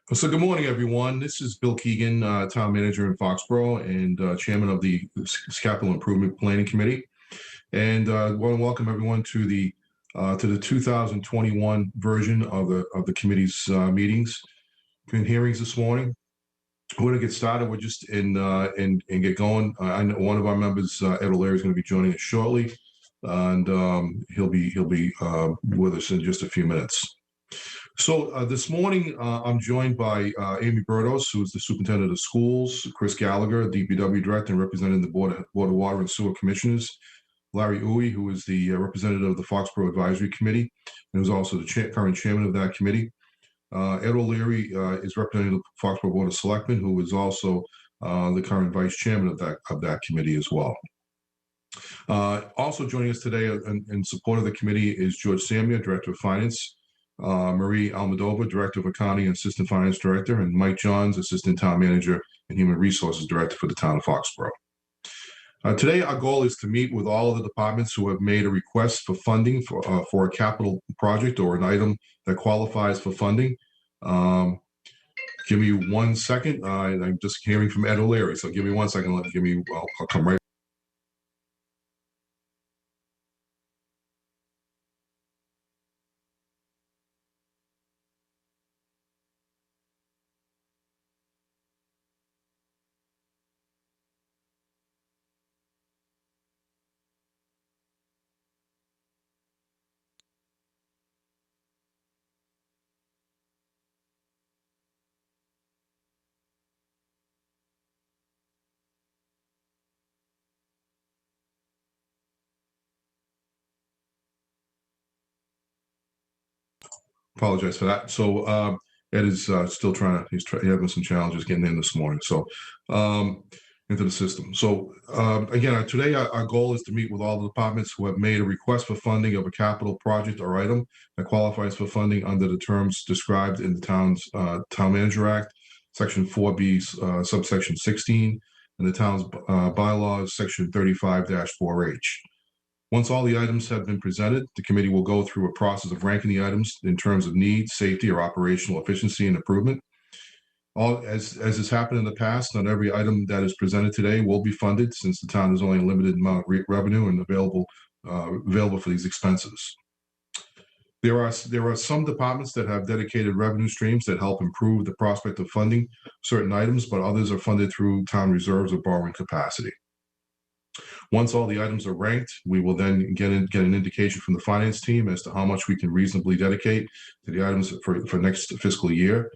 So good morning, everyone. This is Bill Keegan, Town Manager in Foxboro and Chairman of the Capital Improvement Planning Committee. And I want to welcome everyone to the 2021 version of the committee's meetings and hearings this morning. We're going to get started. We're just and get going. I know one of our members, Ed O'Leary, is going to be joining us shortly, and he'll be with us in just a few minutes. So this morning, I'm joined by Amy Burdos, who is the Superintendent of Schools, Chris Gallagher, DPW Director, and representing the Board of Water and Sewer Commissioners, Larry Uwe, who is the representative of the Foxborough Advisory Committee, and who's also the current chairman of that committee. Ed O'Leary is representing the Foxborough Board of Selectmen, who is also the current vice chairman of that committee as well. Also joining us today in support of the committee is George Samia, Director of Finance, Marie Almodova, Director of Accounting and Assistant Finance Director, and Mike Johns, Assistant Town Manager and Human Resources Director for the Town of Foxborough. Today, our goal is to meet with all of the departments who have made a request for funding for a capital project or an item that qualifies for funding. Give me 1 second. I'm just hearing from Ed O'Leary, so give me 1 second. I'll come right. Apologize for that. So Ed is still he's having some challenges getting in this morning. So into the system. So again, today our goal is to meet with all the departments who have made a request for funding of a capital project or item that qualifies for funding under the terms described in the town's Town Manager Act, Section 4B, subsection 16, and the town's bylaws, Section 35-4H. Once all the items have been presented, the committee will go through a process of ranking the items in terms of need, safety, or operational efficiency and improvement. As has happened in the past, not every item that is presented today will be funded, since the town has only a limited amount of revenue and available for these expenses. There are some departments that have dedicated revenue streams that help improve the prospect of funding certain items, but others are funded through town reserves or borrowing capacity. Once all the items are ranked, we will then get an indication from the finance team as to how much we can reasonably dedicate to the items for next fiscal year.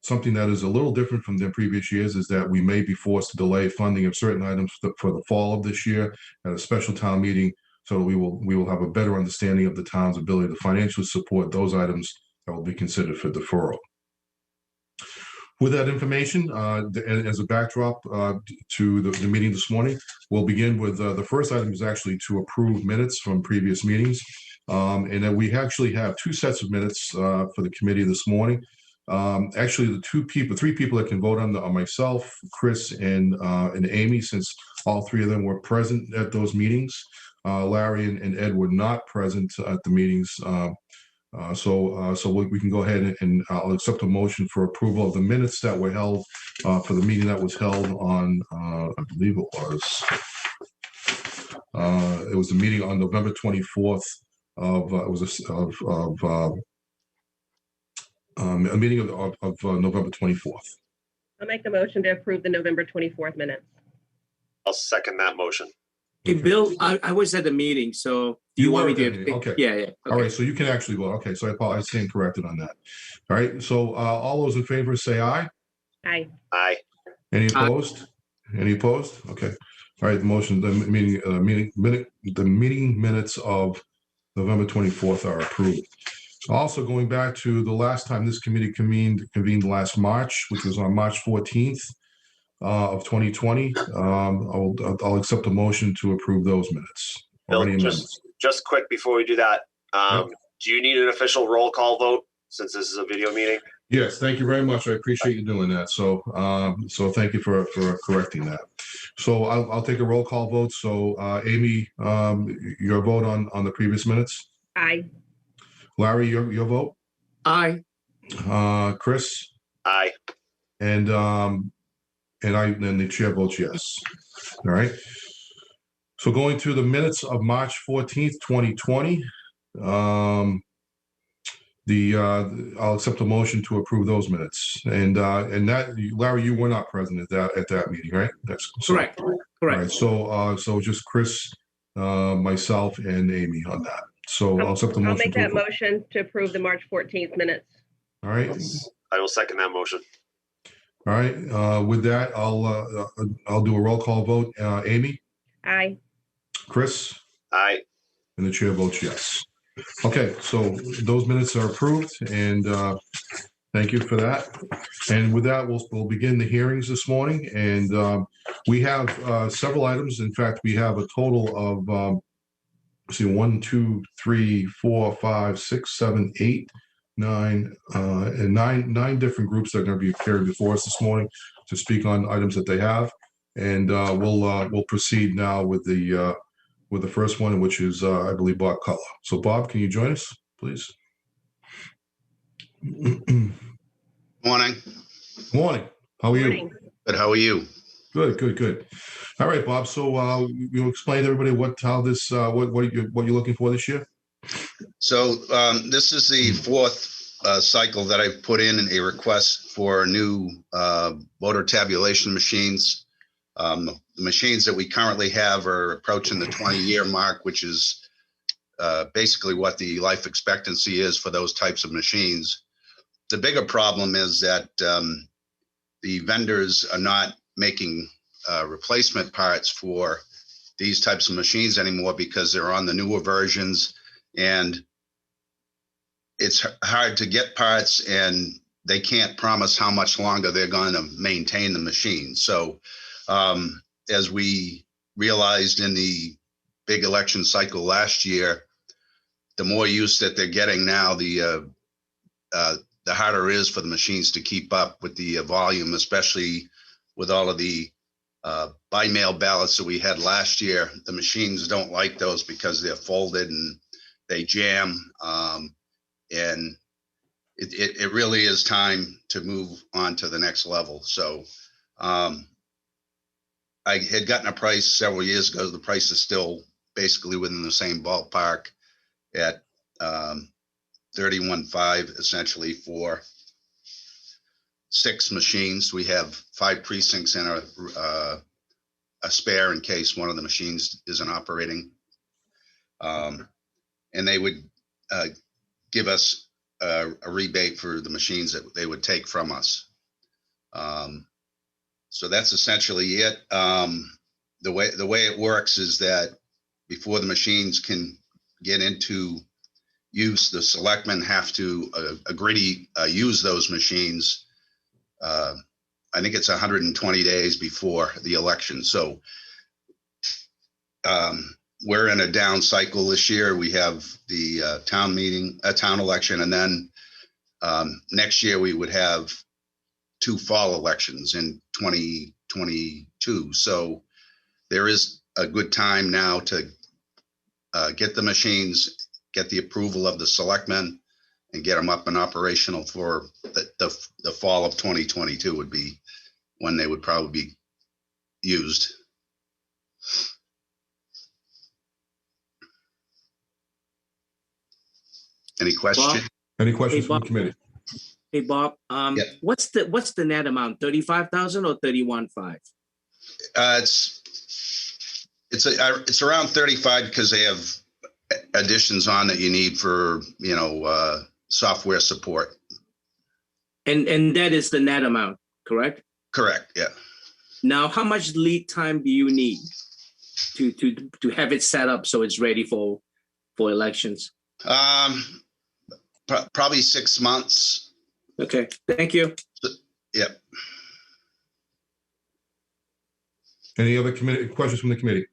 Something that is a little different from the previous years is that we may be forced to delay funding of certain items for the fall of this year at a special town meeting, so we will have a better understanding of the town's ability to financially support those items that will be considered for deferral. With that information, as a backdrop to the meeting this morning, we'll begin with the first item is actually to approve minutes from previous meetings. And then we actually have two sets of minutes for the committee this morning. Actually, three people that can vote on are myself, Chris, and Amy, since all three of them were present at those meetings. Larry and Ed were not present at the meetings. So we can go ahead and I'll accept a motion for approval of the minutes that were held for the meeting that was held on, I believe it was the meeting on November 24th of, a meeting of November 24th. I'll make the motion to approve the November 24th minutes. I'll second that motion. Hey, Bill, I was at the meeting, so do you want me to? Okay. Yeah. Okay. All right, so you can actually vote. Okay, so I stand corrected on that. All right, so all those in favor say aye. Aye. Aye. Any opposed? Any opposed? Okay. All right, the meeting minutes of November 24th are approved. Also, going back to the last time this committee convened last March, which was on March 14th. Of 2020, I'll accept a motion to approve those minutes. Bill, just quick before we do that, Yep. Do you need an official roll call vote since this is a video meeting? Yes, thank you very much. I appreciate you doing that. So, so thank you for correcting that. So I'll take a roll call vote. So, Amy, your vote on the previous minutes. Aye. Larry, your vote. Aye. Chris. Aye. And then the chair votes yes. All right. So going through the minutes of March 14th, 2020, I'll accept a motion to approve those minutes. And that, Larry, you were not present at that meeting, right? That's Correct. All Correct. right. So just Chris, myself, and Amy on that. So I'll accept the motion. I'll make to that approve. motion to approve the March 14th minutes. All right. I will second that motion. All right. With that, I'll do a roll call vote. Amy, Aye. Chris, Aye. and the chair votes yes. Okay, so those minutes are approved, and thank you for that. And with that, we'll begin the hearings this morning, and we have several items. In fact, we have a total of let's see, 1, 2, 3, 4, 5, 6, 7, 8, 9, and nine different groups that are going to be appearing before us this morning to speak on items that they have. And we'll proceed now with the first one, which is I believe Bob Cutler. So Bob, can you join us, please? Morning. Morning. How are you? Morning. Good. How are you? Good. All right, Bob. So you explain to everybody what you're looking for this year. So this is the fourth cycle that I've put in a request for new voter tabulation machines. The machines that we currently have are approaching the 20-year mark, which is basically what the life expectancy is for those types of machines. The bigger problem is that the vendors are not making replacement parts for these types of machines anymore because they're on the newer versions, and it's hard to get parts, and they can't promise how much longer they're going to maintain the machine. So as we realized in the big election cycle last year, the more use that they're getting now, the harder it is for the machines to keep up with the volume, especially with all of the by mail ballots that we had last year. The machines don't like those because they're folded and they jam. And it really is time to move on to the next level. So I had gotten a price several years ago. The price is still basically within the same ballpark at $31,500 essentially for 6 machines. We have 5 precincts and a spare in case one of the machines isn't operating. And they would give us a rebate for the machines that they would take from us. So that's essentially it. The way it works is that before the machines can get into use, the selectmen have to agree to use those machines. I think it's 120 days before the election. So we're in a down cycle this year. We have the town election, and then next year we would have 2 fall elections in 2022. So there is a good time now to get the machines, get the approval of the selectmen, and get them up and operational for the fall of 2022 would be when they would probably be used. Any questions? Any questions Hey, from the Bob. committee? Hey, Bob, Yeah. what's the net amount? 35,000 or 31,500? It's around 35 because they have additions on that you need for software support. And that is the net amount, correct? Correct. Yeah. Now, how much lead time do you need to have it set up so it's ready for elections? Probably 6 months. Okay, thank you. Yep. Any other questions from the committee?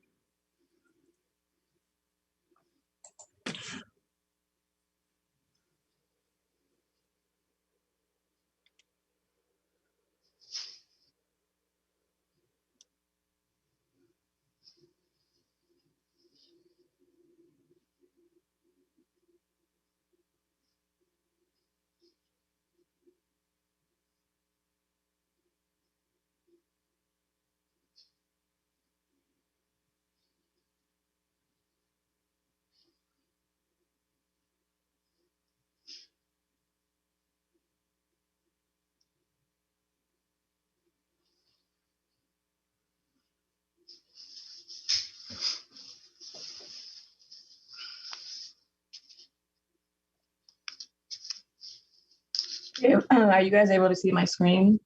Okay, are you guys able to see my screen?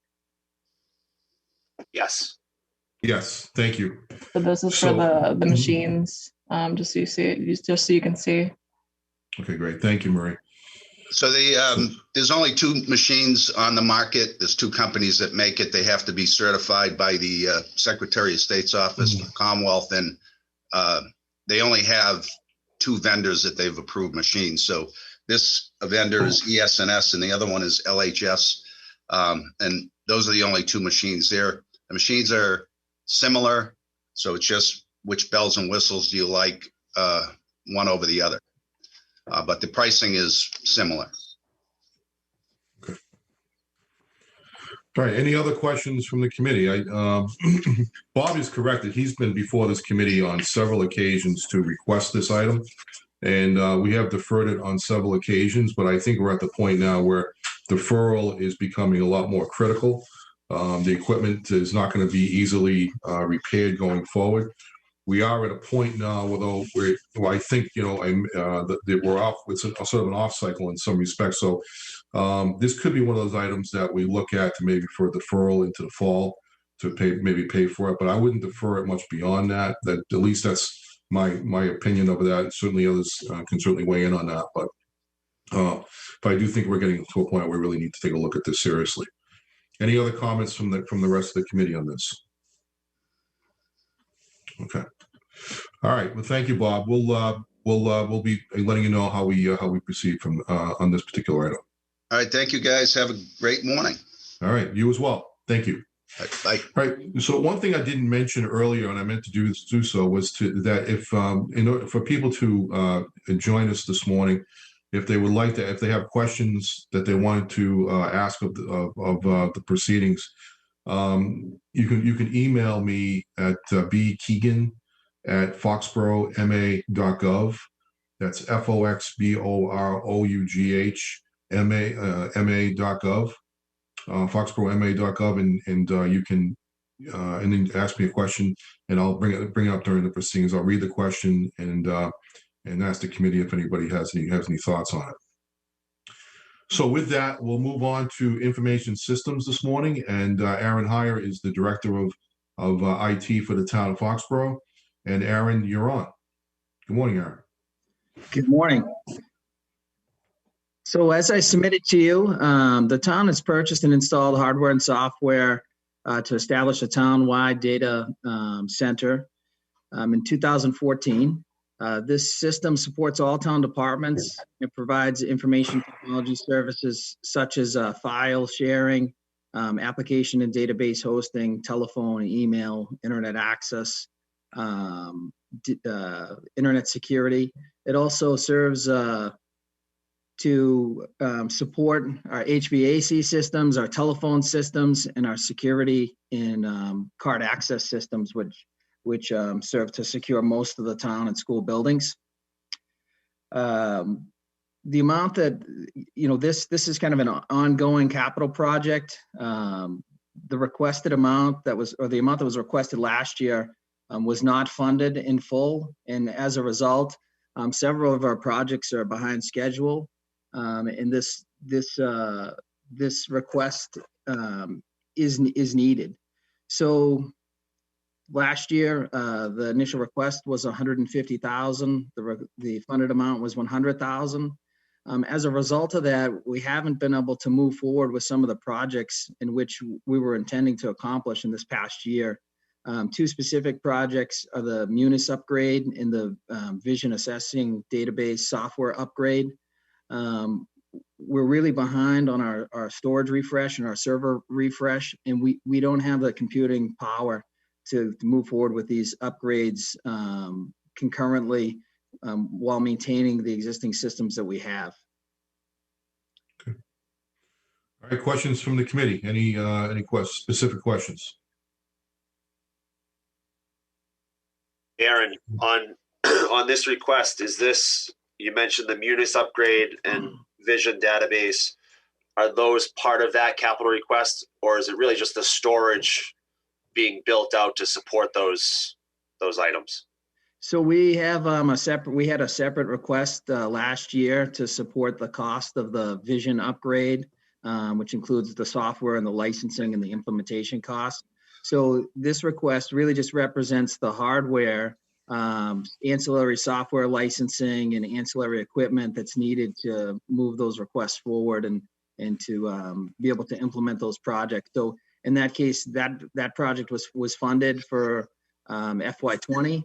Yes. Yes, thank you. So this is So- for the machines, just so you see it, just so you can see. Okay, great. Thank you, Marie. So there's only 2 machines on the market. There's 2 companies that make it. They have to be certified by the Secretary of State's office, for Commonwealth, and they only have 2 vendors that they've approved machines. So this vendor is ES&S and the other one is LHS. And those are the only 2 machines there. The machines are similar. So it's just which bells and whistles do you like one over the other. But the pricing is similar. All right, any other questions from the committee? Bob is correct that he's been before this committee on several occasions to request this item. And we have deferred it on several occasions, but I think we're at the point now where deferral is becoming a lot more critical. The equipment is not going to be easily repaired going forward. We are at a point now, although I think, that we're off, it's sort of an off cycle in some respects. So this could be one of those items that we look at to maybe for deferral into the fall to maybe pay for it, but I wouldn't defer it much beyond that. That at least that's my opinion of that. Certainly others can certainly weigh in on that, but I do think we're getting to a point where we really need to take a look at this seriously. Any other comments from the rest of the committee on this? Okay. All right. Well, thank you, Bob. We'll be letting you know how we proceed from on this particular item. All right. Thank you, guys. Have a great morning. All right. You as well. Thank you. Bye. All right. So one thing I didn't mention earlier, and I meant to do so, was that if for people to join us this morning, if they would like to, if they have questions that they wanted to ask of the proceedings, you can email me at bkeegan@foxborough.ma.gov. That's foxborough.ma.gov. foxborough.ma.gov, and you can and then ask me a question, and I'll bring it up during the proceedings. I'll read the question and ask the committee if anybody has any thoughts on it. So with that, we'll move on to information systems this morning, and Aaron Heyer is the director of IT for the town of Foxborough. And Aaron, you're on. Good morning, Aaron. Good morning. So as I submitted to you, the town has purchased and installed hardware and software to establish a town-wide data center in 2014. This system supports all town departments. It provides information technology services such as file sharing, application and database hosting, telephone, email, internet access, internet security. It also serves to support our HVAC systems, our telephone systems, and our security and card access systems, which serve to secure most of the town and school buildings. The amount that, this is kind of an ongoing capital project. The requested amount the amount that was requested last year was not funded in full. And as a result, several of our projects are behind schedule. And this request is needed. So last year, the initial request was $150,000. The funded amount was $100,000. As a result of that, we haven't been able to move forward with some of the projects in which we were intending to accomplish in this past year. 2 specific projects are the Munis upgrade and the vision assessing database software upgrade. We're really behind on our storage refresh and our server refresh, and we don't have the computing power to move forward with these upgrades concurrently while maintaining the existing systems that we have. Okay. All right, questions from the committee? Any specific questions? Aaron, on this request, is this, you mentioned the Munis upgrade and Vision database, are those part of that capital request, or is it really just the storage being built out to support those items? So we have we had a separate request last year to support the cost of the Vision upgrade. which includes the software and the licensing and the implementation costs. So this request really just represents the hardware, ancillary software licensing and ancillary equipment that's needed to move those requests forward and to be able to implement those projects. So in that case, that project was funded for FY20,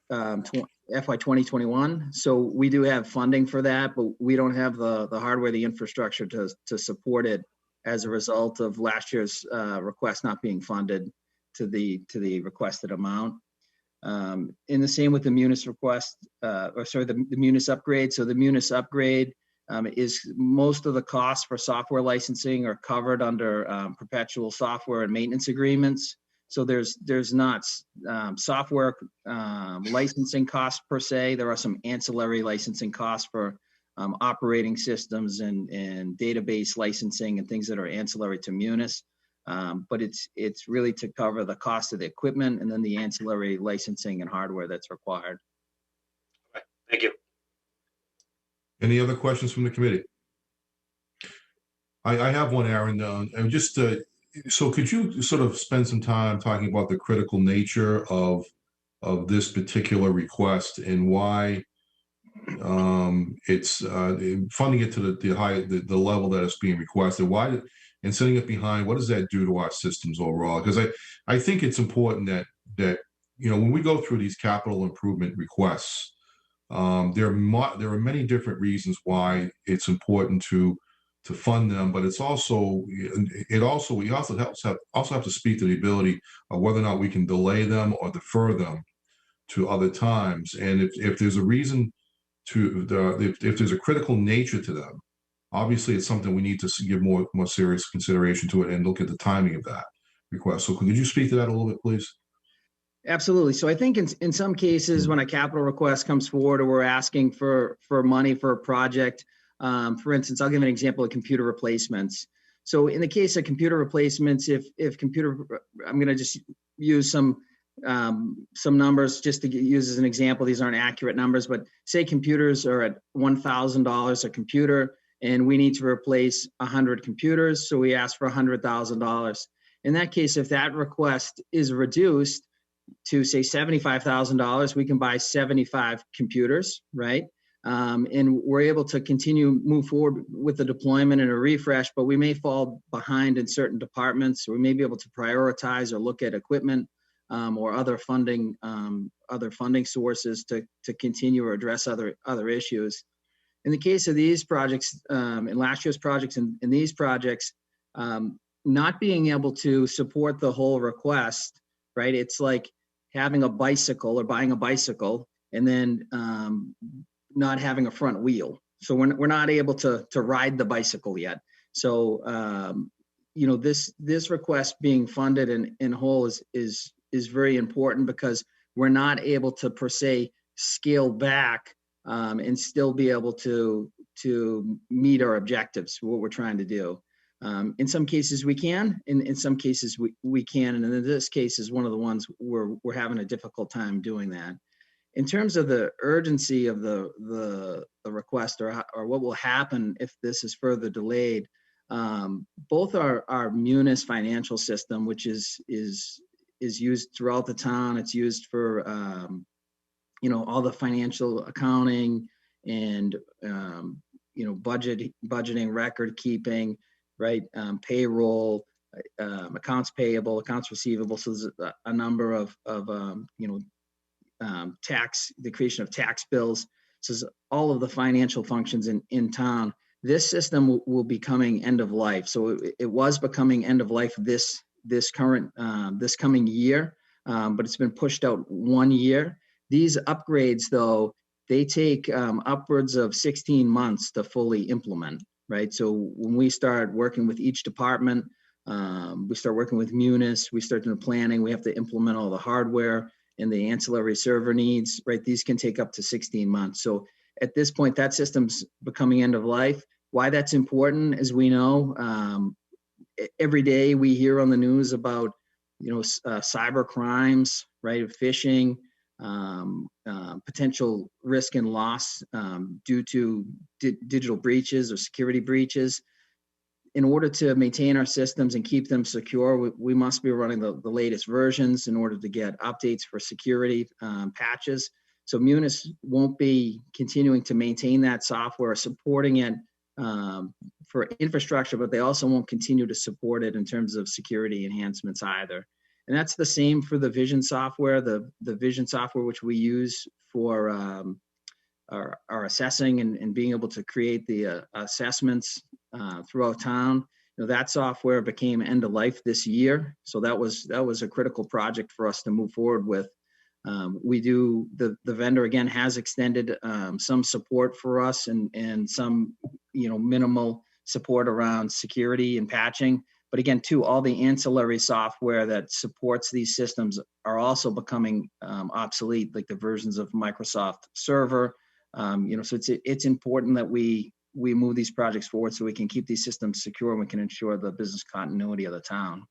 FY 2021. So we do have funding for that, but we don't have the hardware, the infrastructure to support it as a result of last year's request not being funded to the requested amount. And the same with the Munis request, the Munis upgrade. So the Munis upgrade is most of the costs for software licensing are covered under perpetual software and maintenance agreements. So there's not software licensing costs per se. There are some ancillary licensing costs for operating systems and database licensing and things that are ancillary to Munis. But it's really to cover the cost of the equipment and then the ancillary licensing and hardware that's required. Right. Thank you. Any other questions from the committee? I have one, Aaron. And just so could you sort of spend some time talking about the critical nature of this particular request and why it's funding it to the level that is being requested? Why and setting it behind, what does that do to our systems overall? Because I think it's important that when we go through these capital improvement requests, there are many different reasons why it's important to fund them, but we also have to speak to the ability of whether or not we can delay them or defer them to other times. And if there's a reason if there's a critical nature to them, obviously it's something we need to give more serious consideration to it and look at the timing of that request. So could you speak to that a little bit, please? Absolutely. So I think in some cases when a capital request comes forward or we're asking for money for a project, for instance, I'll give an example of computer replacements. So in the case of computer replacements, I'm going to just use some numbers just to use as an example. These aren't accurate numbers, but say computers are at $1,000 a computer and we need to replace 100 computers. So we ask for $100,000. In that case, if that request is reduced to say $75,000, we can buy 75 computers, right? And we're able to move forward with the deployment and a refresh, but we may fall behind in certain departments. We may be able to prioritize or look at equipment or other funding sources to continue or address other issues. In the case of these projects, in last year's projects and in these projects, not being able to support the whole request, right? It's like having a bicycle or buying a bicycle and then not having a front wheel. So we're not able to ride the bicycle yet. So this request being funded in whole is very important because we're not able to per se scale back and still be able to meet our objectives, what we're trying to do. In some cases we can, in some cases we can, and in this case is one of the ones where we're having a difficult time doing that. In terms of the urgency of the request or what will happen if this is further delayed, both our Munis financial system, which is used throughout the town, it's used for all the financial accounting and budgeting, record keeping, right? Payroll, accounts payable, accounts receivable. So there's a number of the creation of tax bills. So all of the financial functions in town. This system will be coming end of life. So it was becoming end of life this coming year, but it's been pushed out 1 year. These upgrades, though, they take upwards of 16 months to fully implement, right? So when we start working with each department, we start working with Munis, we start doing planning, we have to implement all the hardware and the ancillary server needs, right? These can take up to 16 months. So at this point, that system's becoming end of life. Why that's important, as we know, every day we hear on the news about, cyber crimes, right? Phishing, potential risk and loss due to digital breaches or security breaches. in order to maintain our systems and keep them secure, we must be running the latest versions in order to get updates for security patches. So Munis won't be continuing to maintain that software, supporting it for infrastructure, but they also won't continue to support it in terms of security enhancements either. And that's the same for the Vision software, the Vision software which we use for our assessing and being able to create the assessments throughout town. You know, that software became end of life this year, so that was a critical project for us to move forward with. The vendor again has extended some support for us and some minimal support around security and patching. But again, too, all the ancillary software that supports these systems are also becoming obsolete, like the versions of Microsoft Server. So it's important that we move these projects forward so we can keep these systems secure and we can ensure the business continuity of the town.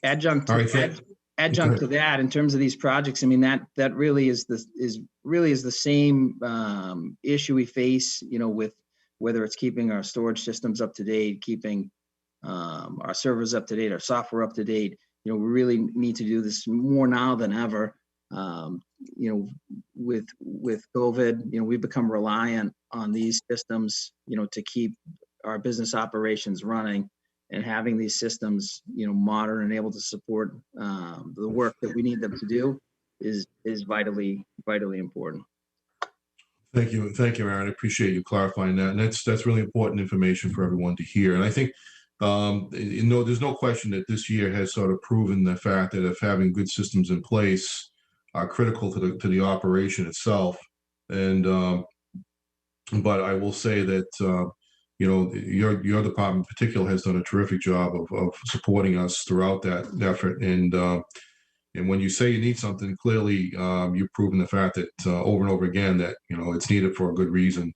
Adjunct to that, in terms of these projects, I mean that really is the same issue we face, with whether it's keeping our storage systems up to date, keeping our servers up to date, our software up to date. We really need to do this more now than ever. With COVID, we've become reliant on these systems, to keep our business operations running, and having these systems, modern and able to support the work that we need them to do is vitally important. Thank you, Aaron. I appreciate you clarifying that, and that's really important information for everyone to hear. And I think there's no question that this year has sort of proven the fact that if having good systems in place are critical to the operation itself. And but I will say that your department in particular has done a terrific job of supporting us throughout that effort. And when you say you need something, clearly you've proven the fact that over and over again that it's needed for a good reason.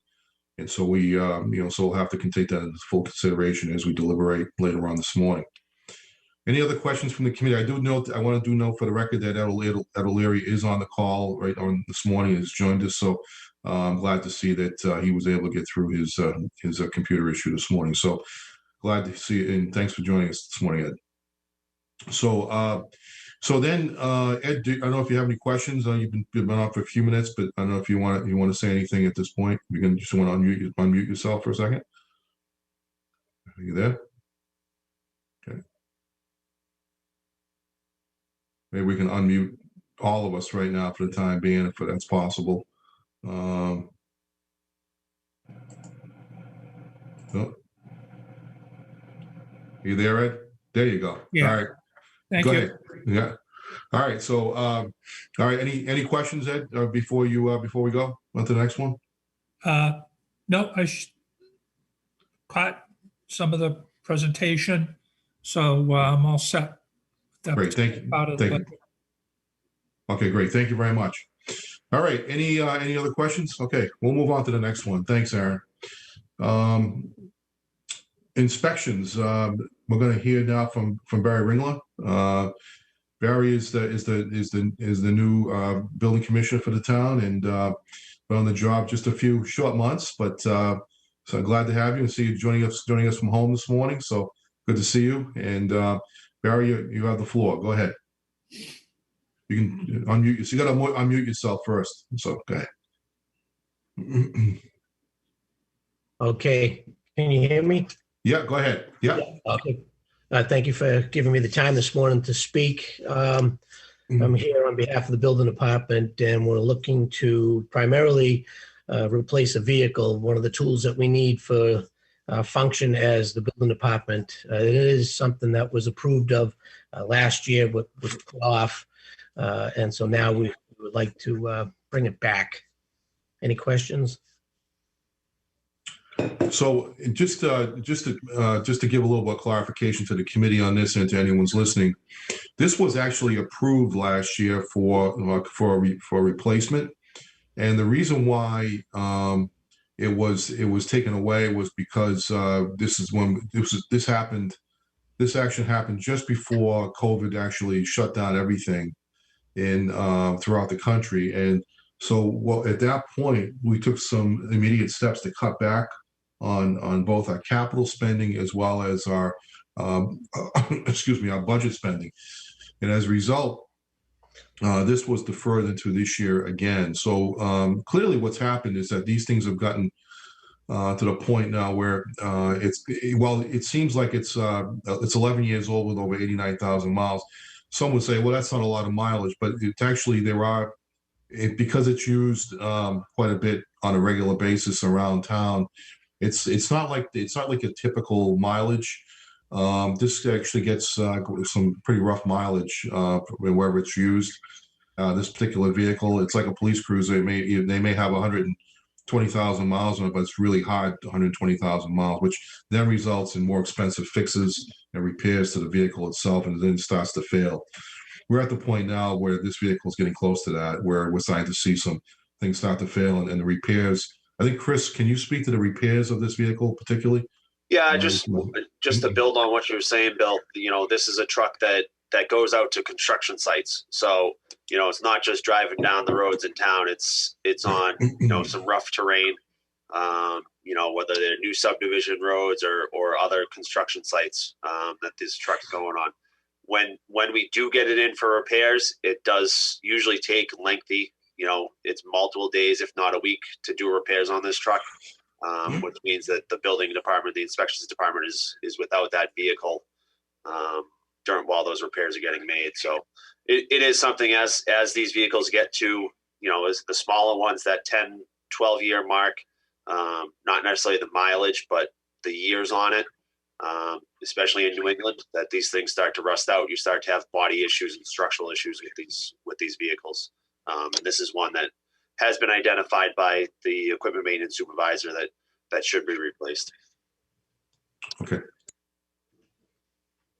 And so we so we'll have to take that into full consideration as we deliberate later on this morning. Any other questions from the committee? I want to note for the record that Ed O'Leary is on the call right on this morning, has joined us. So I'm glad to see that he was able to get through his computer issue this morning. So glad to see you, and thanks for joining us this morning, Ed. So then, Ed, I don't know if you have any questions. You've been on for a few minutes, but I don't know if you want to say anything at this point. You can just want to unmute yourself for a second. Are you there? Okay. Maybe we can unmute all of us right now for the time being, if that's possible. Oh. You there, Ed? There you go. Yeah. All right. Thank Go you. ahead. Yeah. All right. So, all right. Any questions, Ed? Before we go on to the next one. No, I caught some of the presentation, so I'm all set. Great. Thank you. Thank you. Okay. Great. Thank you very much. All right. Any other questions? Okay. We'll move on to the next one. Thanks, Aaron. Inspections. We're going to hear now from Barry Ringler. Barry is the new building commissioner for the town, and been on the job just a few short months, but so I'm glad to have you and see you joining us from home this morning. So good to see you. And Barry, you have the floor. Go ahead. You can unmute. So you got to unmute yourself first. So go ahead. Okay. Can you hear me? Yeah. Go ahead. Yeah. Okay. Thank you for giving me the time this morning to speak. I'm here on behalf of the building department, and we're looking to primarily replace a vehicle, one of the tools that we need for function as the building department. It is something that was approved of last year, but was put off. And so now we would like to bring it back. Any questions? So just to give a little bit of clarification to the committee on this and to anyone's listening, this was actually approved last year for a replacement, and the reason why it was taken away was because this action happened just before COVID actually shut down everything in throughout the country, and So, well, at that point, we took some immediate steps to cut back on both our capital spending as well as our, excuse me, our budget spending. And as a result, this was deferred into this year again. So clearly what's happened is that these things have gotten to the point now where it seems like it's 11 years old with over 89,000 miles. Some would say, well, that's not a lot of mileage, but it's actually, because it's used quite a bit on a regular basis around town. It's not like a typical mileage. This actually gets some pretty rough mileage wherever it's used. This particular vehicle, it's like a police cruiser. They may have 120,000 miles on it, but it's really hard, 120,000 miles, which then results in more expensive fixes and repairs to the vehicle itself, and then it starts to fail. We're at the point now where this vehicle is getting close to that, where we're starting to see some things start to fail, and the repairs. I think, Chris, can you speak to the repairs of this vehicle particularly? Yeah, just to build on what you were saying, Bill, this is a truck that goes out to construction sites. So, it's not just driving down the roads in town. It's on, some rough terrain, whether they're new subdivision roads or other construction sites that this truck's going on. When we do get it in for repairs, it does usually take lengthy, it's multiple days, if not a week, to do repairs on this truck. Which means that the building department, the inspections department is without that vehicle while those repairs are getting made. So it is something as these vehicles get to, as the smaller ones, that 10, 12-year mark, not necessarily the mileage, but the years on it, especially in New England, that these things start to rust out. You start to have body issues and structural issues with these vehicles. And this is one that has been identified by the equipment maintenance supervisor that should be replaced. Okay.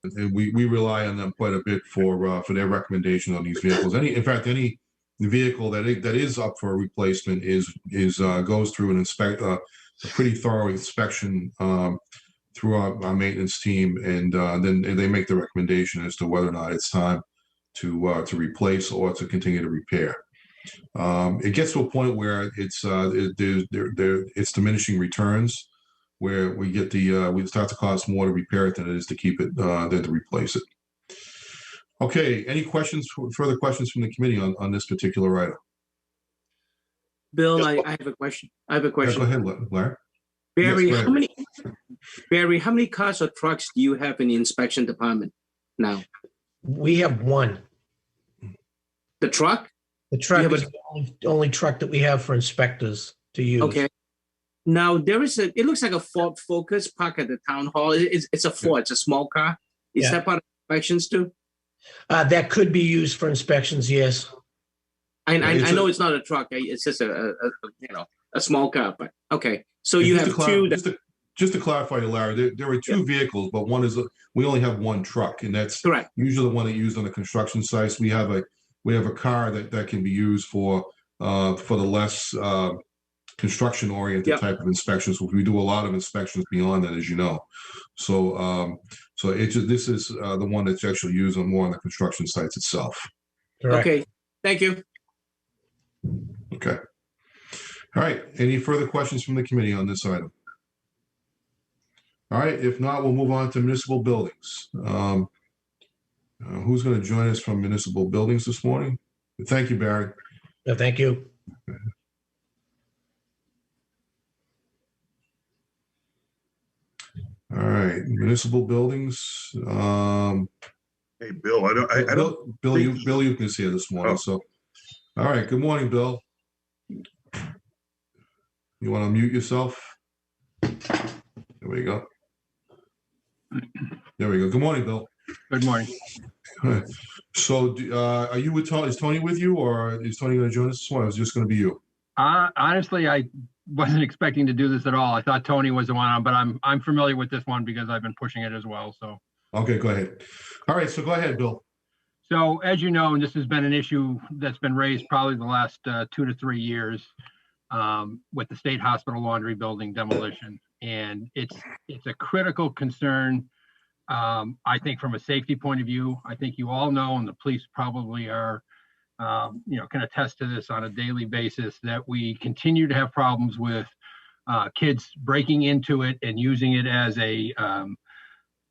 And we rely on them quite a bit for their recommendation on these vehicles. Any vehicle that is up for a replacement goes through a pretty thorough inspection through our maintenance team, and then they make the recommendation as to whether or not it's time to replace or to continue to repair. It gets to a point where it's diminishing returns, where we start to cost more to repair it than it is to keep it than to replace it. Okay, any further questions from the committee on this particular item? Bill, I have a question. Yeah, go ahead, Larry. Barry, Yes, how many cars or trucks do you have in the inspection department now? We have one. The truck? The truck is the only truck that we have for inspectors to use. Okay. Now it looks like a Ford Focus parked at the town hall. It's a Ford, it's a small car. Is that part of inspections too? That could be used for inspections, yes. I know it's not a truck. It's just a small car, but okay. So you have two. Just to clarify, Larry, there are two vehicles, but we only have one truck, and that's correct. Usually the one that used on the construction sites. We have a car that can be used for the less construction-oriented type of inspections. We do a lot of inspections beyond that, as you know. So this is the one that's actually used more on the construction sites itself. Correct. Okay, thank you. Okay. All right. Any further questions from the committee on this item? All right. If not, we'll move on to municipal buildings. Who's going to join us from municipal buildings this morning? Thank you, Barry. No, thank you. All right, municipal buildings. Hey, Bill, I don't. Bill, you can see it this morning. So, all right. Good morning, Bill. You want to mute yourself? There we go. There we go. Good morning, Bill. Good morning. So, are you with Tony? Is Tony with you, or is Tony going to join us this morning? Or is it just going to be you? Honestly, I wasn't expecting to do this at all. I thought Tony was the one on, but I'm familiar with this one because I've been pushing it as well. So. Okay, go ahead. All right, so go ahead, Bill. So, as you know, and this has been an issue that's been raised probably the last 2 to 3 years with the state hospital laundry building demolition, and it's a critical concern. I think from a safety point of view, I think you all know, and the police probably are can attest to this on a daily basis, that we continue to have problems with kids breaking into it and using it as a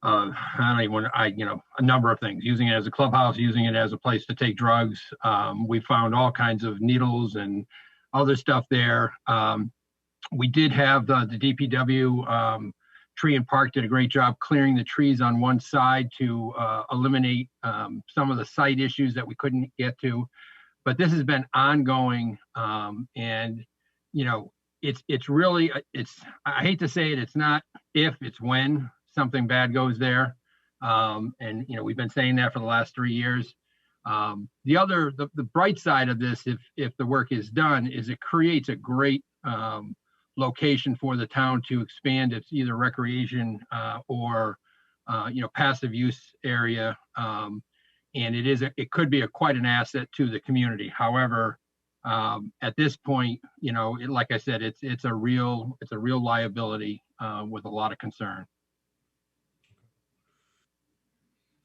a number of things, using it as a clubhouse, using it as a place to take drugs. We found all kinds of needles and other stuff there. We did have the DPW Tree and Park did a great job clearing the trees on one side to eliminate some of the site issues that we couldn't get to. But this has been ongoing, and it's really, I hate to say it, it's not if, it's when something bad goes there. And we've been saying that for the last 3 years. The bright side of this, if the work is done, is it creates a great location for the town to expand its either recreation or passive use area. And it could be quite an asset to the community. However, at this point, like I said, it's a real liability with a lot of concern.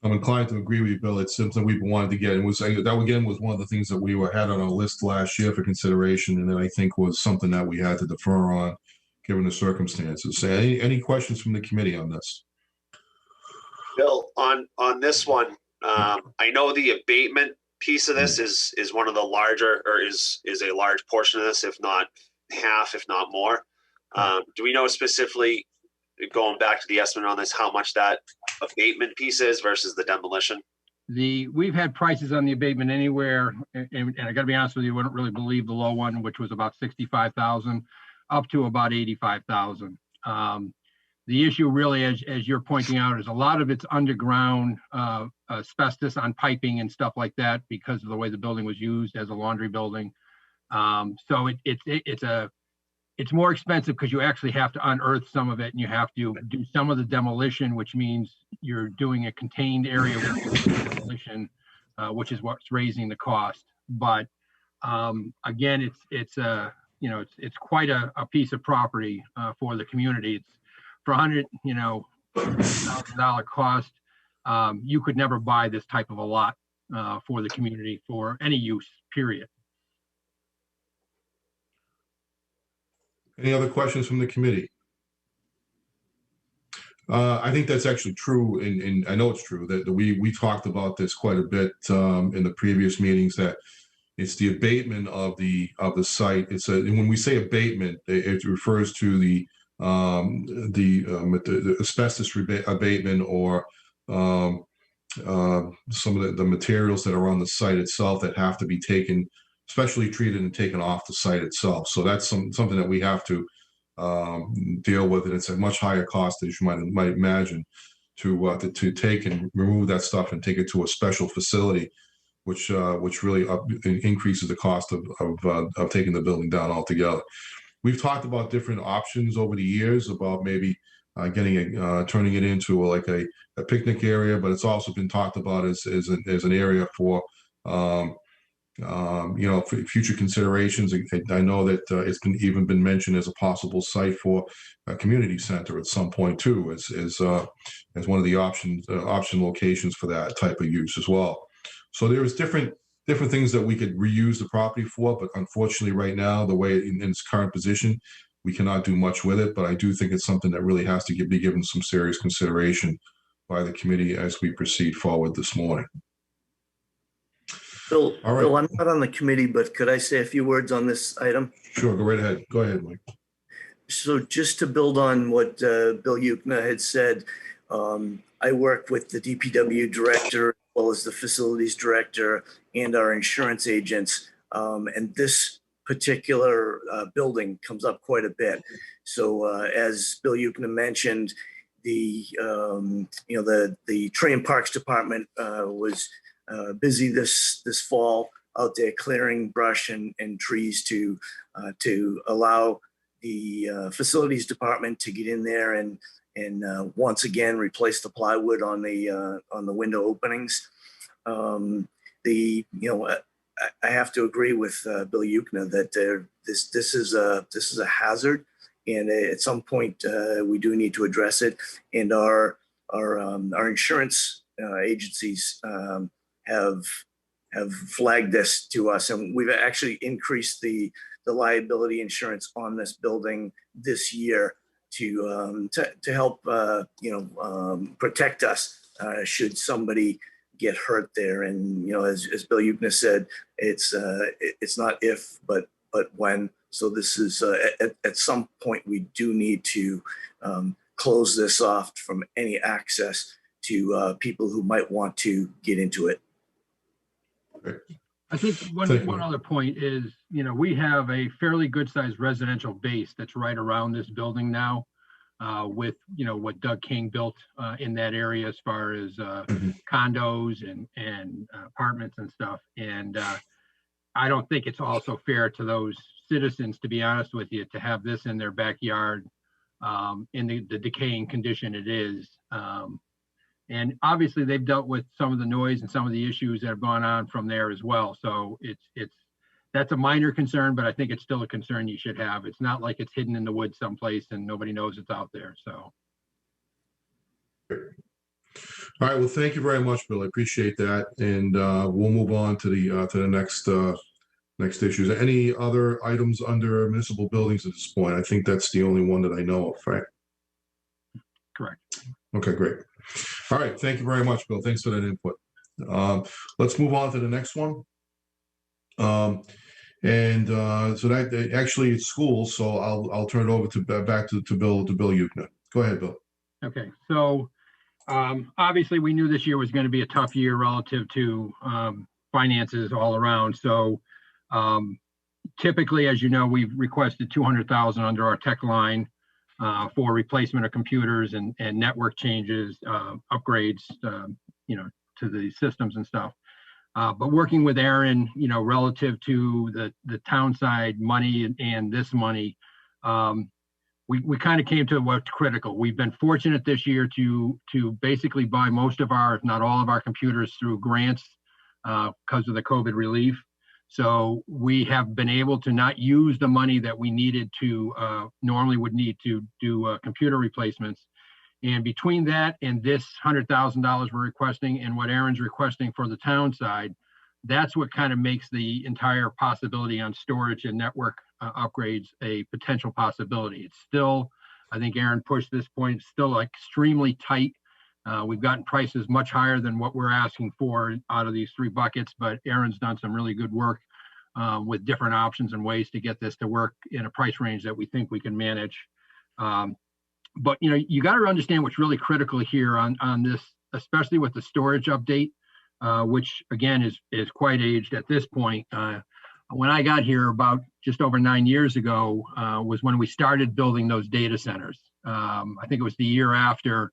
I'm inclined to agree with you, Bill. It's something we've wanted to get, and that again was one of the things that we had on our list last year for consideration, and then I think was something that we had to defer on, given the circumstances. So any questions from the committee on this? Bill, on this one, I know the abatement piece of this is one of the larger, or is a large portion of this, if not half, if not more. Do we know specifically, going back to the estimate on this, how much that abatement piece is versus the demolition? We've had prices on the abatement anywhere, and I got to be honest with you, I wouldn't really believe the low one, which was about 65,000, up to about 85,000. The issue really, as you're pointing out, is a lot of it's underground asbestos on piping and stuff like that because of the way the building was used as a laundry building. So it's more expensive because you actually have to unearth some of it, and you have to do some of the demolition, which means you're doing a contained area with demolition, which is what's raising the cost. But again, it's quite a piece of property for the community. It's for $100,000 cost. You could never buy this type of a lot for the community for any use, period. Any other questions from the committee? I think that's actually true, and I know it's true that we talked about this quite a bit in the previous meetings, that it's the abatement of the site. When we say abatement, it refers to the asbestos abatement, or some of the materials that are on the site itself that have to be taken, specially treated and taken off the site itself. So that's something that we have to deal with, and it's a much higher cost, as you might imagine, to take and remove that stuff and take it to a special facility, which really increases the cost of taking the building down altogether. We've talked about different options over the years about maybe turning it into like a picnic area, but it's also been talked about as an area for future considerations. I know that it's even been mentioned as a possible site for a community center at some point too, as one of the option locations for that type of use as well. So there's different things that we could reuse the property for, but unfortunately right now, the way in its current position, we cannot do much with it. But I do think it's something that really has to be given some serious consideration by the committee as we proceed forward this morning. Bill, All right. Bill, I'm not on the committee, but could I say a few words on this item? Sure, go right ahead. Go ahead, Mike. So just to build on what Bill Yukna had said, I work with the DPW director, as well as the facilities director and our insurance agents. And this particular building comes up quite a bit. So as Bill Yukna mentioned, the Tree and Parks Department was busy this fall out there clearing brush and trees to allow the facilities department to get in there and once again replace the plywood on the window openings. I have to agree with Bill Yukna that this is a hazard, and at some point we do need to address it. And our insurance agencies have have flagged this to us, and we've actually increased the liability insurance on this building this year to help protect us should somebody get hurt there. And as Bill Yukna said, it's not if but when. So this is at some point we do need to close this off from any access to people who might want to get into it. I think one other point is, we have a fairly good sized residential base that's right around this building now, with, what Doug King built in that area as far as condos and apartments and stuff. And I don't think it's also fair to those citizens, to be honest with you, to have this in their backyard in the decaying condition it is. And obviously they've dealt with some of the noise and some of the issues that have gone on from there as well. So that's a minor concern, but I think it's still a concern you should have. It's not like it's hidden in the woods someplace and nobody knows it's out there. So. All right. Well, thank you very much, Bill. I appreciate that. And we'll move on to the next issues. Any other items under municipal buildings at this point? I think that's the only one that I know of, right? Correct. Okay, great. All right. Thank you very much, Bill. Thanks for that input. Let's move on to the next one. So that actually it's schools. So I'll turn it over back to Bill Yukna. Go ahead, Bill. Okay. So obviously we knew this year was going to be a tough year relative to finances all around. So typically, as you know, we've requested $200,000 under our tech line for replacement of computers and network changes, upgrades, to the systems and stuff. But working with Aaron, relative to the town side money and this money, we kind of came to what's critical. We've been fortunate this year to basically buy most of our, if not all of our computers through grants because of the COVID relief. So we have been able to not use the money that we needed to normally would need to do computer replacements. And between that and this $100,000 we're requesting and what Aaron's requesting for the town side, that's what kind of makes the entire possibility on storage and network upgrades a potential possibility. It's still, I think Aaron pushed this point, it's still extremely tight. We've gotten prices much higher than what we're asking for out of these three buckets, but Aaron's done some really good work with different options and ways to get this to work in a price range that we think we can manage. But you got to understand what's really critical here on this, especially with the storage update, which again is quite aged at this point. When I got here about just over 9 years ago was when we started building those data centers. I think it was the year after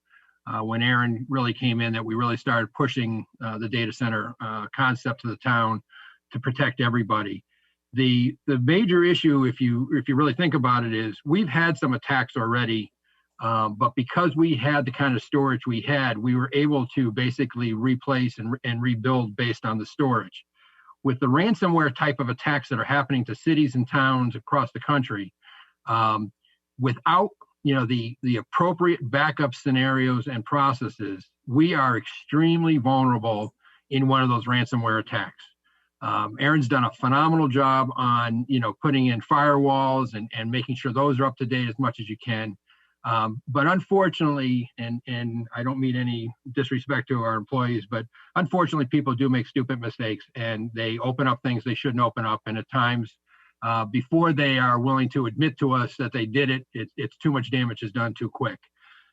when Aaron really came in that we really started pushing the data center concept to the town to protect everybody. The major issue, if you really think about it, is we've had some attacks already, but because we had the kind of storage we had, we were able to basically replace and rebuild based on the storage. With the ransomware type of attacks that are happening to cities and towns across the country, without the appropriate backup scenarios and processes, we are extremely vulnerable in one of those ransomware attacks. Aaron's done a phenomenal job on putting in firewalls and making sure those are up to date as much as you can. But unfortunately, and I don't mean any disrespect to our employees, but unfortunately people do make stupid mistakes and they open up things they shouldn't open up. And at times, before they are willing to admit to us that they did it, it's too much damage is done too quick.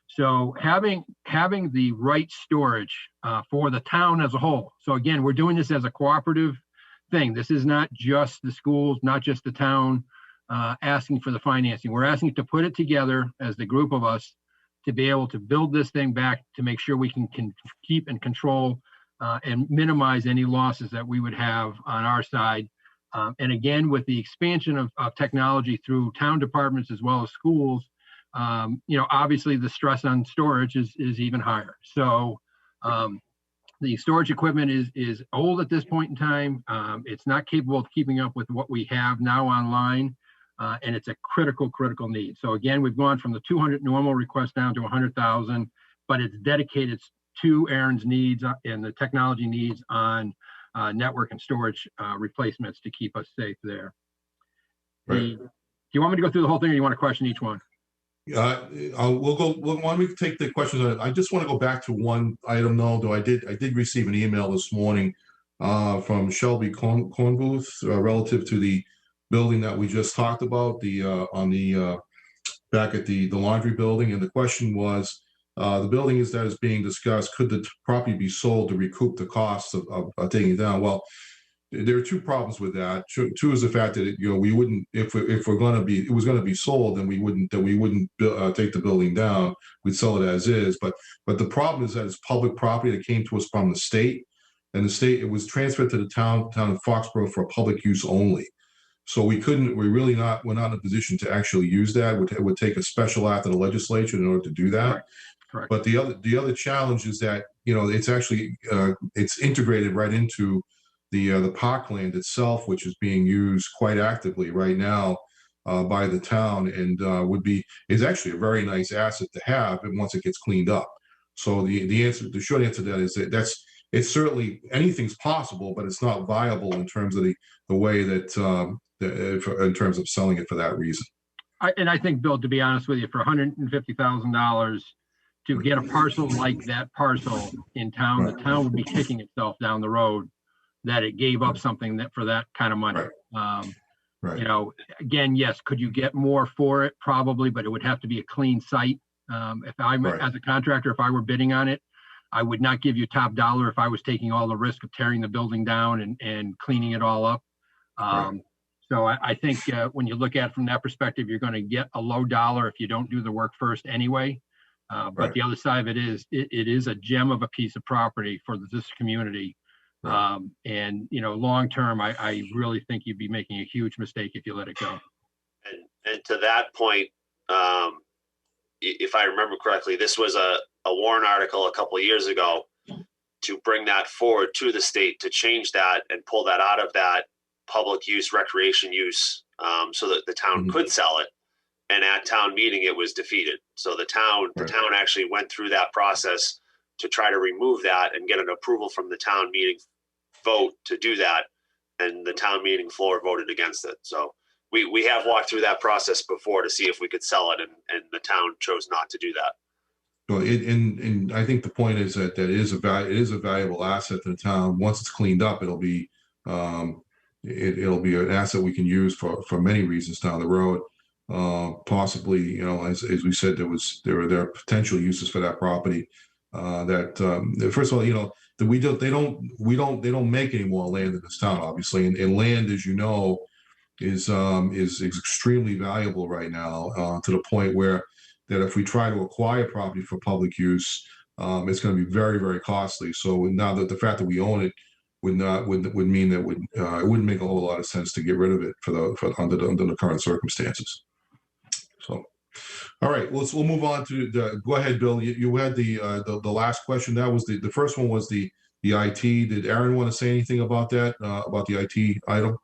So having the right storage for the town as a whole. So again, we're doing this as a cooperative thing. This is not just the schools, not just the town asking for the financing. We're asking to put it together as the group of us to be able to build this thing back to make sure we can keep and control and minimize any losses that we would have on our side. And again, with the expansion of technology through town departments as well as schools, obviously the stress on storage is even higher. So the storage equipment is old at this point in time. It's not capable of keeping up with what we have now online, and it's a critical need. So again, we've gone from the 200 normal request down to 100,000, but it's dedicated to Aaron's needs and the technology needs on network and storage replacements to keep us safe there. Right. Do you want me to go through the whole thing, or you want to question each one? We'll go. Why don't we take the questions? I just want to go back to one item, though. I did receive an email this morning from Shelby Cornbooth relative to the building that we just talked about, back at the laundry building, and the question was, the building that is being discussed, could the property be sold to recoup the costs of taking it down? Well, there are two problems with that. Two is the fact that we wouldn't, if it was going to be sold, then we wouldn't take the building down. We'd sell it as is. But the problem is that it's public property that came to us from the state, and the state, it was transferred to the town of Foxborough for public use only. So we're not in a position to actually use that. It would take a special act of the legislature in order to do that. Correct. But the other challenge is that it's actually it's integrated right into the parkland itself, which is being used quite actively right now by the town, and is actually a very nice asset to have, and once it gets cleaned up. So the short answer to that is that it's certainly, anything's possible, but it's not viable in terms of the way that in terms of selling it for that reason. I think, Bill, to be honest with you, for $150,000 to get a parcel like that parcel in town, the town would be kicking itself down the road that it gave up something for that kind of money. Right. Again, yes, could you get more for it? Probably, but it would have to be a clean site. If I'm as a contractor, if I were bidding on it, I would not give you top dollar if I was taking all the risk of tearing the building down and cleaning it all up. So I think when you look at it from that perspective, you're going to get a low dollar if you don't do the work first anyway. But the other side of it is a gem of a piece of property for this community. And long term, I really think you'd be making a huge mistake if you let it go. And to that point, if I remember correctly, this was a Warren article a couple of years ago to bring that forward to the state to change that and pull that out of that public use, recreation use, so that the town could sell it. And at town meeting, it was defeated. So the town actually went through that process to try to remove that and get an approval from the town meeting vote to do that. And the town meeting floor voted against it. So we have walked through that process before to see if we could sell it, and the town chose not to do that. Well, and I think the point is that it is a valuable asset to the town. Once it's cleaned up, it'll be it'll be an asset we can use for many reasons down the road. Possibly, as we said, there are potential uses for that property. First of all, we don't make any more land in this town, obviously, and land, as you know, is extremely valuable right now, to the point where that if we try to acquire property for public use, it's going to be very, very costly. So now that the fact that we own it would mean that it wouldn't make a whole lot of sense to get rid of it under the current circumstances. So, all right, we'll move on to go ahead, Bill. You had the last question. That was the first one was the IT. Did Aaron want to say anything about that, about the IT item?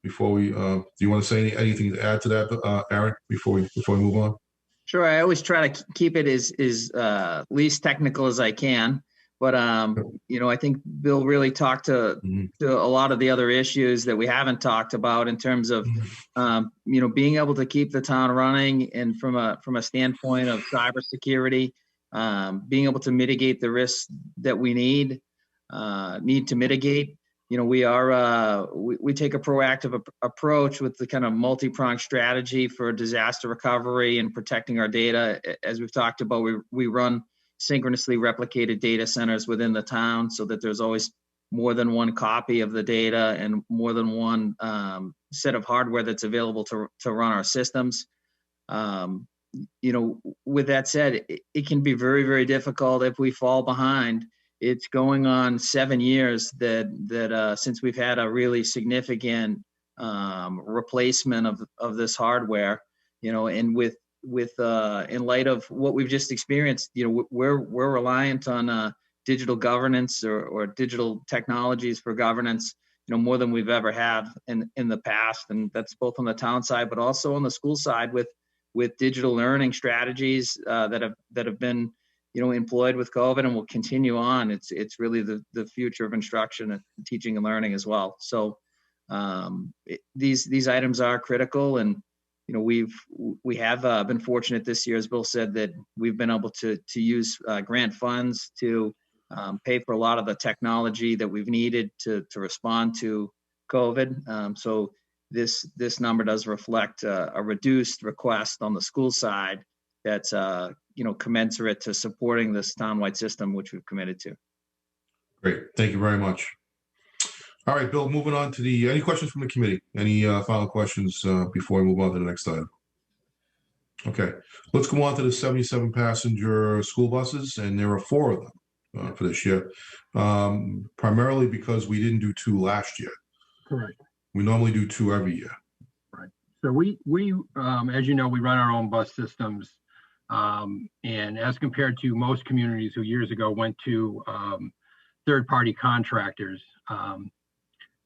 Before we, do you want to say anything to add to that, Aaron, before we move on? Sure. I always try to keep it as least technical as I can. But, I think Bill really talked to a lot of the other issues that we haven't talked about in terms of, being able to keep the town running, and from a standpoint of cybersecurity, being able to mitigate the risks that we need to mitigate. We take a proactive approach with the kind of multi-pronged strategy for disaster recovery and protecting our data. As we've talked about, we run synchronously replicated data centers within the town so that there's always more than one copy of the data and more than one set of hardware that's available to run our systems. With that said, it can be very, very difficult if we fall behind. It's going on 7 years that since we've had a really significant replacement of this hardware, and with in light of what we've just experienced, we're reliant on digital governance or digital technologies for governance, more than we've ever had in the past. And that's both on the town side, but also on the school side with digital learning strategies that have been, employed with COVID and will continue on. It's really the future of instruction and teaching and learning as well. So these items are critical, and we have been fortunate this year, as Bill said, that we've been able to use grant funds to pay for a lot of the technology that we've needed to respond to COVID. So this number does reflect a reduced request on the school side that's commensurate to supporting this townwide system, which we've committed to. Great, thank you very much. All right, Bill, moving on to any questions from the committee? Any final questions before we move on to the next item? Okay, let's go on to the 77 passenger school buses, and there are 4 of them for this year, primarily because we didn't do 2 last year. Correct. We normally do 2 every year. Right. So we as you know, we run our own bus systems, and as compared to most communities who years ago went to third-party contractors,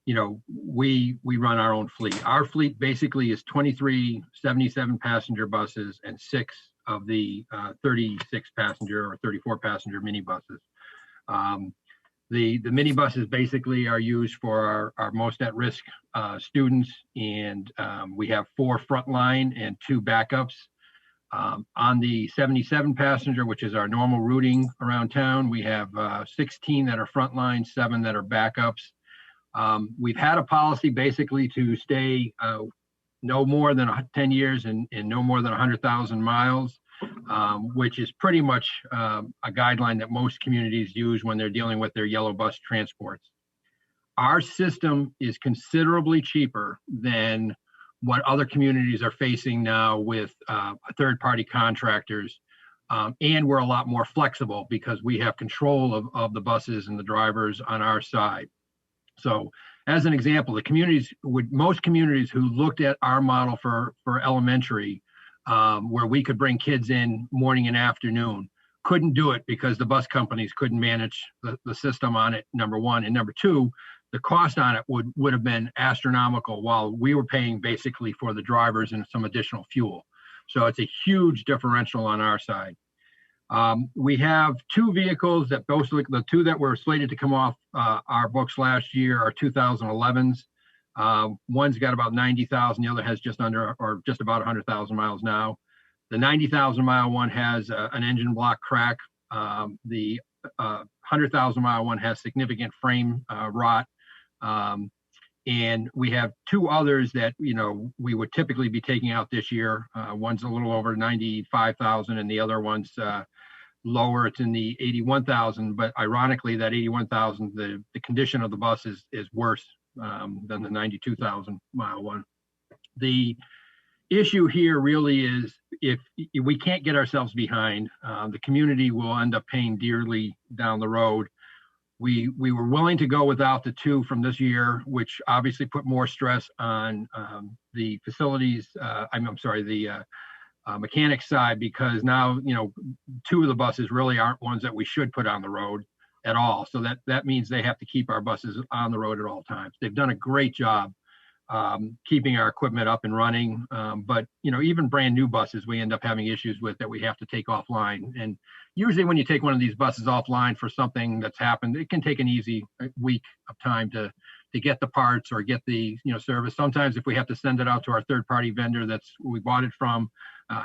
we run our own fleet. Our fleet basically is 23 77 passenger buses and 6 of the 36 passenger or 34 passenger minibuses. The minibuses basically are used for our most at-risk students, and we have 4 frontline and 2 backups. On the 77 passenger, which is our normal routing around town, we have 16 that are frontline, 7 that are backups. We've had a policy basically to stay no more than 10 years and no more than 100,000 miles, which is pretty much a guideline that most communities use when they're dealing with their yellow bus transports. Our system is considerably cheaper than what other communities are facing now with third-party contractors, and we're a lot more flexible because we have control of the buses and the drivers on our side. So as an example, most communities who looked at our model for elementary, where we could bring kids in morning and afternoon, couldn't do it because the bus companies couldn't manage the system on it, number one. And number two, the cost on it would have been astronomical, while we were paying basically for the drivers and some additional fuel. So it's a huge differential on our side. We have 2 vehicles that the 2 that were slated to come off our books last year are 2011s. One's got about 90,000, the other has just under or just about 100,000 miles now. The 90,000 mile one has an engine block crack. The 100,000 mile one has significant frame rot. And we have 2 others that, we would typically be taking out this year. One's a little over 95,000 and the other one's lower. It's in the 81,000, but ironically that 81,000, the condition of the bus is worse than the 92,000 mile one. The issue here really is if we can't get ourselves behind, the community will end up paying dearly down the road. We were willing to go without the 2 from this year, which obviously put more stress on the facilities. The mechanic side, because now 2 of the buses really aren't ones that we should put on the road at all. So that means they have to keep our buses on the road at all times. They've done a great job keeping our equipment up and running. But even brand new buses, we end up having issues with that we have to take offline. And usually when you take one of these buses offline for something that's happened, it can take an easy week of time to get the parts or get the service. Sometimes if we have to send it out to our third-party vendor we bought it from,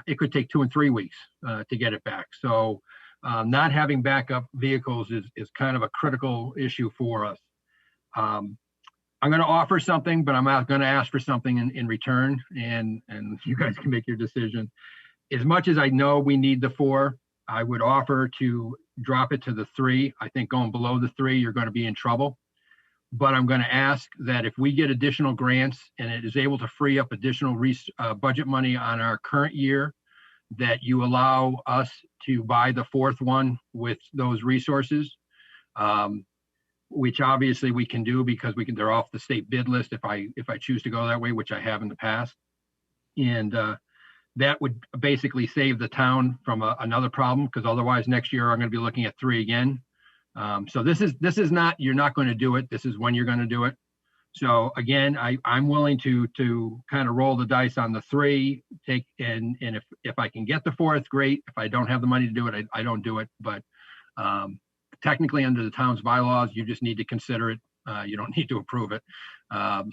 it could take 2 and 3 weeks to get it back. So not having backup vehicles is kind of a critical issue for us. I'm going to offer something, but I'm not going to ask for something in return, and you guys can make your decision. As much as I know we need the 4, I would offer to drop it to the 3. I think going below the 3, you're going to be in trouble. But I'm going to ask that if we get additional grants and it is able to free up additional budget money on our current year, that you allow us to buy the 4th one with those resources. Which obviously we can do because they're off the state bid list if I choose to go that way, which I have in the past. And that would basically save the town from another problem, because otherwise next year I'm going to be looking at 3 again. So this is not, you're not going to do it. This is when you're going to do it. So again, I'm willing to kind of roll the dice on the 3, and if I can get the 4th, great. If I don't have the money to do it, I don't do it. But technically under the town's bylaws, you just need to consider it. You don't need to approve it.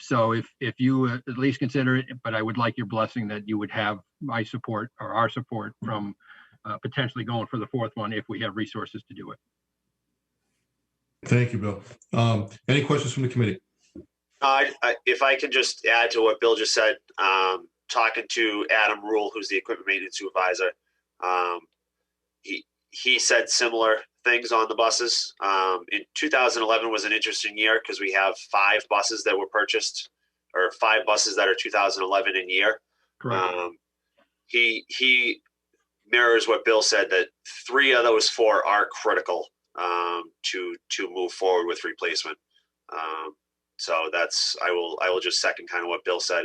So if you at least consider it, but I would like your blessing that you would have my support or our support from potentially going for the 4th one if we have resources to do it. Thank you, Bill. Any questions from the committee? If I can just add to what Bill just said, talking to Adam Rule, who's the equipment maintenance supervisor, he said similar things on the buses. In 2011 was an interesting year because we have 5 buses that were purchased, or 5 buses that are 2011 in year. He mirrors what Bill said, that 3 of those 4 are critical to move forward with replacement. So that's, I will just second kind of what Bill said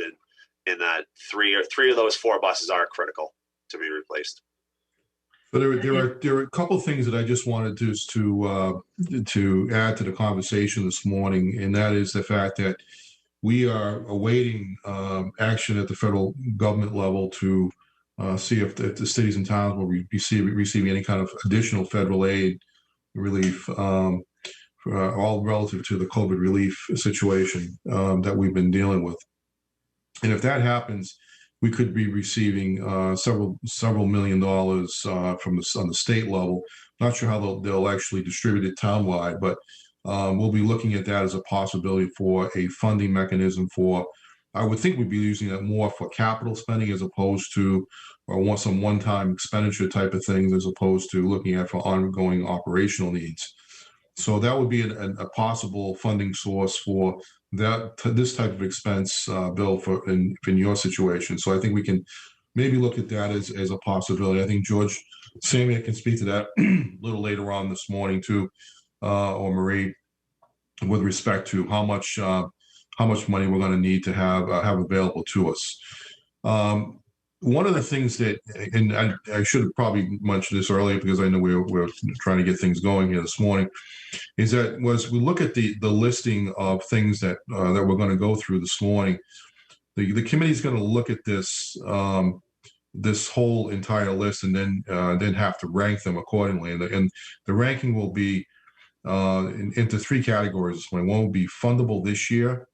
in that 3 of those 4 buses are critical to be replaced. So there are a couple of things that I just wanted to add to the conversation this morning, and that is the fact that we are awaiting action at the federal government level to see if the cities and towns will receive any kind of additional federal aid relief, all relative to the COVID relief situation that we've been dealing with. And if that happens, we could be receiving several $1 million on the state level. Not sure how they'll actually distribute it townwide, but we'll be looking at that as a possibility for a funding mechanism for, I would think we'd be using that more for capital spending as opposed to, or some one-time expenditure type of things, as opposed to looking at for ongoing operational needs. So that would be a possible funding source for this type of expense, Bill, in your situation. So I think we can maybe look at that as a possibility. I think George Samia can speak to that a little later on this morning too, or Marie, with respect to how much money we're going to need to have available to us. One of the things that, and I should have probably mentioned this earlier because I know we're trying to get things going here this morning, is that as we look at the listing of things that we're going to go through this morning, the committee is going to look at this this whole entire list and then have to rank them accordingly, and the ranking will be into 3 categories. One will be fundable this year,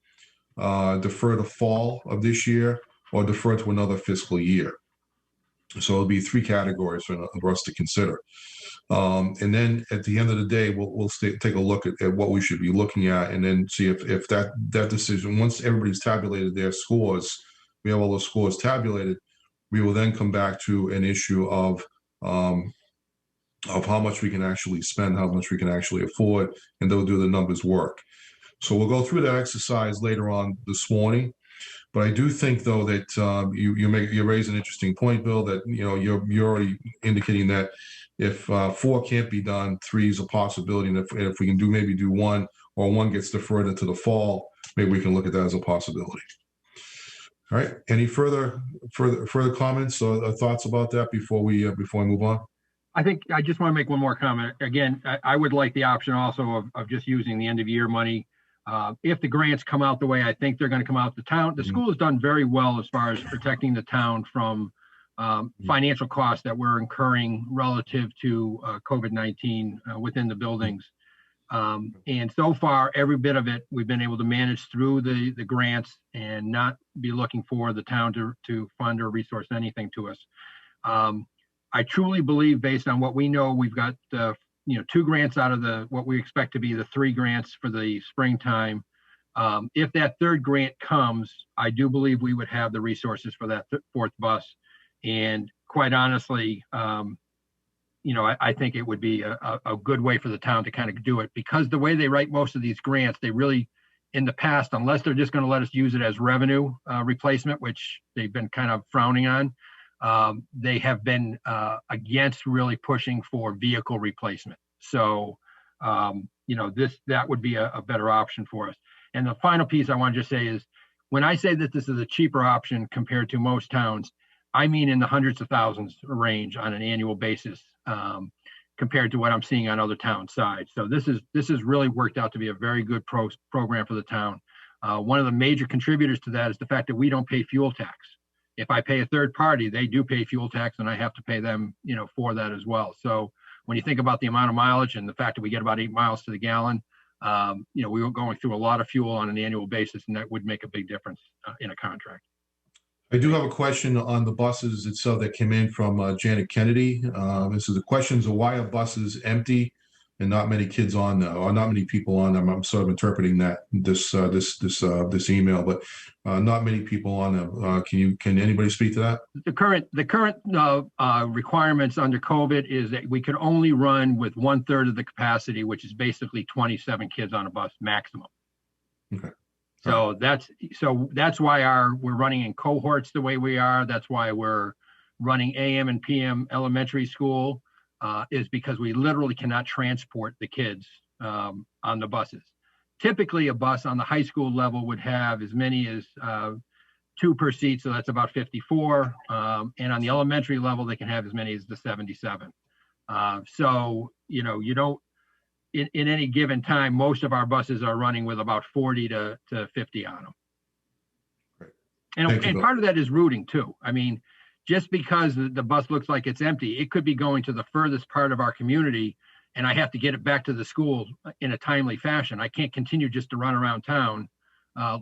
defer to fall of this year, or defer to another fiscal year. So it'll be 3 categories for us to consider. And then at the end of the day, we'll take a look at what we should be looking at, and then see if that decision, once everybody's tabulated their scores, we have all those scores tabulated, we will then come back to an issue of how much we can actually spend, how much we can actually afford, and they'll do the numbers work. So we'll go through that exercise later on this morning. But I do think, though, that you raise an interesting point, Bill, that you're already indicating that if 4 can't be done, 3 is a possibility, and if we can maybe do 1, or 1 gets deferred into the fall, maybe we can look at that as a possibility. All right. Any further comments or thoughts about that before we move on? I think I just want to make one more comment. Again, I would like the option also of just using the end of year money. If the grants come out the way I think they're going to come out, the school has done very well as far as protecting the town from financial costs that we're incurring relative to COVID-19 within the buildings. And so far, every bit of it, we've been able to manage through the grants and not be looking for the town to fund or resource anything to us. I truly believe, based on what we know, we've got 2 grants out of what we expect to be the 3 grants for the springtime. If that 3rd grant comes, I do believe we would have the resources for that 4th bus. And quite honestly, I think it would be a good way for the town to kind of do it, because the way they write most of these grants, they really, in the past, unless they're just going to let us use it as revenue replacement, which they've been kind of frowning on, they have been against really pushing for vehicle replacement. So, that would be a better option for us. And the final piece I want to just say is, when I say that this is a cheaper option compared to most towns, I mean in the hundreds of thousands range on an annual basis, compared to what I'm seeing on other town sides. So this is really worked out to be a very good program for the town. One of the major contributors to that is the fact that we don't pay fuel tax. If I pay a third party, they do pay fuel tax, and I have to pay them, for that as well. So when you think about the amount of mileage and the fact that we get about 8 miles to the gallon, we were going through a lot of fuel on an annual basis, and that would make a big difference in a contract. I do have a question on the buses itself that came in from Janet Kennedy. This is the questions of why are buses empty and not many kids on them, or not many people on them. I'm sort of interpreting that this email, but not many people on them. Can anybody speak to that? The current requirements under COVID is that we could only run with 1/3 of the capacity, which is basically 27 kids on a bus maximum. Okay. So that's why we're running in cohorts the way we are. That's why we're running AM and PM elementary school, is because we literally cannot transport the kids on the buses. Typically, a bus on the high school level would have as many as 2 per seat, so that's about 54. And on the elementary level, they can have as many as the 77. So you don't. In any given time, most of our buses are running with about 40 to 50 on them. Great. And part of that is routing too. I mean, just because the bus looks like it's empty, it could be going to the furthest part of our community, and I have to get it back to the school in a timely fashion. I can't continue just to run around town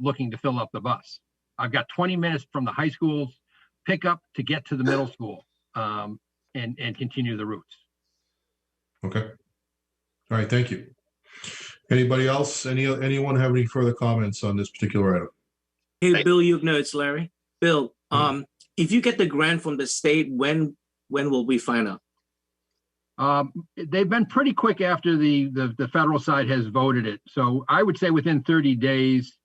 looking to fill up the bus. I've got 20 minutes from the high school's pickup to get to the middle school and continue the routes. Okay. All right, thank you. Anybody else? Anyone have any further comments on this particular item? Hey, Bill Yukno, it's Larry. Bill, if you get the grant from the state, when will we find out? They've been pretty quick after the federal side has voted it. So I would say within 30 days,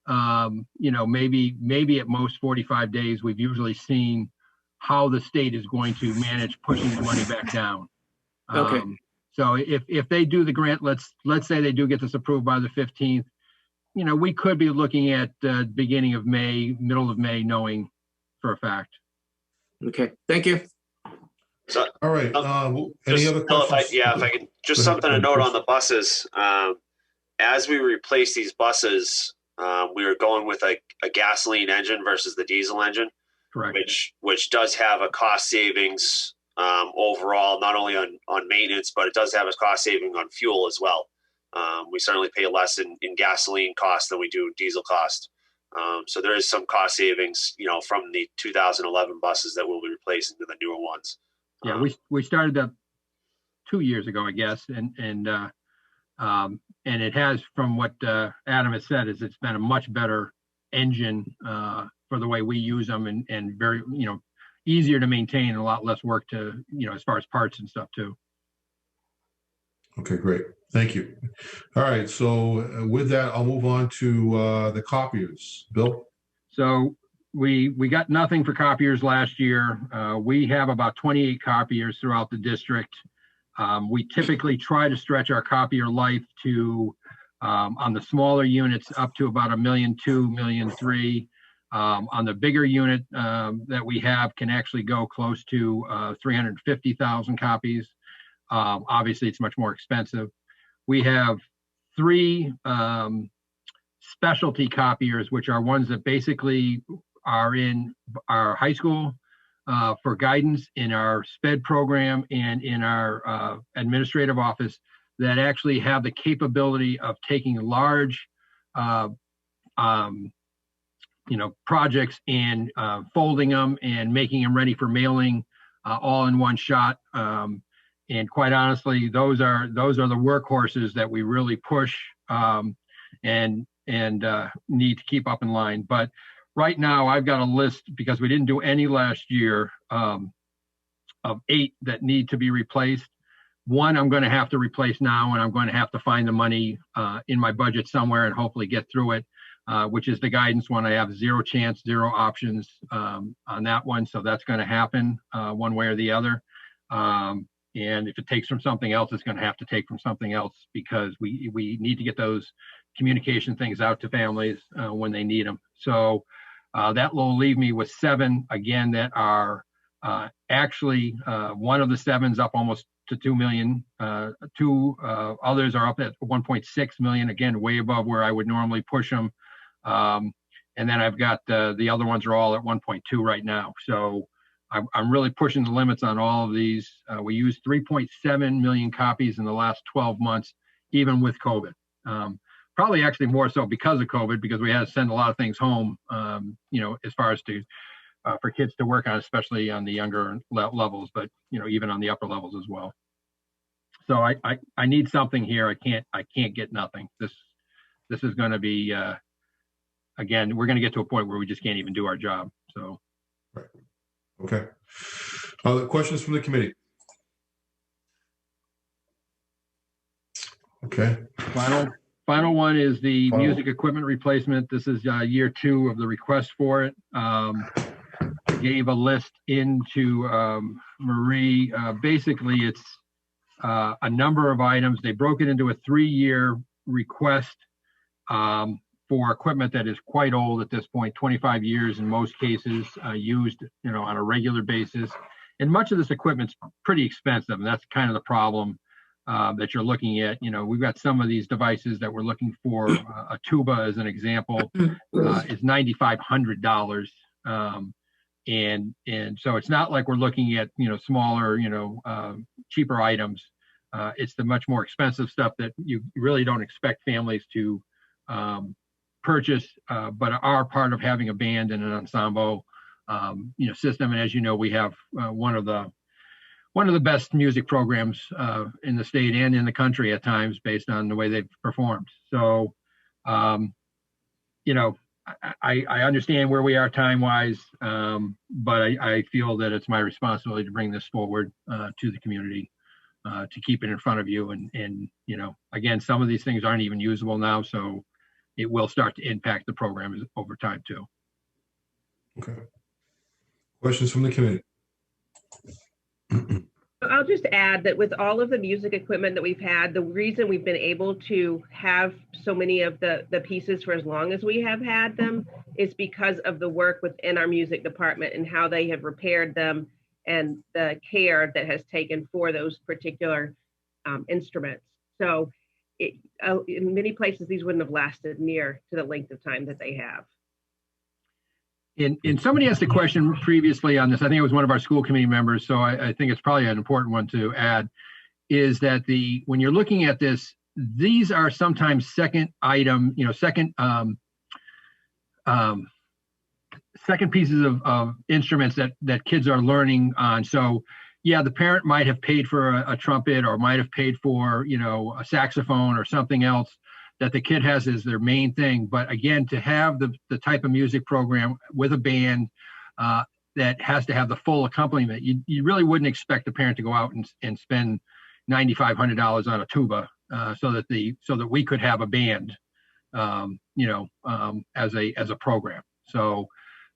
maybe at most 45 days, we've usually seen how the state is going to manage pushing the money back down. Okay. So if they do the grant, let's say they do get this approved by the 15th, we could be looking at beginning of May, middle of May, knowing for a fact. Okay, thank you. So, all right. Any other questions? If I could, just something to note on the buses. As we replace these buses, we are going with a gasoline engine versus the diesel engine. Correct. Which does have a cost savings overall, not only on maintenance, but it does have a cost saving on fuel as well. We certainly pay less in gasoline cost than we do diesel cost. So there is some cost savings, from the 2011 buses that we'll be replacing to the newer ones. Yeah, we started that 2 years ago, I guess, and it has, from what Adam has said, is it's been a much better engine for the way we use them, and very easier to maintain and a lot less work to as far as parts and stuff too. Okay, great. Thank you. All right. So with that, I'll move on to the copiers. Bill? So we got nothing for copiers last year. We have about 28 copiers throughout the district. We typically try to stretch our copier life to, on the smaller units, up to about $1.2 million, $1.3 million. On the bigger unit that we have can actually go close to 350,000 copies. Obviously, it's much more expensive. We have 3 specialty copiers, which are ones that basically are in our high school for guidance, in our SPED program, and in our administrative office, that actually have the capability of taking large projects and folding them and making them ready for mailing all in one shot. And quite honestly, those are the workhorses that we really push and need to keep up in line. But right now, I've got a list, because we didn't do any last year, of 8 that need to be replaced. 1 I'm going to have to replace now, and I'm going to have to find the money in my budget somewhere and hopefully get through it. Which is the guidance one. I have 0 chance, 0 options on that one. So that's going to happen one way or the other. And if it takes from something else, it's going to have to take from something else, because we need to get those communication things out to families when they need them. So that will leave me with 7, again, that are actually one of the 7's up almost to 2 million. 2 others are up at 1.6 million, again, way above where I would normally push them. And then I've got the other ones are all at 1.2 right now. So I'm really pushing the limits on all of these. We used 3.7 million copies in the last 12 months, even with COVID. Probably actually more so because of COVID, because we had to send a lot of things home, as far as for kids to work on, especially on the younger levels, but even on the upper levels as well. So I need something here. I can't get nothing. This is going to be again, we're going to get to a point where we just can't even do our job. So. Right. Okay. Other questions from the committee? Okay. Final one is the music equipment replacement. This is year 2 of the request for it. I gave a list into Marie. Basically, it's a number of items. They broke it into a 3-year request for equipment that is quite old at this point, 25 years in most cases, used on a regular basis. And much of this equipment's pretty expensive, and that's kind of the problem that you're looking at. We've got some of these devices that we're looking for. A tuba, as an example, is $9,500. And so it's not like we're looking at smaller, cheaper items. It's the much more expensive stuff that you really don't expect families to purchase, but are part of having a band and an ensemble system. And as you know, we have one of the best music programs in the state and in the country at times, based on the way they've performed. So I understand where we are time-wise, but I feel that it's my responsibility to bring this forward to the community, to keep it in front of you. And again, some of these things aren't even usable now, so it will start to impact the program over time too. Okay. Questions from the committee? I'll just add that with all of the music equipment that we've had, the reason we've been able to have so many of the pieces for as long as we have had them is because of the work within our music department and how they have repaired them and the care that has taken for those particular instruments. So in many places, these wouldn't have lasted near to the length of time that they have. And somebody asked a question previously on this. I think it was one of our school committee members. So I think it's probably an important one to add, is that when you're looking at this, these are sometimes second pieces of instruments that kids are learning on. So yeah, the parent might have paid for a trumpet, or might have paid for, a saxophone or something else that the kid has as their main thing. But again, to have the type of music program with a band that has to have the full accompaniment, you really wouldn't expect a parent to go out and spend $9,500 on a tuba so that we could have a band, as a program. So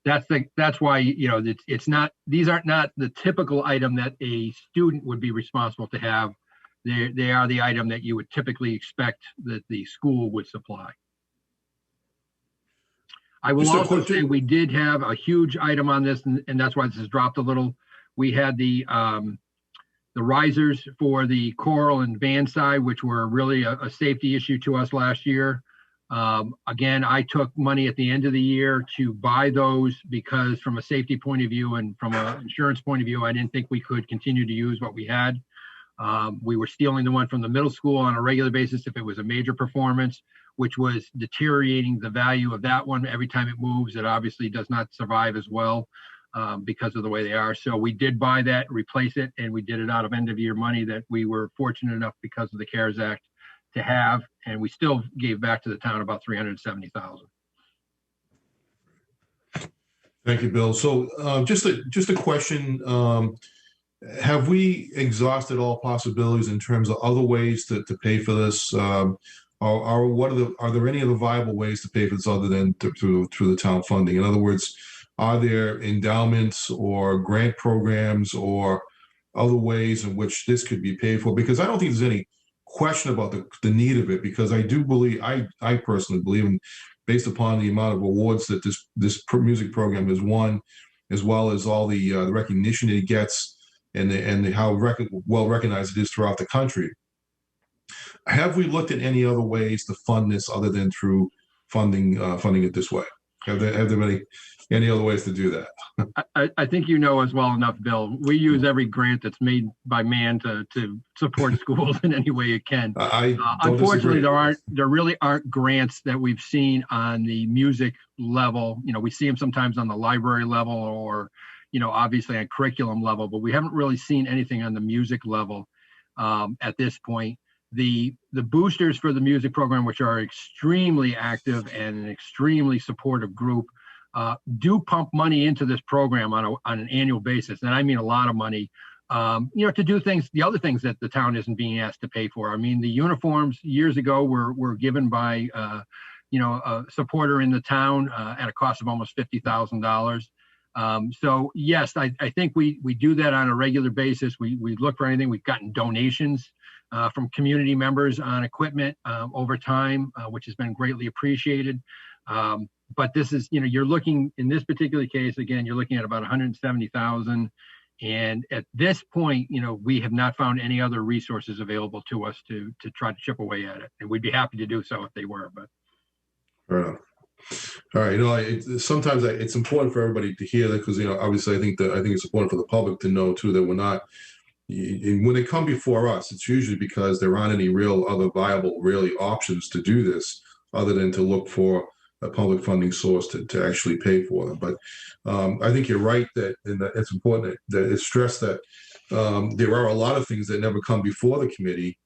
that's why it's not, these aren't not the typical item that a student would be responsible to have. They are the item that you would typically expect that the school would supply. I will also say we did have a huge item on this, and that's why this has dropped a little. We had the risers for the choral and band side, which were really a safety issue to us last year. Again, I took money at the end of the year to buy those because from a safety point of view and from an insurance point of view, I didn't think we could continue to use what we had. We were stealing the one from the middle school on a regular basis if it was a major performance, which was deteriorating the value of that one. Every time it moves, it obviously does not survive as well because of the way they are. So we did buy that, replace it, and we did it out of end of year money that we were fortunate enough because of the CARES Act to have, and we still gave back to the town about $370,000. Thank you, Bill. So just a question. Have we exhausted all possibilities in terms of other ways to pay for this? Are there any other viable ways to pay for this other than through the town funding? In other words, are there endowments or grant programs or other ways in which this could be paid for? Because I don't think there's any question about the need of it, because I do believe, I personally believe, and based upon the amount of awards that this music program has won, as well as all the recognition it gets, and how well recognized it is throughout the country. Have we looked at any other ways to fund this other than through funding it this way? Have there been any other ways to do that? I think you know as well enough, Bill. We use every grant that's made by man to support schools in any way it can. Unfortunately, there really aren't grants that we've seen on the music level. You know, we see them sometimes on the library level or, you know, obviously on curriculum level, but we haven't really seen anything on the music level at this point. The boosters for the music program, which are extremely active and an extremely supportive group, do pump money into this program on an annual basis. And I mean a lot of money, you know, to do the other things that the town isn't being asked to pay for. I mean, the uniforms years ago were given by, you know, a supporter in the town at a cost of almost $50,000. So yes, I think we do that on a regular basis. We look for anything. We've gotten donations from community members on equipment over time, which has been greatly appreciated. But this is, you know, you're looking in this particular case, again, you're looking at about 170,000. And at this point, you know, we have not found any other resources available to us to try to chip away at it. And we'd be happy to do so if they were, but. Fair enough. All right. You know, sometimes it's important for everybody to hear that because, you know, obviously I think it's important for the public to know too, that we're not, when they come before us, it's usually because there aren't any real other viable really options to do this other than to look for a public funding source to actually pay for them. But I think you're right that it's important that it's stressed that there are a lot of things that never come before the committee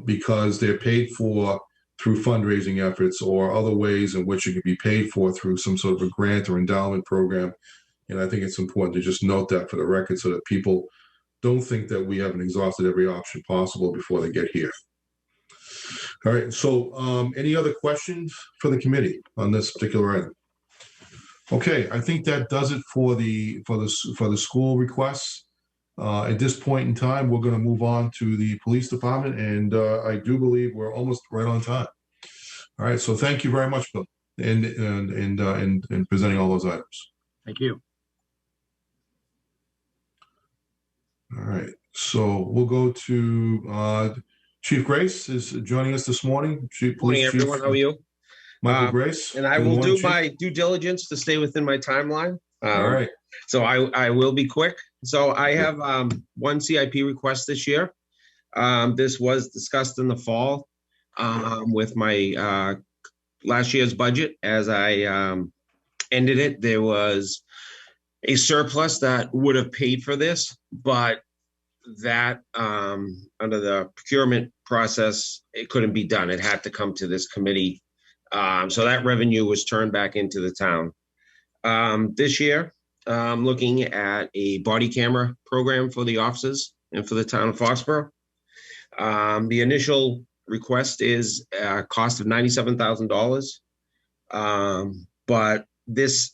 because they're paid for through fundraising efforts or other ways in which it can be paid for through some sort of a grant or endowment program. And I think it's important to just note that for the record so that people don't think that we haven't exhausted every option possible before they get here. All right, so any other questions for the committee on this particular item? Okay, I think that does it for the school requests. At this point in time, we're going to move on to the police department, and I do believe we're almost right on time. All right, so thank you very much, Bill, in presenting all those items. Thank you. All right, so we'll go to Chief Grace is joining us this morning. Good morning, everyone. How are you? Michael Grace. And I will do my due diligence to stay within my timeline. All right. So I will be quick. So I have one CIP request this year. This was discussed in the fall with my last year's budget. As I ended it, there was a surplus that would have paid for this, but that under the procurement process, it couldn't be done. It had to come to this committee. So that revenue was turned back into the town. This year, I'm looking at a body camera program for the offices and for the town of Foxborough. The initial request is a cost of $97,000, but this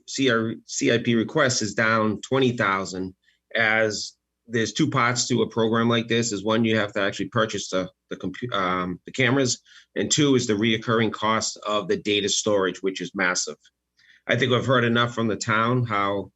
CIP request is down $20,000 as there's two parts to a program like this. Is one, you have to actually purchase the cameras, and two is the reoccurring cost of the data storage, which is massive. I think I've heard enough from the town how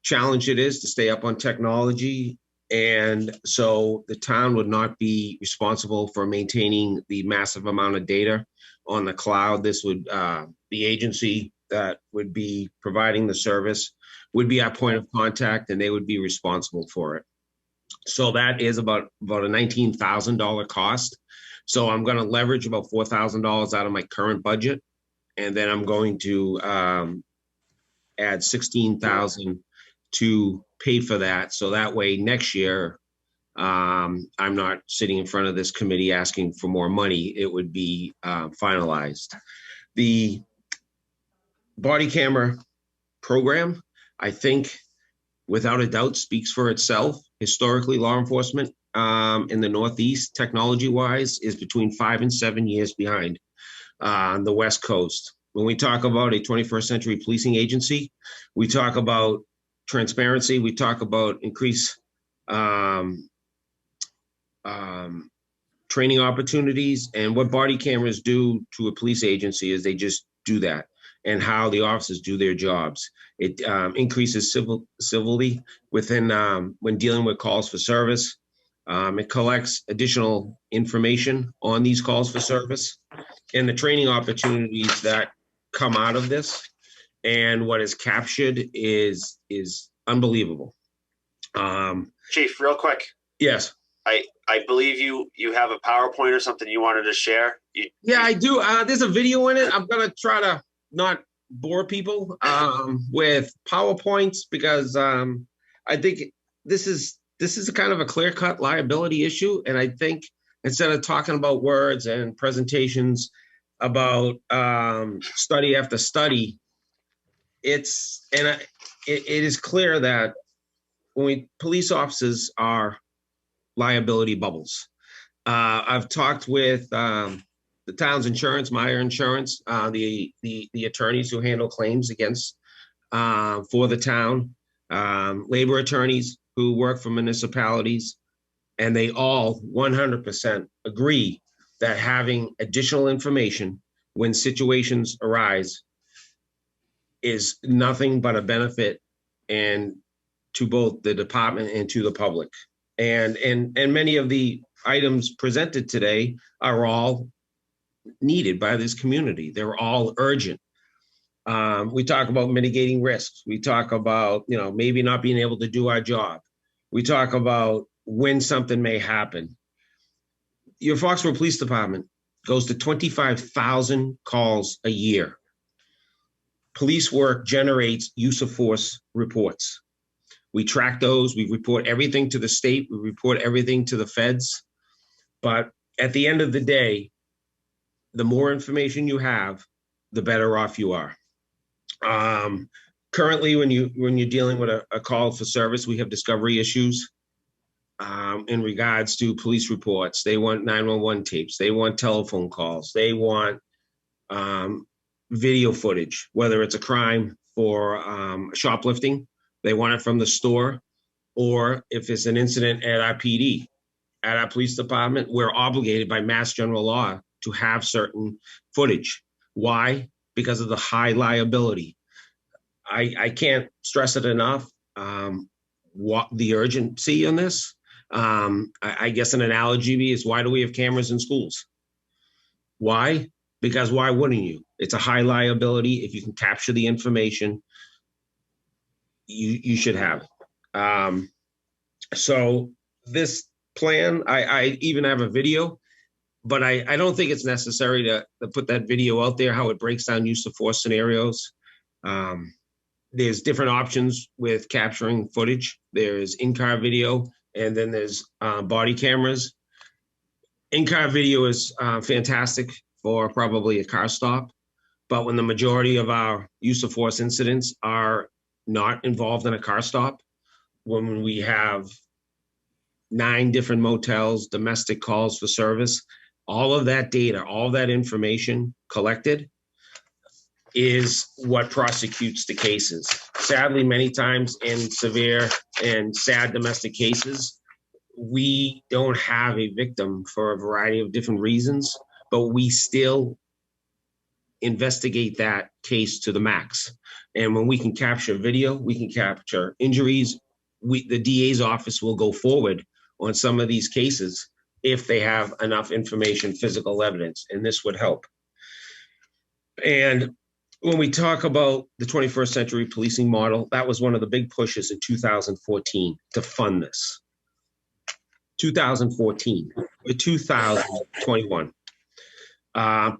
challenged it is to stay up on technology. And so the town would not be responsible for maintaining the massive amount of data on the cloud. This would, the agency that would be providing the service would be our point of contact, and they would be responsible for it. So that is about a $19,000 cost. So I'm going to leverage about $4,000 out of my current budget. And then I'm going to add $16,000 to pay for that. So that way next year, I'm not sitting in front of this committee asking for more money. It would be finalized. The body camera program, I think, without a doubt, speaks for itself. Historically, law enforcement in the Northeast, technology-wise, is between 5 and 7 years behind on the West Coast. When we talk about a 21st century policing agency, we talk about transparency, we talk about increased training opportunities, and what body cameras do to a police agency is they just do that, and how the officers do their jobs. It increases civility within when dealing with calls for service. It collects additional information on these calls for service. and the training opportunities that come out of this and what is captured is unbelievable. Chief, real quick. Yes. I believe you have a PowerPoint or something you wanted to share. Yeah, I do. There's a video in it. I'm gonna try to not bore people with PowerPoints because I think this is a kind of a clear-cut liability issue, and I think instead of talking about words and presentations about study after study, it is clear that when police officers are liability bubbles. I've talked with the town's insurance, Meyer Insurance, the attorneys who handle claims against for the town, labor attorneys who work for municipalities, and they all 100% agree that having additional information when situations arise is nothing but a benefit and to both the department and to the public. And many of the items presented today are all needed by this community. They're all urgent. We talk about mitigating risks. We talk about, maybe not being able to do our job. We talk about when something may happen. Your Foxborough Police Department goes to 25,000 calls a year. Police work generates use of force reports. We track those, we report everything to the state, we report everything to the feds. But at the end of the day, the more information you have, the better off you are. Currently, when you're dealing with a call for service, we have discovery issues in regards to police reports. They want 911 tapes, they want telephone calls, they want video footage, whether it's a crime for shoplifting. They want it from the store, or if it's an incident at our PD, at our police department, we're obligated by Mass General Law to have certain footage. Why? Because of the high liability. I can't stress it enough, what the urgency on this. I guess an analogy is, why do we have cameras in schools? Why? Because why wouldn't you? It's a high liability. If you can capture the information, you should have it. So this plan, I even have a video, but I don't think it's necessary to put that video out there, how it breaks down use of force scenarios. There's different options with capturing footage. There's in-car video, and then there's body cameras. In-car video is fantastic for probably a car stop, but when the majority of our use of force incidents are not involved in a car stop, when we have 9 different motels, domestic calls for service, all of that data, all that information collected is what prosecutes the cases. Sadly, many times in severe and sad domestic cases, we don't have a victim for a variety of different reasons, but we still investigate that case to the max. And when we can capture video, we can capture injuries, the DA's office will go forward on some of these cases if they have enough information, physical evidence, and this would help. And when we talk about the 21st century policing model, that was one of the big pushes in 2014 to fund this. 2014, or 2021.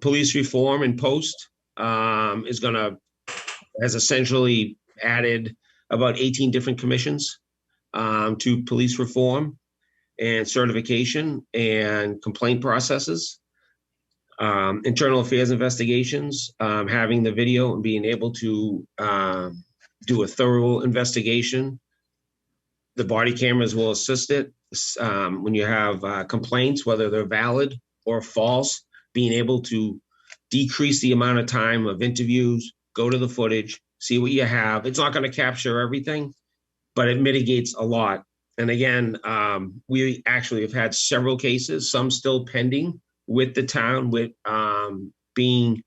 Police reform in post has essentially added about 18 different commissions to police reform and certification and complaint processes. Internal affairs investigations, having the video and being able to do a thorough investigation. The body cameras will assist it when you have complaints, whether they're valid or false, being able to decrease the amount of time of interviews, go to the footage, see what you have. It's not going to capture everything, but it mitigates a lot. And again, we actually have had several cases, some still pending with the town, with being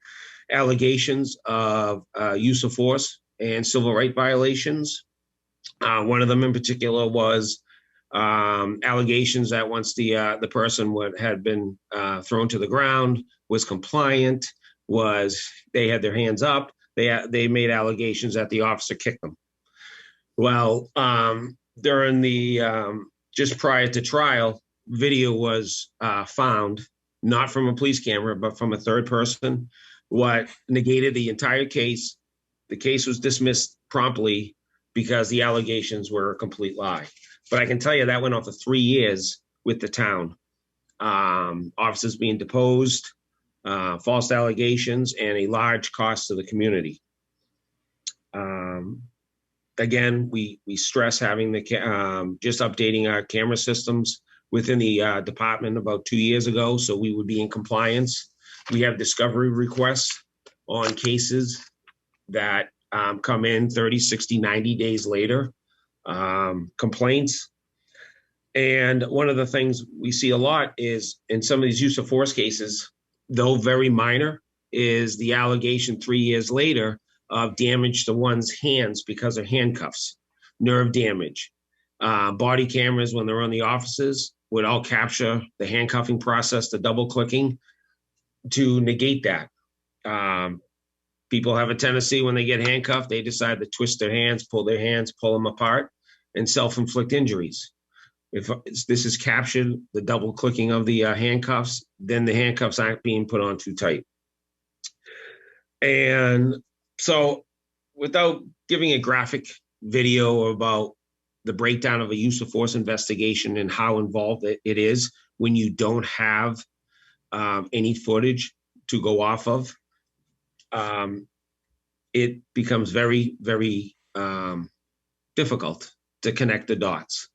allegations of use of force and civil rights violations. One of them in particular was allegations that once the person had been thrown to the ground, was compliant, they had their hands up. They made allegations that the officer kicked them. Well, during the just prior to trial, video was found, not from a police camera, but from a third person, what negated the entire case. The case was dismissed promptly because the allegations were a complete lie. But I can tell you that went on for 3 years with the town. Officers being deposed, false allegations, and a large cost to the community. Again, we stress having just updating our camera systems within the department about 2 years ago, so we would be in compliance. We have discovery requests on cases that come in 30, 60, 90 days later, complaints. And one of the things we see a lot is in some of these use of force cases, though very minor, is the allegation 3 years later of damage to one's hands because of handcuffs, nerve damage. Body cameras, when they're on the offices, would all capture the handcuffing process, the double clicking, to negate that. People have a tendency when they get handcuffed, they decide to twist their hands, pull them apart, and self-inflict injuries. If this is captured, the double clicking of the handcuffs, then the handcuffs aren't being put on too tight. And so without giving a graphic video about the breakdown of a use of force investigation and how involved it is when you don't have any footage to go off of, it becomes very, very difficult to connect the dots.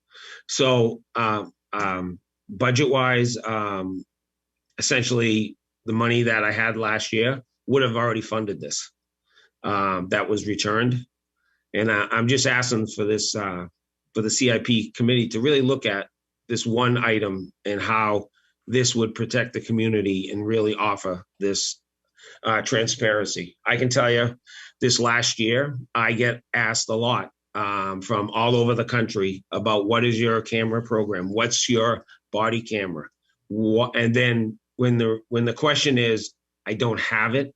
So budget-wise, essentially the money that I had last year would have already funded this. That was returned. And I'm just asking for this, for the CIP committee to really look at this one item and how this would protect the community and really offer this transparency. I can tell you this last year, I get asked a lot from all over the country about what is your camera program? What's your body camera? And then when the question is, I don't have it,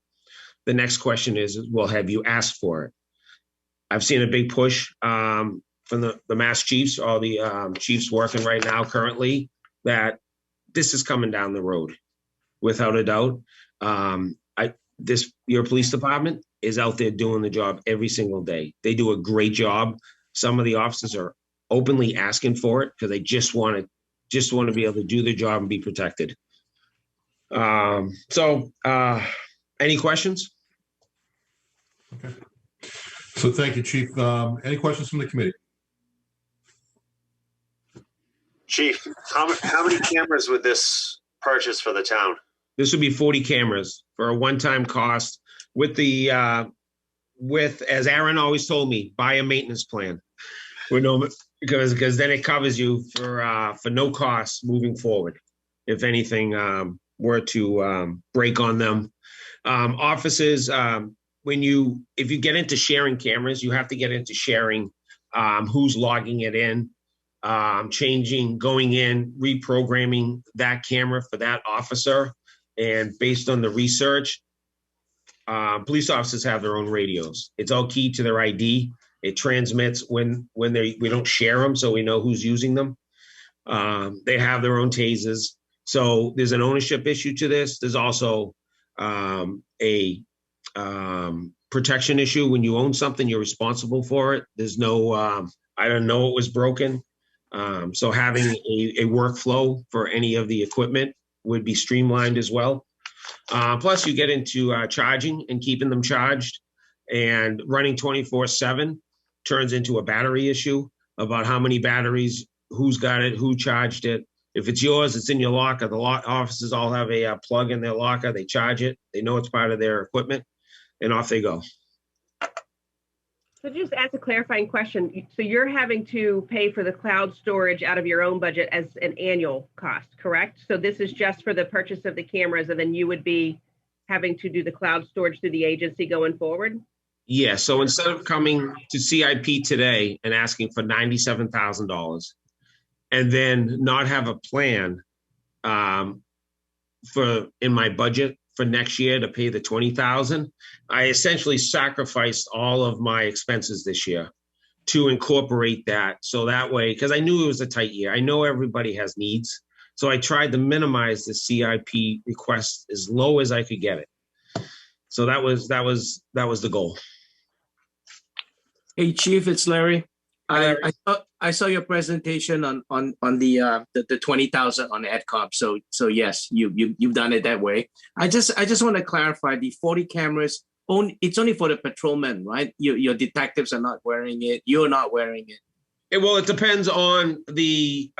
the next question is, well, have you asked for it? I've seen a big push from the Mass Chiefs, all the chiefs working right now currently, that this is coming down the road, without a doubt. Your police department is out there doing the job every single day. They do a great job. Some of the officers are openly asking for it because they just want to be able to do their job and be protected. Any questions? Okay. So thank you, Chief. Any questions from the committee? Chief, how many cameras would this purchase for the town? This would be 40 cameras for a one-time cost with the, as Aaron always told me, buy a maintenance plan. Because then it covers you for no cost moving forward. If anything were to break on them. Offices, if you get into sharing cameras, you have to get into sharing who's logging it in, going in, reprogramming that camera for that officer. And based on the research, police officers have their own radios. It's all keyed to their ID. It transmits when we don't share them, so we know who's using them. They have their own tasers. So there's an ownership issue to this. There's also a protection issue. When you own something, you're responsible for it. There's no, I don't know it was broken. So having a workflow for any of the equipment would be streamlined as well. Plus you get into charging and keeping them charged, and running 24/7 turns into a battery issue about how many batteries, who's got it, who charged it. If it's yours, it's in your locker. The officers all have a plug in their locker. They charge it. They know it's part of their equipment, and off they go. So just ask a clarifying question. So you're having to pay for the cloud storage out of your own budget as an annual cost, correct? So this is just for the purchase of the cameras, and then you would be having to do the cloud storage through the agency going forward? Yeah, so instead of coming to CIP today and asking for $97,000, and then not have a plan in my budget for next year to pay the 20,000. I essentially sacrificed all of my expenses this year to incorporate that. So that way, because I knew it was a tight year. I know everybody has needs. So I tried to minimize the CIP request as low as I could get it. So that was the goal. Hey, Chief, it's Larry. I saw your presentation on the 20,000 on EdCop. So yes, you've done it that way. I just want to clarify the 40 cameras. It's only for the patrolmen, right? Your detectives are not wearing it. You're not wearing it. Well, it depends on the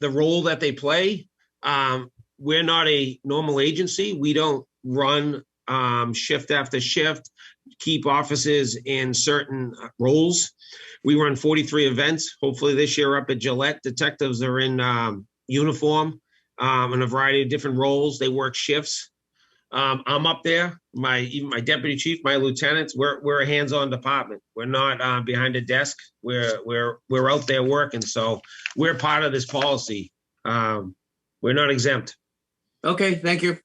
role that they play. We're not a normal agency. We don't run shift after shift, keep officers in certain roles. We run 43 events. Hopefully this year up at Gillette, detectives are in uniform in a variety of different roles. They work shifts. I'm up there. Even my deputy chief, my lieutenants, we're a hands-on department. We're not behind a desk. We're out there working. So we're part of this policy. We're not exempt. Okay, thank you.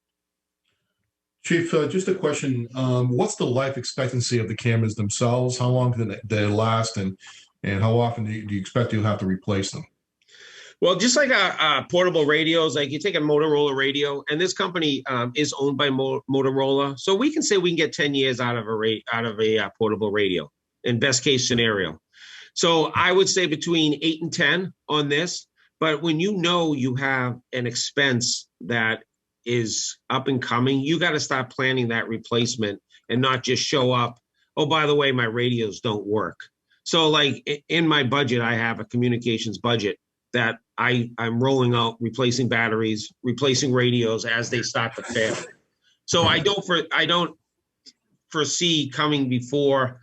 Chief, just a question. What's the life expectancy of the cameras themselves? How long do they last, and how often do you expect you'll have to replace them? Well, just like portable radios, like you take a Motorola radio, and this company is owned by Motorola, so we can say we can get 10 years out of a portable radio in best case scenario. So I would say between 8 and 10 on this. But when you have an expense that is up and coming, you got to start planning that replacement and not just show up. Oh, by the way, my radios don't work. So like in my budget, I have a communications budget that I'm rolling out, replacing batteries, replacing radios as they start to fail. So I don't foresee coming before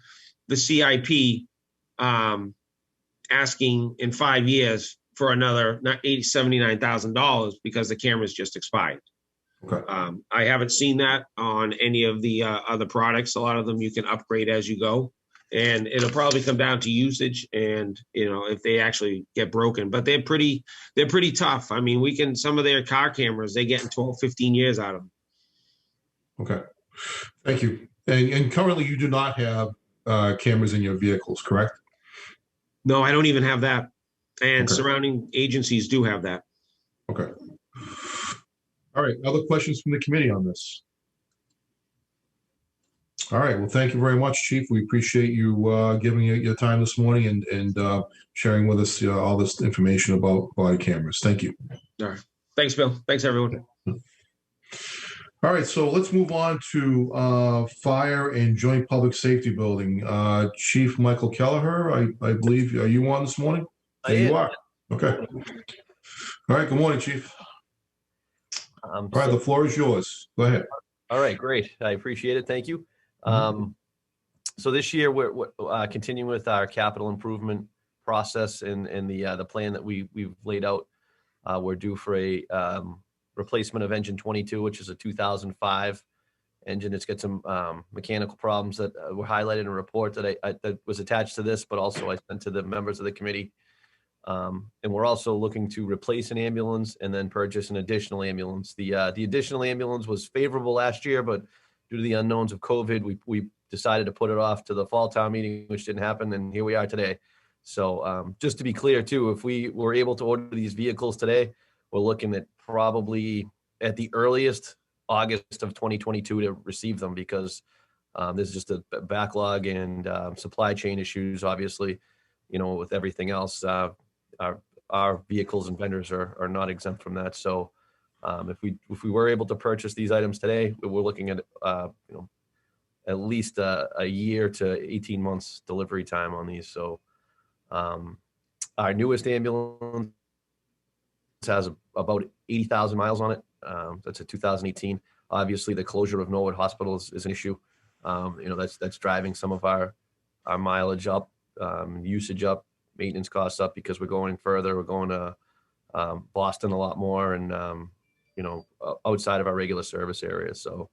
the CIP asking in 5 years for another $79,000 because the camera's just expired. Okay. I haven't seen that on any of the other products. A lot of them you can upgrade as you go, and it'll probably come down to usage and if they actually get broken. But they're pretty tough. I mean, some of their car cameras, they get in 12, 15 years out of them. Okay, thank you. And currently, you do not have cameras in your vehicles, correct? No, I don't even have that. And Okay. Surrounding agencies do have that. Okay. All right. Other questions from the committee on this? All right. Well, thank you very much, Chief. We appreciate you giving your time this morning and sharing with us all this information about body cameras. Thank you. All right. Thanks, Bill. Thanks, everyone. All right. So let's move on to Fire and Joint Public Safety Building. Chief Michael Kelleher, I believe, are you on this morning? There you are. Okay. All right. Good morning, Chief. All right, the floor is yours. Go ahead. All right, great. I appreciate it. Thank you. So this year we're continuing with our capital improvement process and the plan that we've laid out. We're due for a replacement of engine 22, which is a 2005 engine. It's got some mechanical problems that were highlighted in a report that was attached to this, but also I sent to the members of the committee. And we're also looking to replace an ambulance and then purchase an additional ambulance. The additional ambulance was favorable last year, but due to the unknowns of COVID, we decided to put it off to the fall town meeting, which didn't happen, and here we are today. So just to be clear too, if we were able to order these vehicles today, we're looking at probably at the earliest August of 2022 to receive them, because there's just a backlog and supply chain issues, obviously, with everything else. Our vehicles and vendors are not exempt from that. So if we were able to purchase these items today, we're looking at at least a year to 18 months delivery time on these. So our newest ambulance has about 80,000 miles on it. That's a 2018. Obviously, the closure of Norwood Hospital is an issue. That's driving some of our mileage up, usage up, maintenance costs up, because we're going further. We're going to Boston a lot more, and outside of our regular service areas. So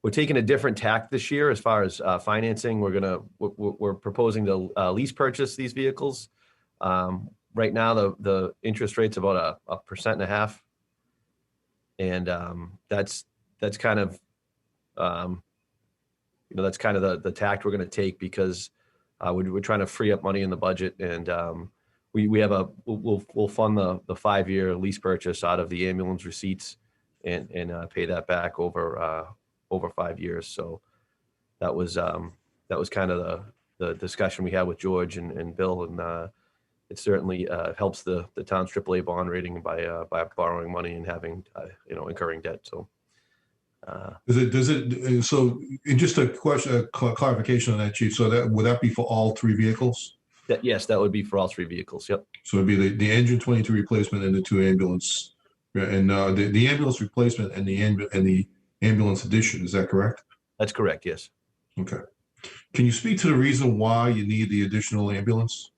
we're taking a different tack this year as far as financing. We're proposing to lease purchase these vehicles. Right now, the interest rate's about a 1.5%. And that's kind of, that's kind of the tact we're going to take, because we're trying to free up money in the budget. And we'll fund the 5-year lease purchase out of the ambulance receipts and pay that back over 5 years. So that was kind of the discussion we had with George and Bill, and it certainly helps the town's AAA bond rating by borrowing money and having incurring debt. So so just a question, clarification on that, Chief. So would that be for all 3 vehicles? Yes, that would be for all 3 vehicles. Yep. So it'd be the engine 22 replacement and the 2 ambulance, and the ambulance replacement and the ambulance addition. Is that correct? That's correct. Yes. Okay. Can you speak to the reason why you need the additional ambulance?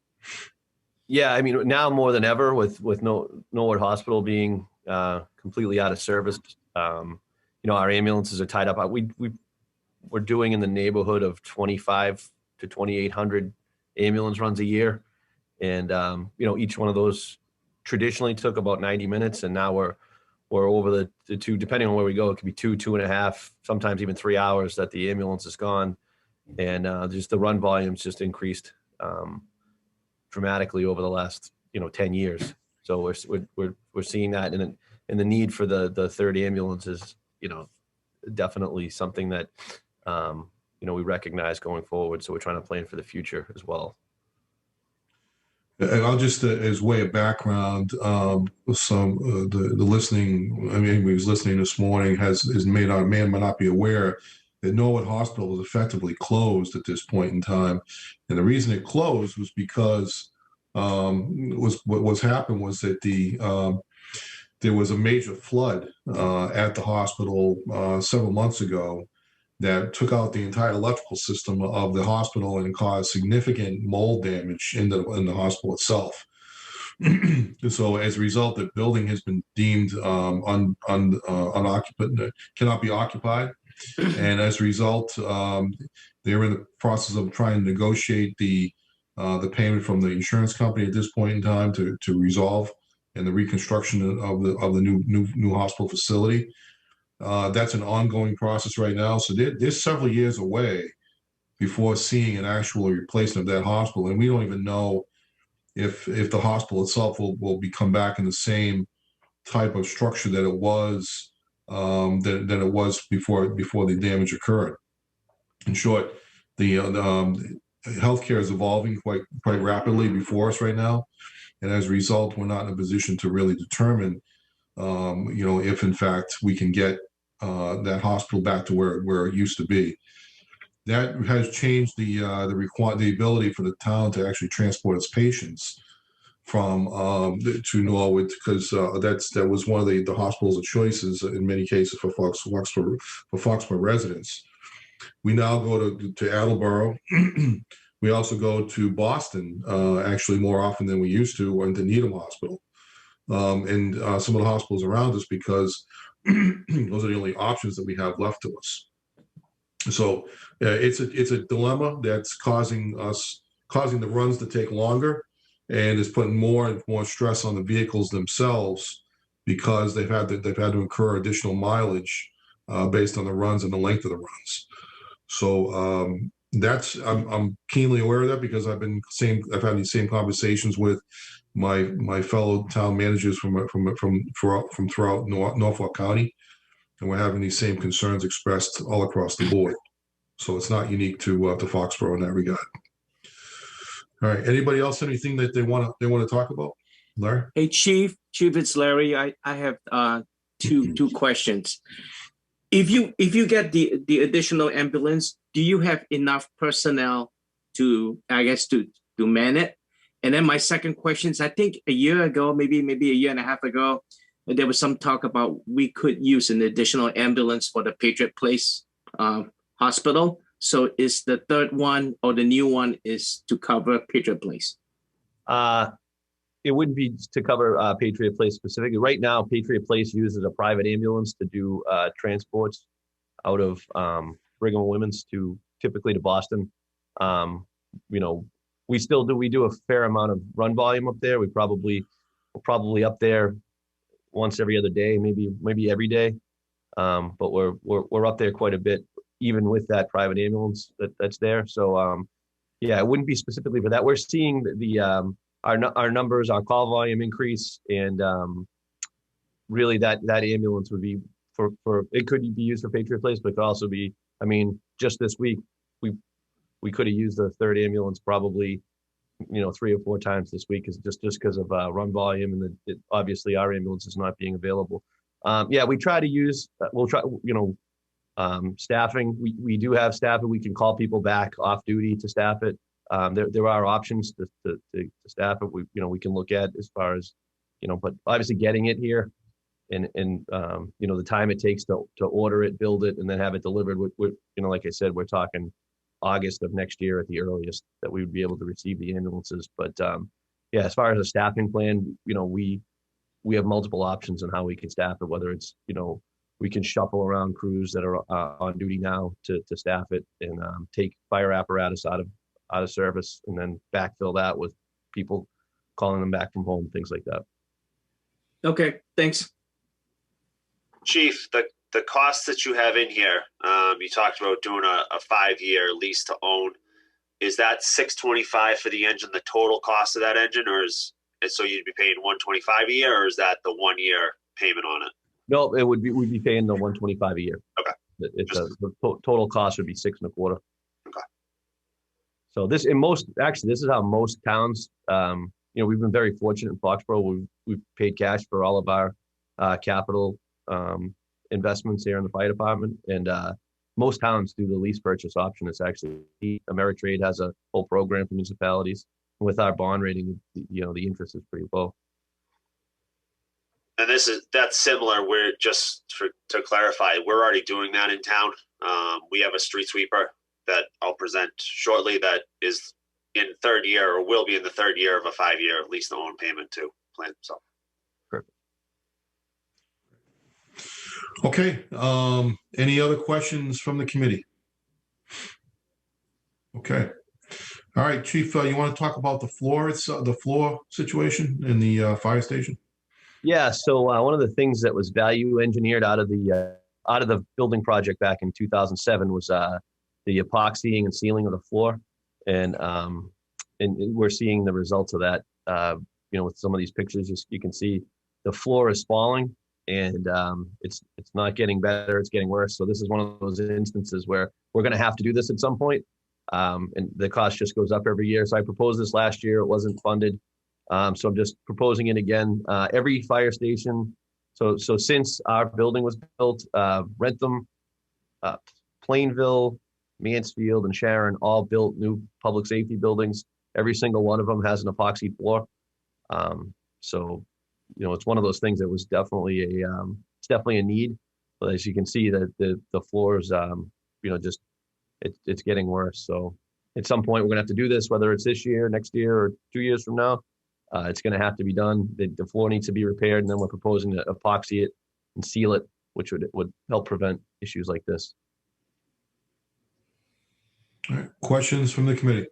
Yeah, I mean, now more than ever, with Norwood Hospital being completely out of service, our ambulances are tied up. We're doing in the neighborhood of 2,500 to 2,800 ambulance runs a year, and each one of those traditionally took about 90 minutes, and now we're over the 2, depending on where we go, it could be 2.5, sometimes even 3 hours that the ambulance is gone, and just the run volumes just increased dramatically over the last 10 years. So we're seeing that, and the need for the third ambulance is definitely something that we recognize going forward. So we're trying to plan for the future as well. And I'll just, as way of background, the listening, anybody who's listening this morning may not be aware that Norwood Hospital was effectively closed at this point in time. And the reason it closed was because what happened was that there was a major flood at the hospital several months ago that took out the entire electrical system of the hospital and caused significant mold damage in the hospital itself. So as a result, the building has been deemed unoccupied, cannot be occupied. And as a result, they're in the process of trying to negotiate the payment from the insurance company at this point in time to resolve and the reconstruction of the new hospital facility. That's an ongoing process right now. So they're several years away before seeing an actual replacement of that hospital. And we don't even know if the hospital itself will come back in the same type of structure that it was than it was before the damage occurred. In short, the healthcare is evolving quite rapidly before us right now. And as a result, we're not in a position to really determine, if in fact we can get that hospital back to where it used to be. That has changed the ability for the town to actually transport its patients from to Norwood, because that was one of the hospitals of choices in many cases for Foxborough residents. We now go to Attleboro. We also go to Boston, actually more often than we used to, and to Needham Hospital, and some of the hospitals around us, because those are the only options that we have left to us. So it's a dilemma that's causing the runs to take longer, and is putting more and more stress on the vehicles themselves, because they've had to incur additional mileage based on the runs and the length of the runs. So I'm keenly aware of that, because I've had these same conversations with my fellow town managers from throughout Norfolk County, and we're having these same concerns expressed all across the board. So it's not unique to Foxborough in that regard. All right. Anybody else? Anything that they want to talk about? Larry? Hey, Chief, it's Larry. I have two questions. If you get the additional ambulance, do you have enough personnel to man it? And then my second question is, I think a year ago, maybe a year and a half ago, there was some talk about we could use an additional ambulance for the Patriot Place hospital. So is the third one, or the new one, is to cover Patriot Place? It wouldn't be to cover Patriot Place specifically. Right now, Patriot Place uses a private ambulance to do transports out of Brigham and Women's typically to Boston. we do a fair amount of run volume up there. We're probably up there once every other day, maybe every day. But we're up there quite a bit, even with that private ambulance that's there. So yeah, it wouldn't be specifically for that. We're seeing our numbers, our call volume increase, and really that ambulance would be for it could be used for Patriot Place, but it could also be, I mean, just this week we could have used the third ambulance probably 3 or 4 times this week, just because of run volume, and obviously our ambulance is not being available. Yeah, we try to use, we'll try, staffing. We do have staffing. We can call people back off duty to staff it. There are options to staff it. We can look at as far as, but obviously getting it here and the time it takes to order it, build it, and then have it delivered. Like I said, we're talking August of next year at the earliest that we would be able to receive the ambulances. But yeah, as far as a staffing plan, we have multiple options on how we can staff it, whether it's, we can shuffle around crews that are on duty now to staff it, and take fire apparatus out of service, and then backfill that with people calling them back from home, things like that. Okay, thanks. Chief, the costs that you have in here, you talked about doing a 5-year lease to own. Is that $625 for the engine, the total cost of that engine, or so you'd be paying $125 a year, or is that the 1-year payment on it? No, we'd be paying the $125 a year. Okay. The total cost would be $625. Okay. So this is how most towns, we've been very fortunate in Foxborough. We've paid cash for all of our capital investments here in the fire department, and most towns do the lease purchase option. It's actually, Ameritrade has a whole program for municipalities. With our bond rating, the interest is pretty low. And that's similar. We're to clarify, we're already doing that in town. We have a street sweeper that I'll present shortly that is in 3rd year, or will be in the 3rd year of a 5-year lease to own payment too plan. So. Perfect. Okay. Any other questions from the committee? Okay. All right, Chief, you want to talk about the floor situation in the fire station? Yeah. So one of the things that was value engineered out of the building project back in 2007 was the epoxying and sealing of the floor, and we're seeing the results of that. With some of these pictures, you can see the floor is falling, and it's not getting better; it's getting worse. So this is one of those instances where we're going to have to do this at some point. And the cost just goes up every year. So I proposed this last year. It wasn't funded. So I'm just proposing it again. Every fire station. So since our building was built, Rentham, Plainville, Mansfield, and Sharon all built new public safety buildings. Every single one of them has an epoxy floor. So, it's one of those things that was definitely a need. But as you can see, that the floors, it's getting worse. So at some point we're gonna have to do this, whether it's this year, next year, or 2 years from now. It's gonna have to be done. The floor needs to be repaired, and then we're proposing to epoxy it and seal it, which would help prevent issues like this. All right. Questions from the committee?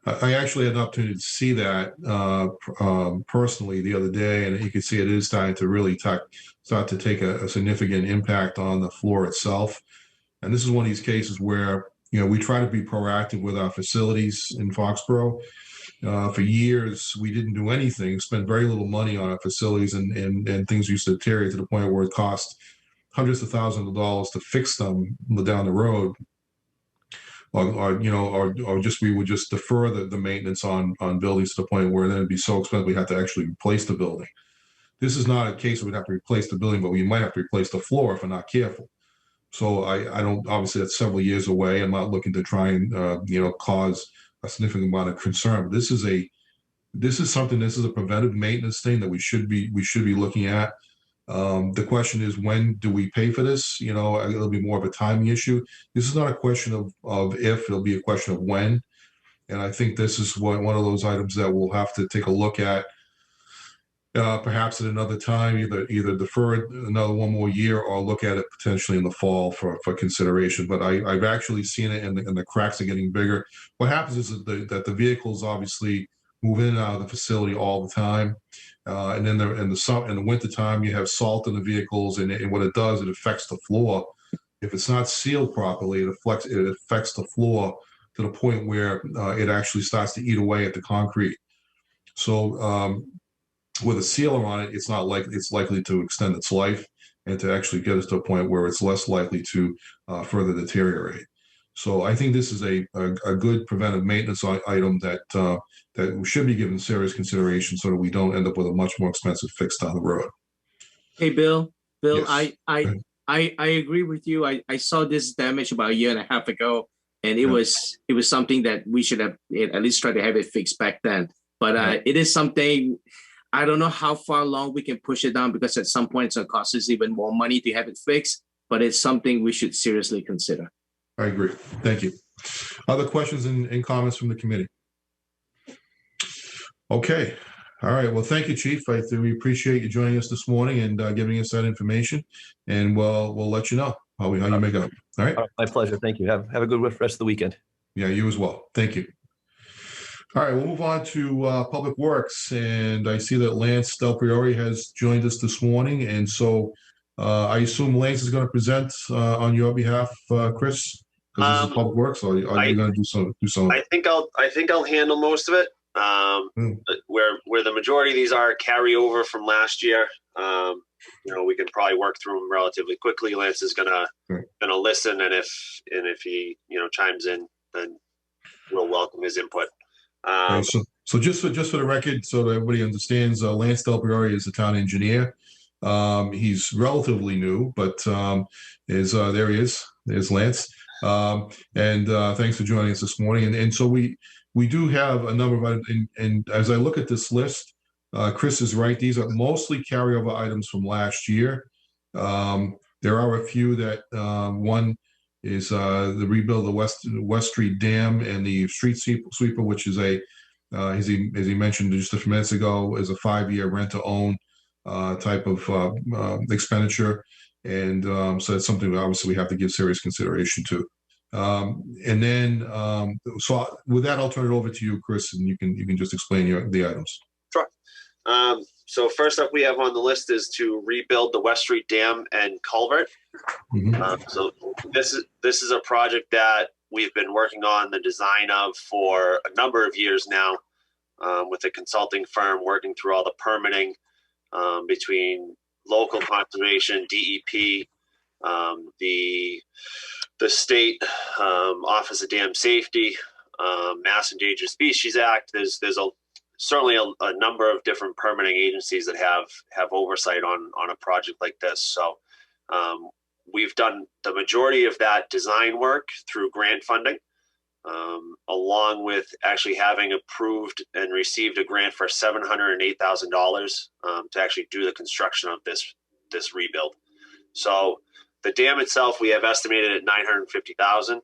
I actually had an opportunity to see that personally the other day, and you can see it is starting to really start to take a significant impact on the floor itself. And this is one of these cases where, we try to be proactive with our facilities in Foxborough. For years, we didn't do anything, spent very little money on our facilities, and things used to deteriorate to the point where it cost hundreds of thousands of dollars to fix them down the road. Or just we would just defer the maintenance on buildings to the point where then it'd be so expensive we have to actually replace the building. This is not a case where we'd have to replace the building, but we might have to replace the floor if we're not careful. So I don't, obviously that's several years away. I'm not looking to try and cause a significant amount of concern. But this is a preventive maintenance thing that we should be looking at. The question is, when do we pay for this? It'll be more of a timing issue. This is not a question of if, it'll be a question of when. And I think this is one of those items that we'll have to take a look at perhaps at another time, either defer it another one more year or look at it potentially in the fall for consideration. But I've actually seen it, and the cracks are getting bigger. What happens is that the vehicles obviously move in and out of the facility all the time, and then in the winter time you have salt in the vehicles, and what it does, it affects the floor. If it's not sealed properly, it affects the floor to the point where it actually starts to eat away at the concrete. So with a sealer on it, it's likely to extend its life and to actually get us to a point where it's less likely to further deteriorate. So I think this is a good preventive maintenance item that should be given serious consideration, so that we don't end up with a much more expensive fix down the road. Hey, Bill, Yes. I agree with you. I saw this damage about a year and a half ago, and it was something that we should have at least tried to have it fixed back then. But it is something, I don't know how far along we can push it down, because at some point it's going to cost us even more money to have it fixed, but it's something we should seriously consider. I agree. Thank you. Other questions and comments from the committee? Okay. All right. Well, thank you, Chief. We appreciate you joining us this morning and giving us that information, and we'll let you know how you make up. All right. My pleasure. Thank you. Have a good rest of the weekend. Yeah, you as well. Thank you. All right, we'll move on to Public Works, and I see that Lance Del Priore has joined us this morning, and so I assume Lance is going to present on your behalf, Chris, because this is Public Works, or are you going to do some? I think I'll handle most of it. Where the majority of these are carryover from last year. We can probably work through them relatively quickly. Lance is gonna listen, and if he chimes in, then we'll welcome his input. So just for the record, so that everybody understands, Lance Del Priore is the town engineer. He's relatively new, but there he is. There's Lance. And thanks for joining us this morning. And so we do have a number of items, and as I look at this list, Chris is right. These are mostly carryover items from last year. There are a few that one is the rebuild of the West Street Dam and the street sweeper, which is as he mentioned just a few minutes ago, is a 5-year rent-to-own type of expenditure. And so that's something that obviously we have to give serious consideration to. And then, so with that, I'll turn it over to you, Chris, and you can just explain the items. Sure. So first up we have on the list is to rebuild the West Street Dam and culvert. So this is a project that we've been working on the design of for a number of years now, with a consulting firm working through all the permitting between local conservation, DEP, the state Office of Dam Safety, Mass Endangered Species Act. There's certainly a number of different permitting agencies that have oversight on a project like this. So we've done the majority of that design work through grant funding, along with actually having approved and received a grant for $708,000 to actually do the construction of this rebuild. So the dam itself, we have estimated at $950,000.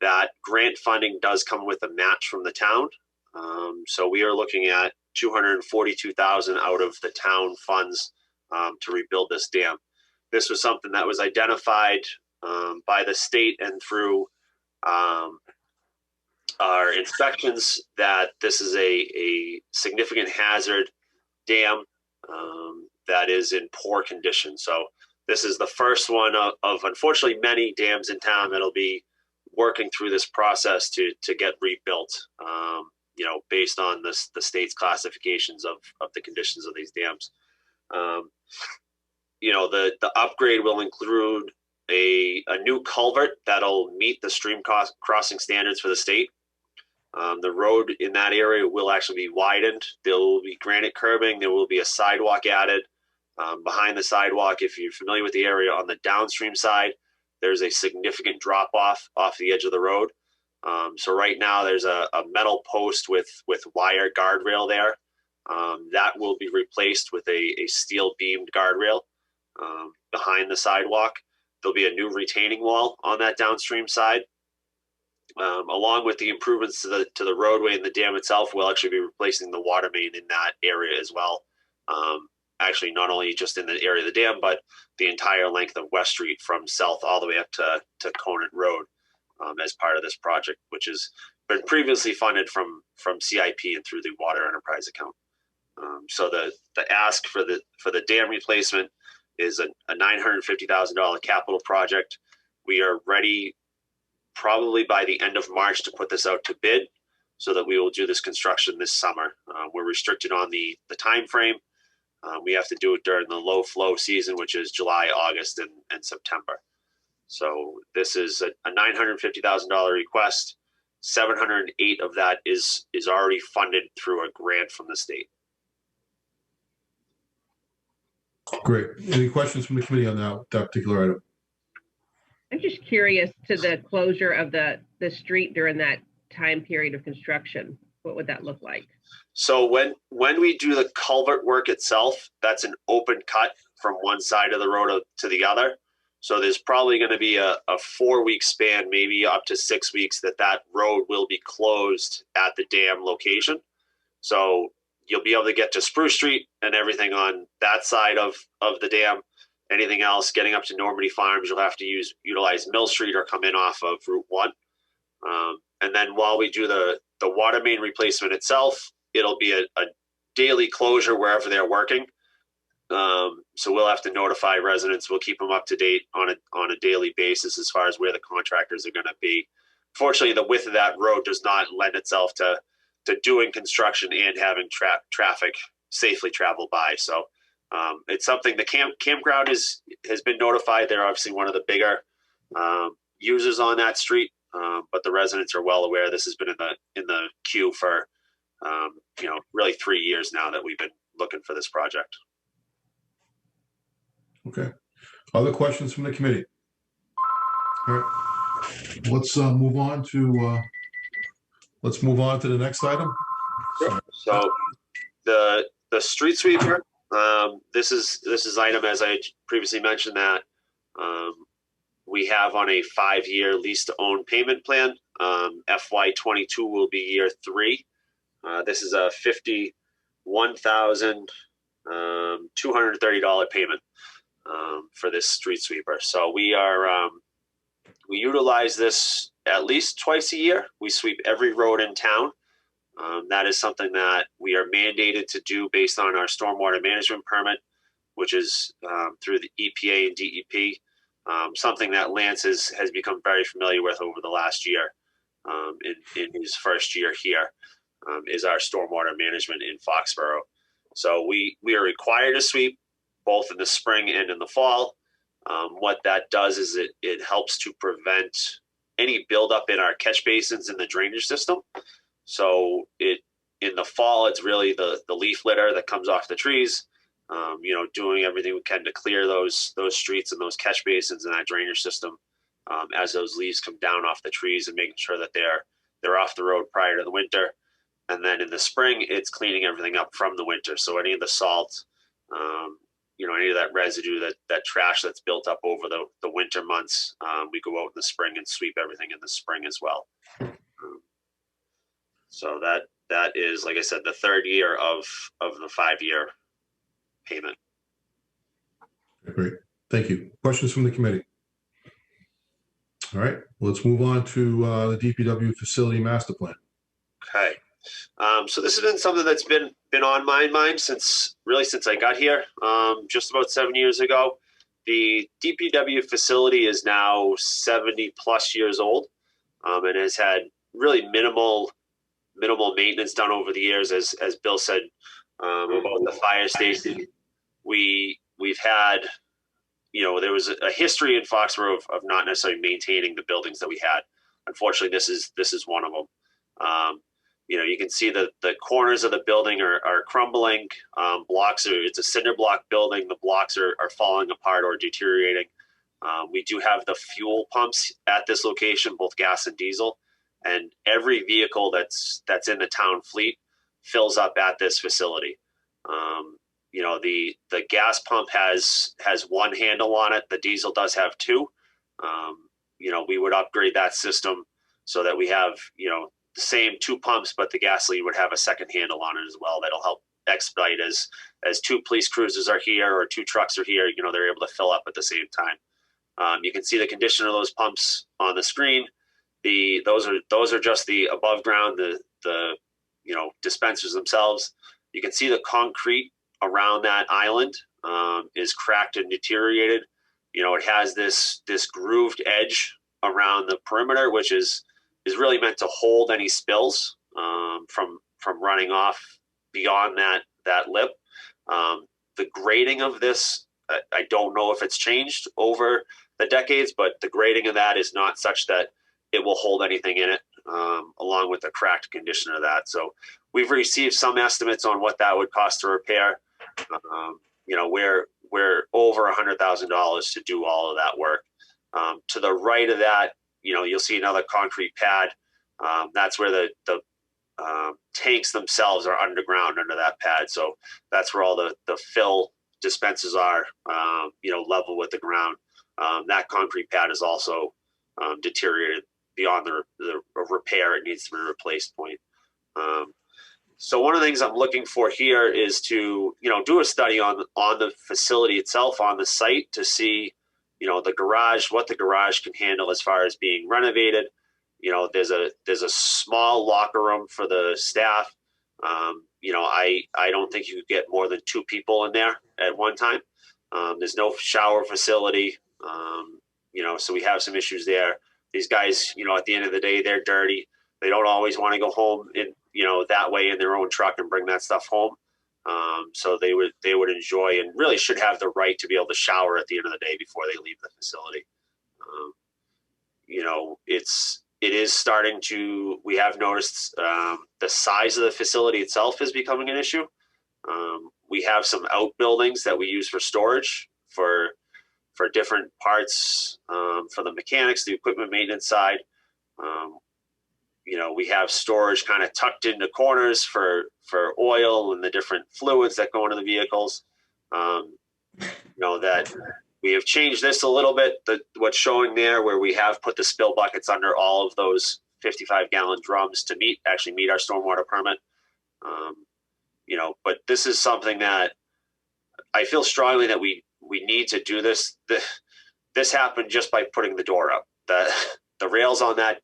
That grant funding does come with a match from the town. So we are looking at $242,000 out of the town funds to rebuild this dam. This was something that was identified by the state and through our inspections that this is a significant hazard dam that is in poor condition. So this is the first one of unfortunately many dams in town that'll be working through this process to get rebuilt, based on the state's classifications of the conditions of these dams. The upgrade will include a new culvert that'll meet the stream crossing standards for the state. The road in that area will actually be widened. There will be granite curbing. There will be a sidewalk added. Behind the sidewalk, if you're familiar with the area on the downstream side, there's a significant drop off the edge of the road. So right now there's a metal post with wire guardrail there. That will be replaced with a steel beamed guardrail behind the sidewalk. There'll be a new retaining wall on that downstream side. Along with the improvements to the roadway and the dam itself, we'll actually be replacing the water main in that area as well. Actually, not only just in the area of the dam, but the entire length of West Street from south all the way up to Conant Road as part of this project, which has been previously funded from CIP and through the water enterprise account. So the ask for the dam replacement is a $950,000 capital project. We are ready probably by the end of March to put this out to bid, so that we will do this construction this summer. We're restricted on the time frame. We have to do it during the low flow season, which is July, August, and September. So this is a $950,000 request. 708 of that is already funded through a grant from the state. Great. Any questions from the committee on that particular item? I'm just curious to the closure of the street during that time period of construction. What would that look like? So when we do the culvert work itself, that's an open cut from one side of the road to the other. So there's probably going to be a 4-week span, maybe up to 6 weeks, that road will be closed at the dam location. So you'll be able to get to Spruce Street and everything on that side of the dam. Anything else getting up to Normandy Farms, you'll have to utilize Mill Street or come in off of Route 1. And then while we do the water main replacement itself, it'll be a daily closure wherever they're working. So we'll have to notify residents. We'll keep them up to date on a daily basis as far as where the contractors are going to be. Fortunately, the width of that road does not lend itself to doing construction and having traffic safely travel by. So it's something the campground has been notified. They're obviously one of the bigger users on that street, but the residents are well aware. This has been in the queue for really 3 years now that we've been looking for this project. Okay. Other questions from the committee? All right. Let's move on to the next item. Sure. So the street sweeper. This is item, as I previously mentioned, that we have on a 5-year lease to own payment plan. FY22 will be year 3. This is a $51,230 payment for this street sweeper. So we utilize this at least twice a year. We sweep every road in town. That is something that we are mandated to do based on our stormwater management permit, which is through the EPA and DEP. Something that Lance has become very familiar with over the last year in his first year here is our stormwater management in Foxborough. So we are required to sweep both in the spring and in the fall. What that does is it helps to prevent any buildup in our catch basins in the drainage system. So in the fall, it's really the leaf litter that comes off the trees, doing everything we can to clear those streets and those catch basins in that drainage system as those leaves come down off the trees, and making sure that they're off the road prior to the winter. And then in the spring, it's cleaning everything up from the winter. So any of the salt, any of that residue, that trash that's built up over the winter months, we go out in the spring and sweep everything in the spring as well. So that is, like I said, the 3rd year of the 5-year payment. Great. Thank you. Questions from the committee? All right. Let's move on to the DPW facility master plan. Okay. So this has been something that's been on my mind since I got here, just about 7 years ago. The DPW facility is now 70 plus years old, and has had really minimal maintenance done over the years. As Bill said about the fire station, we've had, there was a history in Foxborough of not necessarily maintaining the buildings that we had. Unfortunately, this is one of them. You can see the corners of the building are crumbling. It's a cinder block building. The blocks are falling apart or deteriorating. We do have the fuel pumps at this location, both gas and diesel, and every vehicle that's in the town fleet fills up at this facility. The gas pump has one handle on it. The diesel does have 2. We would upgrade that system so that we have, the same 2 pumps, but the gasoline would have a second handle on it as well. That'll help expedite as 2 police cruisers are here or 2 trucks are here, they're able to fill up at the same time. You can see the condition of those pumps on the screen. Those are just the above ground, the dispensers themselves. You can see the concrete around that island is cracked and deteriorated. It has this grooved edge around the perimeter, which is really meant to hold any spills from running off beyond that lip. The grading of this, I don't know if it's changed over the decades, but the grading of that is not such that it will hold anything in it, along with the cracked condition of that. So we've received some estimates on what that would cost to repair. We're over $100,000 to do all of that work. To the right of that, you'll see another concrete pad. That's where the tanks themselves are underground under that pad. So that's where all the fill dispensers are, level with the ground. That concrete pad is also deteriorated beyond the repair. It needs to be replaced point. So one of the things I'm looking for here is to, do a study on the facility itself, on the site, to see, the garage, what the garage can handle as far as being renovated. There's a small locker room for the staff. I don't think you could get more than 2 people in there at one time. There's no shower facility. So we have some issues there. These guys, at the end of the day, they're dirty. They don't always want to go home that way in their own truck and bring that stuff home. So they would enjoy and really should have the right to be able to shower at the end of the day before they leave the facility. It is starting to, we have noticed the size of the facility itself is becoming an issue. We have some outbuildings that we use for storage for different parts, for the mechanics, the equipment maintenance side. We have storage kind of tucked into corners for oil and the different fluids that go into the vehicles. That we have changed this a little bit, what's showing there, where we have put the spill buckets under all of those 55-gallon drums to meet our stormwater permit. But this is something that I feel strongly that we need to do this. This happened just by putting the door up. The rails on that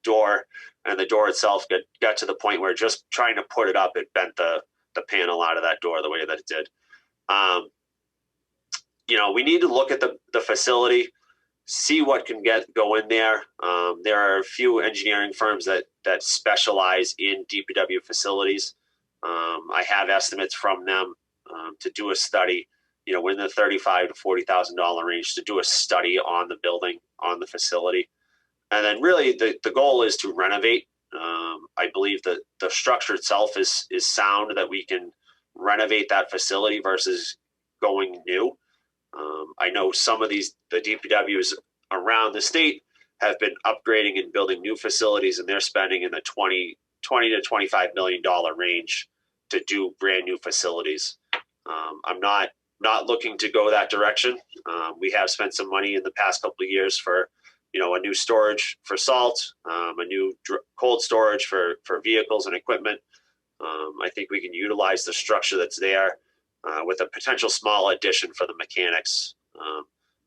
door and the door itself got to the point where just trying to put it up, it bent the panel out of that door the way that it did. We need to look at the facility, see what can go in there. There are a few engineering firms that specialize in DPW facilities. I have estimates from them to do a study, within the $35,000 to $40,000 range, to do a study on the building, on the facility. And then really the goal is to renovate. I believe that the structure itself is sound, that we can renovate that facility versus going new. I know some of the DPWs around the state have been upgrading and building new facilities, and they're spending in the $20 to $25 million range to do brand new facilities. I'm not looking to go that direction. We have spent some money in the past couple of years for, a new storage for salt, a new cold storage for vehicles and equipment. I think we can utilize the structure that's there with a potential small addition for the mechanics,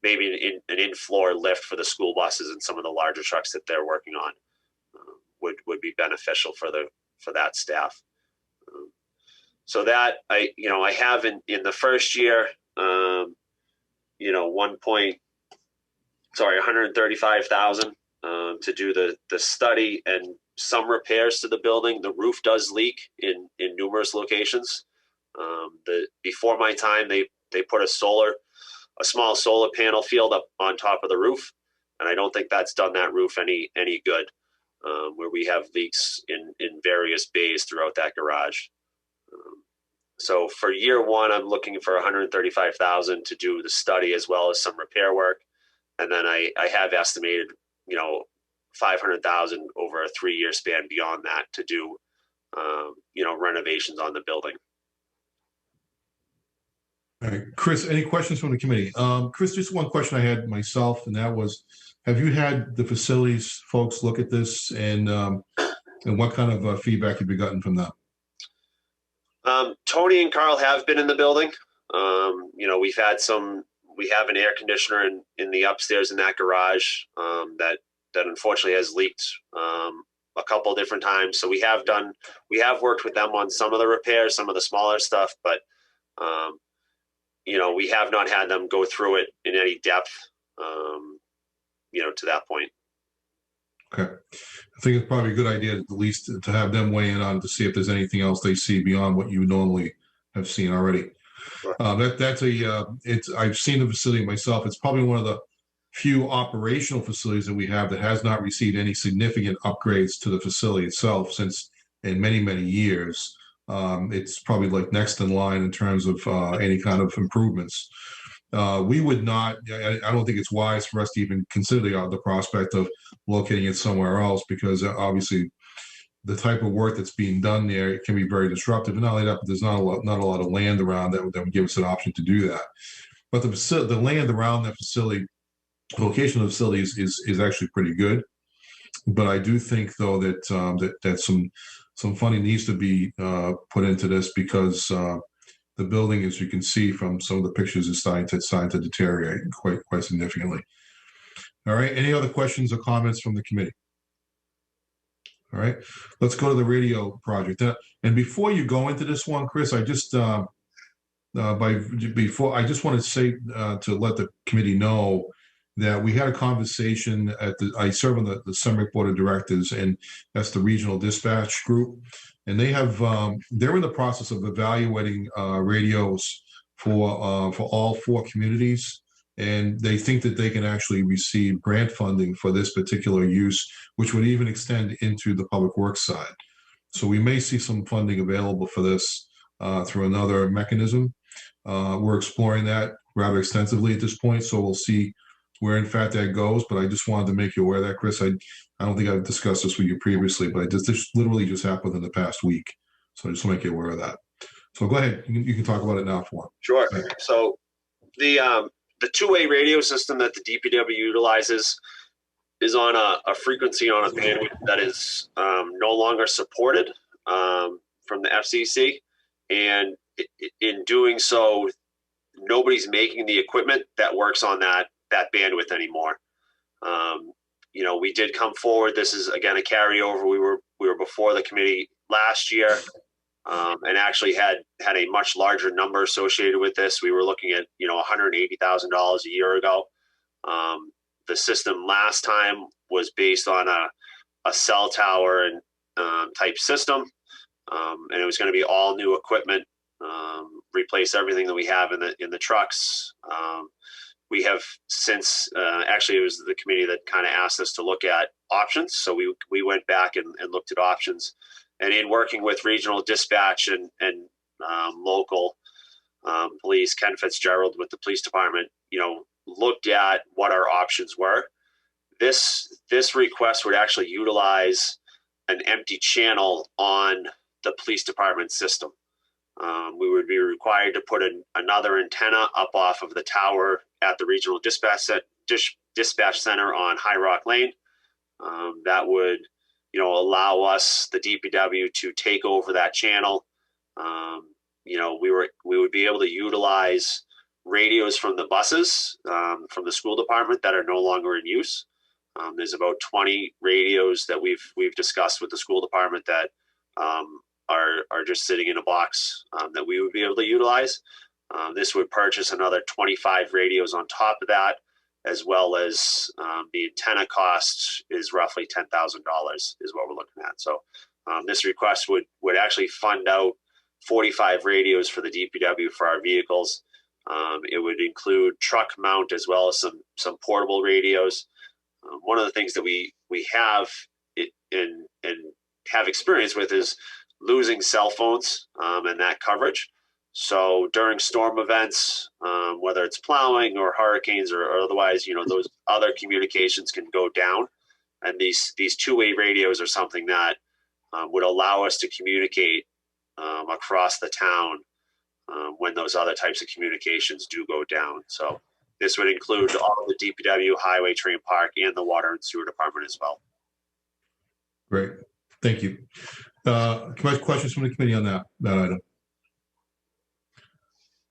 maybe an in-floor lift for the school buses and some of the larger trucks that they're working on would be beneficial for that staff. So that I have in the first year, $135,000 to do the study and some repairs to the building. The roof does leak in numerous locations. Before my time, they put a small solar panel field up on top of the roof, and I don't think that's done that roof any good. Where we have leaks in various bays throughout that garage. So for year one, I'm looking for $135,000 to do the study as well as some repair work. And then I have estimated, $500,000 over a 3-year span beyond that to do, renovations on the building. All right, Chris, any questions from the committee? Chris, just one question I had myself, and that was, have you had the facilities folks look at this, and what kind of feedback have you gotten from them? Tony and Carl have been in the building. We have an air conditioner in the upstairs in that garage that unfortunately has leaked a couple different times. So we have worked with them on some of the repairs, some of the smaller stuff, but we have not had them go through it in any depth, to that point. Okay. I think it's probably a good idea at least to have them weigh in on to see if there's anything else they see beyond what you normally have seen already. Sure. I've seen the facility myself. It's probably one of the few operational facilities that we have that has not received any significant upgrades to the facility itself since in many, many years. It's probably like next in line in terms of any kind of improvements. We would not, I don't think it's wise for us to even consider the prospect of locating it somewhere else, because obviously the type of work that's being done there, it can be very disruptive. And not only that, but there's not a lot of land around that would give us an option to do that. But the land around that facility, the location of the facility is actually pretty good. But I do think though that some funding needs to be put into this, because the building, as you can see from some of the pictures, is starting to deteriorate quite significantly. All right. Any other questions or comments from the committee? All right. Let's go to the radio project. And before you go into this one, Chris, I just I just want to say to let the committee know that we had a conversation I serve on the Summit Board of Directors, and that's the regional dispatch group. And they're in the process of evaluating radios for all 4 communities. And they think that they can actually receive grant funding for this particular use, which would even extend into the public works side. So we may see some funding available for this through another mechanism. We're exploring that rather extensively at this point, so we'll see where in fact that goes. But I just wanted to make you aware of that, Chris. I don't think I've discussed this with you previously, but this literally just happened in the past week. So I just want to make you aware of that. So go ahead, you can talk about it now for me. Sure. So the two-way radio system that the DPW utilizes is on a frequency, on a bandwidth that is no longer supported from the FCC. And in doing so, nobody's making the equipment that works on that bandwidth anymore. We did come forward. This is again a carryover. We were before the committee last year, and actually had a much larger number associated with this. We were looking at $180,000 a year ago. The system last time was based on a cell tower and type system, and it was going to be all new equipment, replace everything that we have in the trucks. We have since, actually it was the committee that kind of asked us to look at options. So we went back and looked at options, and in working with regional dispatch and local police, Ken Fitzgerald with the police department, looked at what our options were. This request would actually utilize an empty channel on the police department system. We would be required to put another antenna up off of the tower at the regional dispatch center on High Rock Lane. That would, allow us, the DPW, to take over that channel. We would be able to utilize radios from the buses from the school department that are no longer in use. There's about 20 radios that we've discussed with the school department that are just sitting in a box that we would be able to utilize. This would purchase another 25 radios on top of that, as well as the antenna cost is roughly $10,000 is what we're looking at. So this request would actually fund out 45 radios for the DPW for our vehicles. It would include truck mount as well as some portable radios. One of the things that we have and have experience with is losing cell phones and that coverage. So during storm events, whether it's plowing or hurricanes or otherwise, those other communications can go down. And these two-way radios are something that would allow us to communicate across the town when those other types of communications do go down. So this would include all the DPW, highway, train park, and the water and sewer department as well. Great. Thank you. Questions from the committee on that item?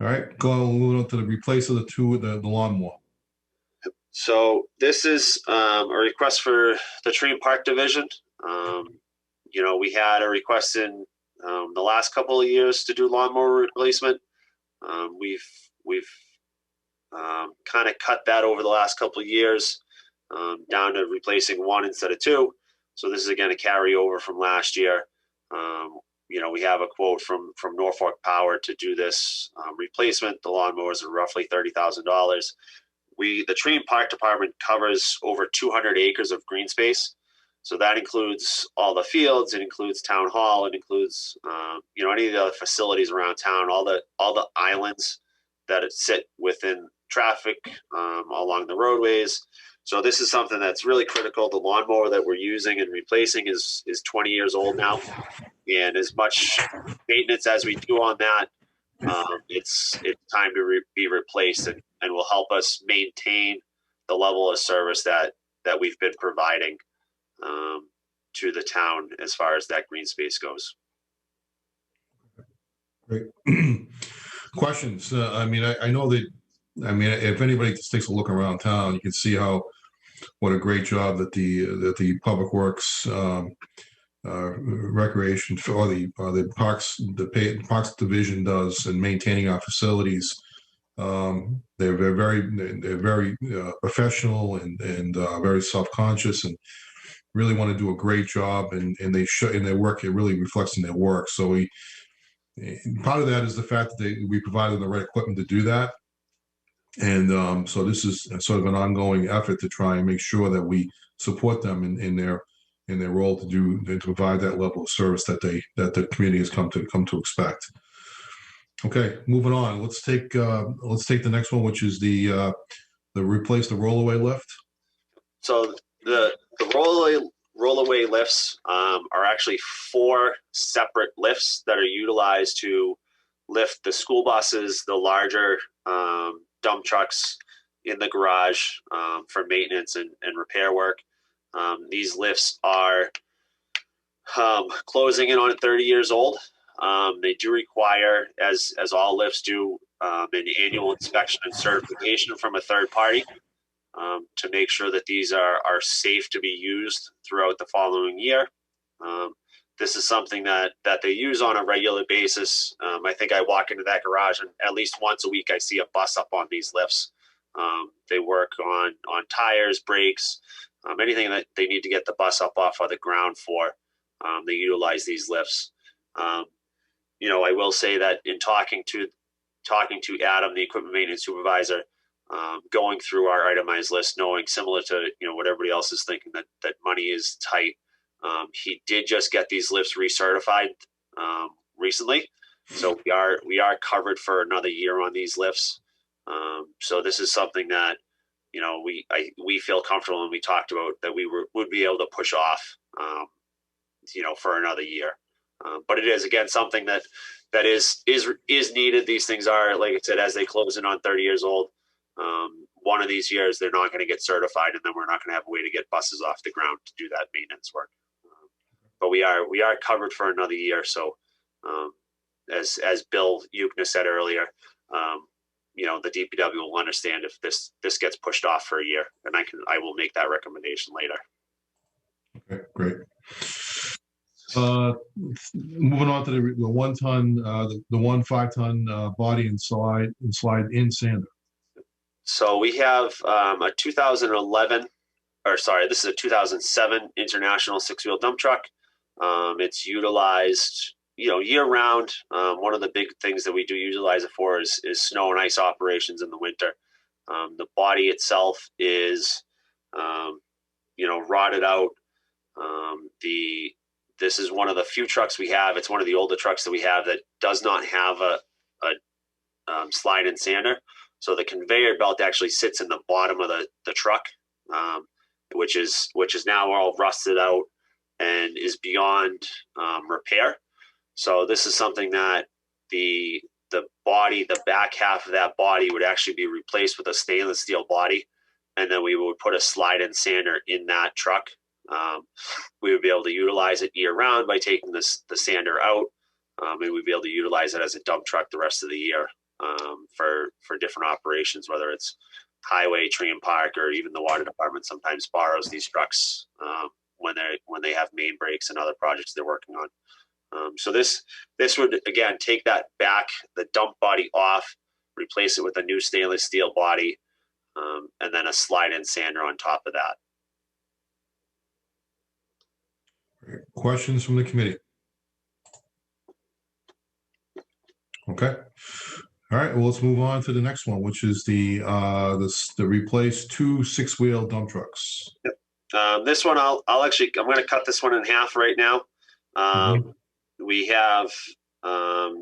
All right, moving on to the replace of the lawnmower. So this is a request for the Tree and Park Division. We had a request in the last couple of years to do lawnmower replacement. We've kind of cut that over the last couple of years down to replacing one instead of two. So this is again a carryover from last year. We have a quote from Norfolk Power to do this replacement. The lawnmowers are roughly $30,000. The Tree and Park Department covers over 200 acres of green space. So that includes all the fields, it includes town hall, it includes any of the other facilities around town, all the islands that sit within traffic along the roadways. So this is something that's really critical. The lawnmower that we're using and replacing is 20 years old now, and as much maintenance as we do on that, it's time to be replaced, and will help us maintain the level of service that we've been providing to the town as far as that green space goes. Great. Questions? I know that. If anybody just takes a look around town, you can see what a great job that the Public Works, Recreation, or the Parks Division does in maintaining our facilities. They're very professional and very self-conscious, and really want to do a great job, and they show in their work. It really reflects in their work. So part of that is the fact that we provide them the right equipment to do that. And so this is sort of an ongoing effort to try and make sure that we support them in their role to provide that level of service that the community has come to expect. Okay, moving on. Let's take the next one, which is the replace the rollaway lift. So the rollaway lifts are actually 4 separate lifts that are utilized to lift the school buses, the larger dump trucks in the garage for maintenance and repair work. These lifts are closing in on 30 years old. They do require, as all lifts do, an annual inspection and certification from a third party to make sure that these are safe to be used throughout the following year. This is something that they use on a regular basis. I think I walk into that garage and at least once a week I see a bus up on these lifts. They work on tires, brakes, anything that they need to get the bus up off of the ground for. They utilize these lifts. I will say that in talking to Adam, the equipment maintenance supervisor, going through our itemized list, knowing similar to what everybody else is thinking, that money is tight. He did just get these lifts recertified recently, so we are covered for another year on these lifts. So this is something that we feel comfortable, and we talked about that we would be able to push off for another year. But it is again something that is needed. These things are, like I said, as they close in on 30 years old. One of these years they're not going to get certified, and then we're not going to have a way to get buses off the ground to do that maintenance work. But we are covered for another year. So as Bill Ukna said earlier, the DPW will understand if this gets pushed off for a year, and I will make that recommendation later. Okay, great. Moving on to the 1 ton, the 1 5-ton body and slide in sander. So we have a 2007 International 6-wheel dump truck. It's utilized, year round. One of the big things that we do utilize it for is snow and ice operations in the winter. The body itself is, rotted out. This is one of the few trucks we have. It's one of the older trucks that we have that does not have a slide-in sander. So the conveyor belt actually sits in the bottom of the truck, which is now all rusted out and is beyond repair. So this is something that the back half of that body would actually be replaced with a stainless steel body, and then we would put a slide-in sander in that truck. We would be able to utilize it year round by taking the sander out, and we'd be able to utilize it as a dump truck the rest of the year. for different operations, whether it's highway, tree and park, or even the water department sometimes borrows these trucks when they have main breaks and other projects they're working on. So this would again take that back, the dump body off, replace it with a new stainless steel body, and then a slide-in sander on top of that. Questions from the committee? Okay. All right. Well, let's move on to the next one, which is the replace 2 6-wheel dump trucks. Yep. This one, I'm going to cut this one in half right now. We have our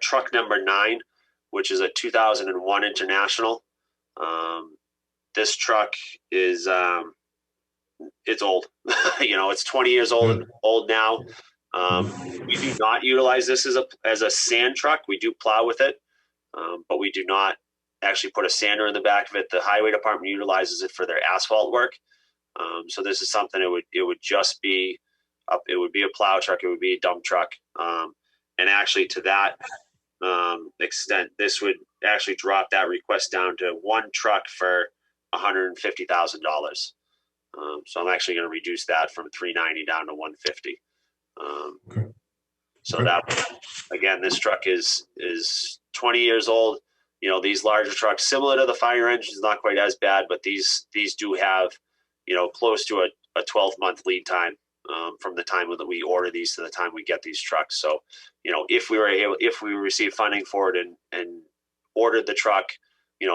truck number 9, which is a 2001 International. This truck is it's old. It's 20 years old now. We do not utilize this as a sand truck. We do plow with it, but we do not actually put a sander in the back of it. The highway department utilizes it for their asphalt work. So this is something it would just be it would be a plow truck. It would be a dump truck. And actually to that extent, this would actually drop that request down to 1 truck for $150,000. So I'm actually going to reduce that from 390 down to 150. So that, again, this truck is 20 years old. These larger trucks, similar to the fire engines, not quite as bad, but these do have, close to a 12-month lead time from the time that we order these to the time we get these trucks. So, if we receive funding for it and ordered the truck,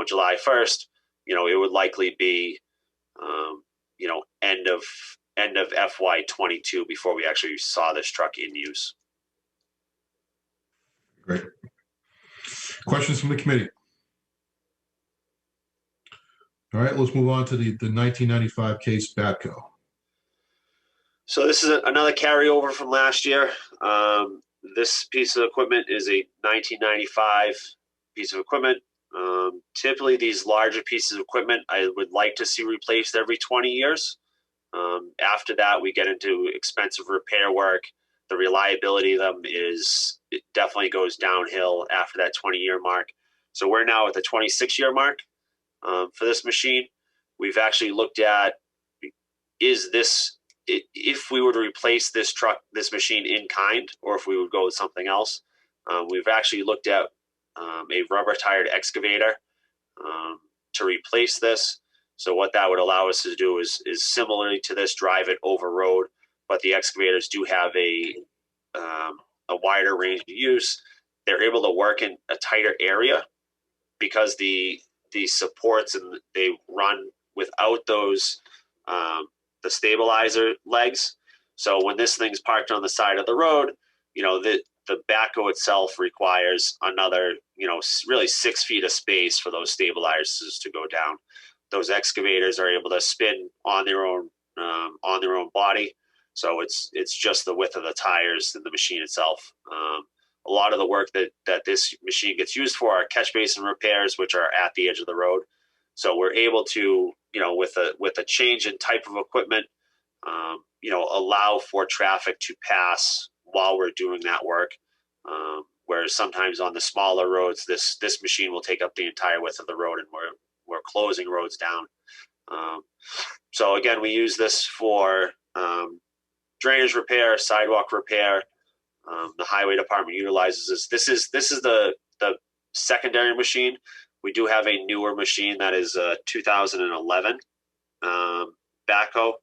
July 1st, it would likely be, end of FY22 before we actually saw this truck in use. Great. Questions from the committee? All right, let's move on to the 1995 case Batco. So this is another carryover from last year. This piece of equipment is a 1995 piece of equipment. Typically, these larger pieces of equipment I would like to see replaced every 20 years. After that, we get into expensive repair work. The reliability of them it definitely goes downhill after that 20-year mark. So we're now at the 26-year mark for this machine. We've actually looked at, if we were to replace this machine in kind, or if we would go with something else. We've actually looked at a rubber-tired excavator to replace this. So what that would allow us to do is similarly to this, drive it over road, but the excavators do have a wider range of use. They're able to work in a tighter area because the supports and they run without those the stabilizer legs. So when this thing's parked on the side of the road, the backhoe itself requires another, really 6 feet of space for those stabilizers to go down. Those excavators are able to spin on their own body. So it's just the width of the tires and the machine itself. A lot of the work that this machine gets used for are catch basin repairs, which are at the edge of the road. So we're able to, with a change in type of equipment, allow for traffic to pass while we're doing that work. Whereas sometimes on the smaller roads, this machine will take up the entire width of the road, and we're closing roads down. So again, we use this for drainage repair, sidewalk repair. The highway department utilizes this. This is the secondary machine. We do have a newer machine that is a 2011 backhoe.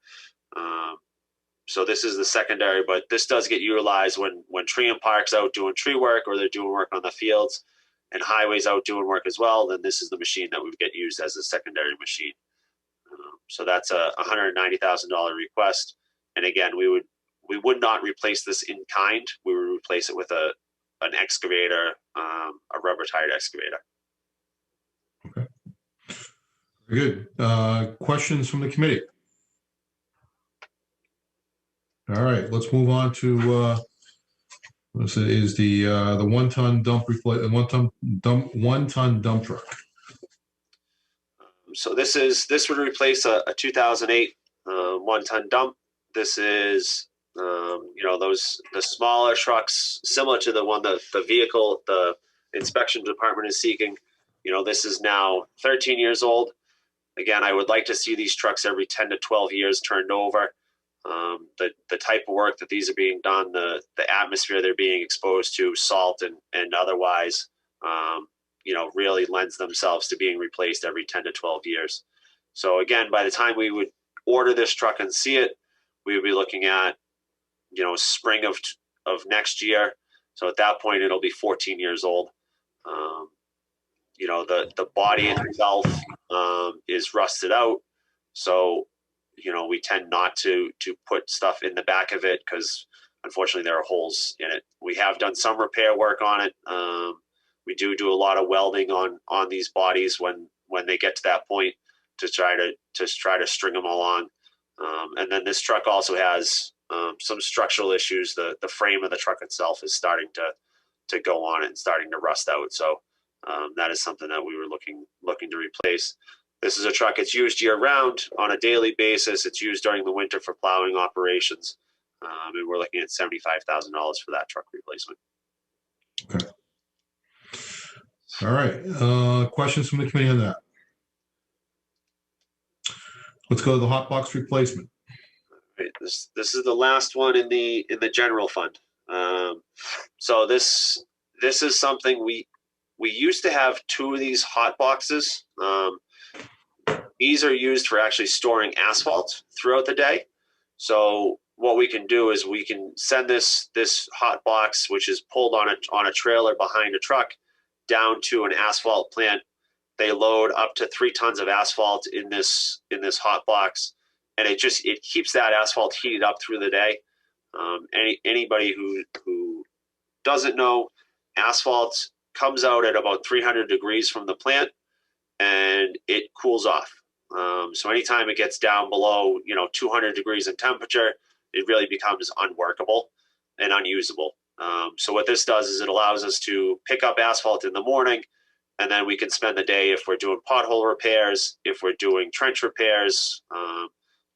So this is the secondary, but this does get utilized when tree and park's out doing tree work, or they're doing work on the fields, and highways out doing work as well. Then this is the machine that would get used as a secondary machine. So that's a $190,000 request. And again, we would not replace this in kind. We would replace it with an excavator, a rubber tired excavator. Okay. Very good. Questions from the committee? All right, let's move on to this is the 1-ton dump one-ton dump truck. So this would replace a 2008 1-ton dump. This is the smaller trucks, similar to the one the vehicle, the inspection department is seeking. This is now 13 years old. Again, I would like to see these trucks every 10 to 12 years turned over. The type of work that these are being done, the atmosphere they're being exposed to, salt and otherwise, really lends themselves to being replaced every 10 to 12 years. So again, by the time we would order this truck and see it, we would be looking at, spring of next year. So at that point, it'll be 14 years old. The body itself is rusted out. So, we tend not to put stuff in the back of it because unfortunately there are holes in it. We have done some repair work on it. We do a lot of welding on these bodies when they get to that point to try to string them along. And then this truck also has some structural issues. The frame of the truck itself is starting to go on it and starting to rust out. So that is something that we were looking to replace. This is a truck. It's used year round on a daily basis. It's used during the winter for plowing operations. And we're looking at $75,000 for that truck replacement. Okay. All right. Questions from the committee on that? Let's go to the hot box replacement. Right. This is the last one in the general fund. So this is something we used to have 2 of these hot boxes. These are used for actually storing asphalt throughout the day. So what we can do is we can send this hot box, which is pulled on a trailer behind a truck, down to an asphalt plant. They load up to 3 tons of asphalt in this hot box, and it keeps that asphalt heated up through the day. Anybody who doesn't know, asphalt comes out at about 300 degrees from the plant, and it cools off. So anytime it gets down below 200 degrees in temperature, it really becomes unworkable and unusable. So what this does is it allows us to pick up asphalt in the morning, and then we can spend the day if we're doing pothole repairs, if we're doing trench repairs,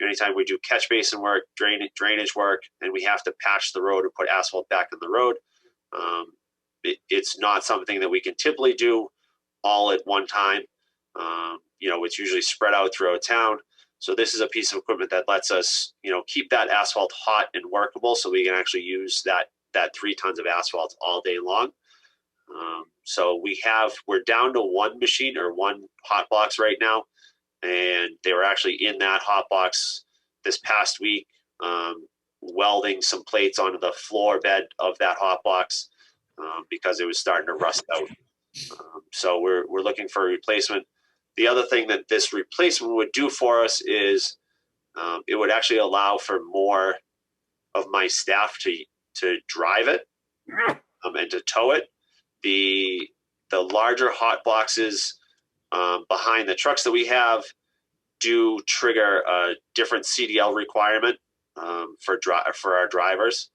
anytime we do catch basin work, drainage work, and we have to patch the road and put asphalt back in the road. It's not something that we can typically do all at one time. It's usually spread out throughout town. So this is a piece of equipment that lets us, keep that asphalt hot and workable so we can actually use that 3 tons of asphalt all day long. So we're down to 1 machine or 1 hot box right now. And they were actually in that hot box this past week, welding some plates onto the floor bed of that hot box because it was starting to rust out. So we're looking for a replacement. The other thing that this replacement would do for us is it would actually allow for more of my staff to drive it and to tow it. The larger hot boxes behind the trucks that we have do trigger a different CDL requirement for our drivers.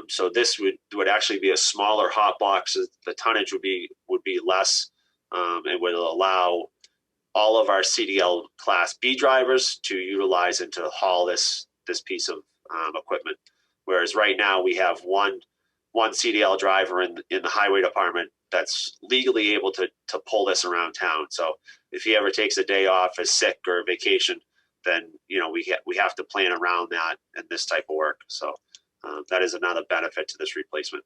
So this would actually be a smaller hot box. The tonnage would be less, and would allow all of our CDL Class B drivers to utilize and to haul this piece of equipment. Whereas right now we have one CDL driver in the highway department that's legally able to pull this around town. So if he ever takes a day off, is sick or vacation, then we have to plan around that and this type of work. So that is another benefit to this replacement.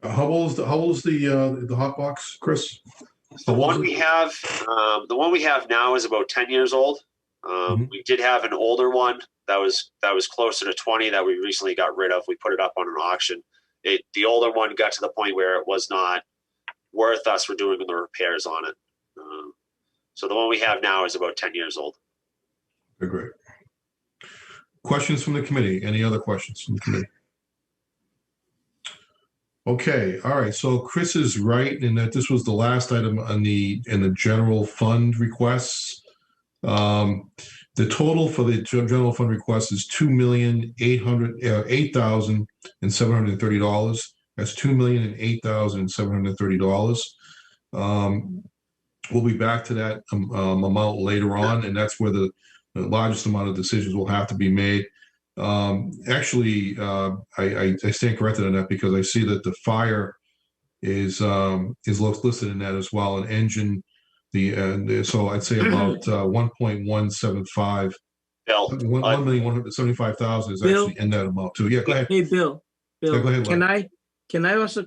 How old is the hot box, Chris? The one we have now is about 10 years old. We did have an older one that was closer to 20 that we recently got rid of. We put it up on an auction. The older one got to the point where it was not worth us for doing the repairs on it. So the one we have now is about 10 years old. Okay, great. Questions from the committee? Any other questions from the committee? Okay, all right. So Chris is right in that this was the last item in the general fund requests. The total for the general fund request is $2,008,730. That's $2,008,730. We'll be back to that amount later on, and that's where the largest amount of decisions will have to be made. Actually, I stand corrected on that because I see that the fire is listed in that as well. An engine, so I'd say about 1.175. Bill, 1,175,000 is Bill? actually in that amount too. Yeah, go ahead. Hey, Bill. Yeah, go ahead, Can I also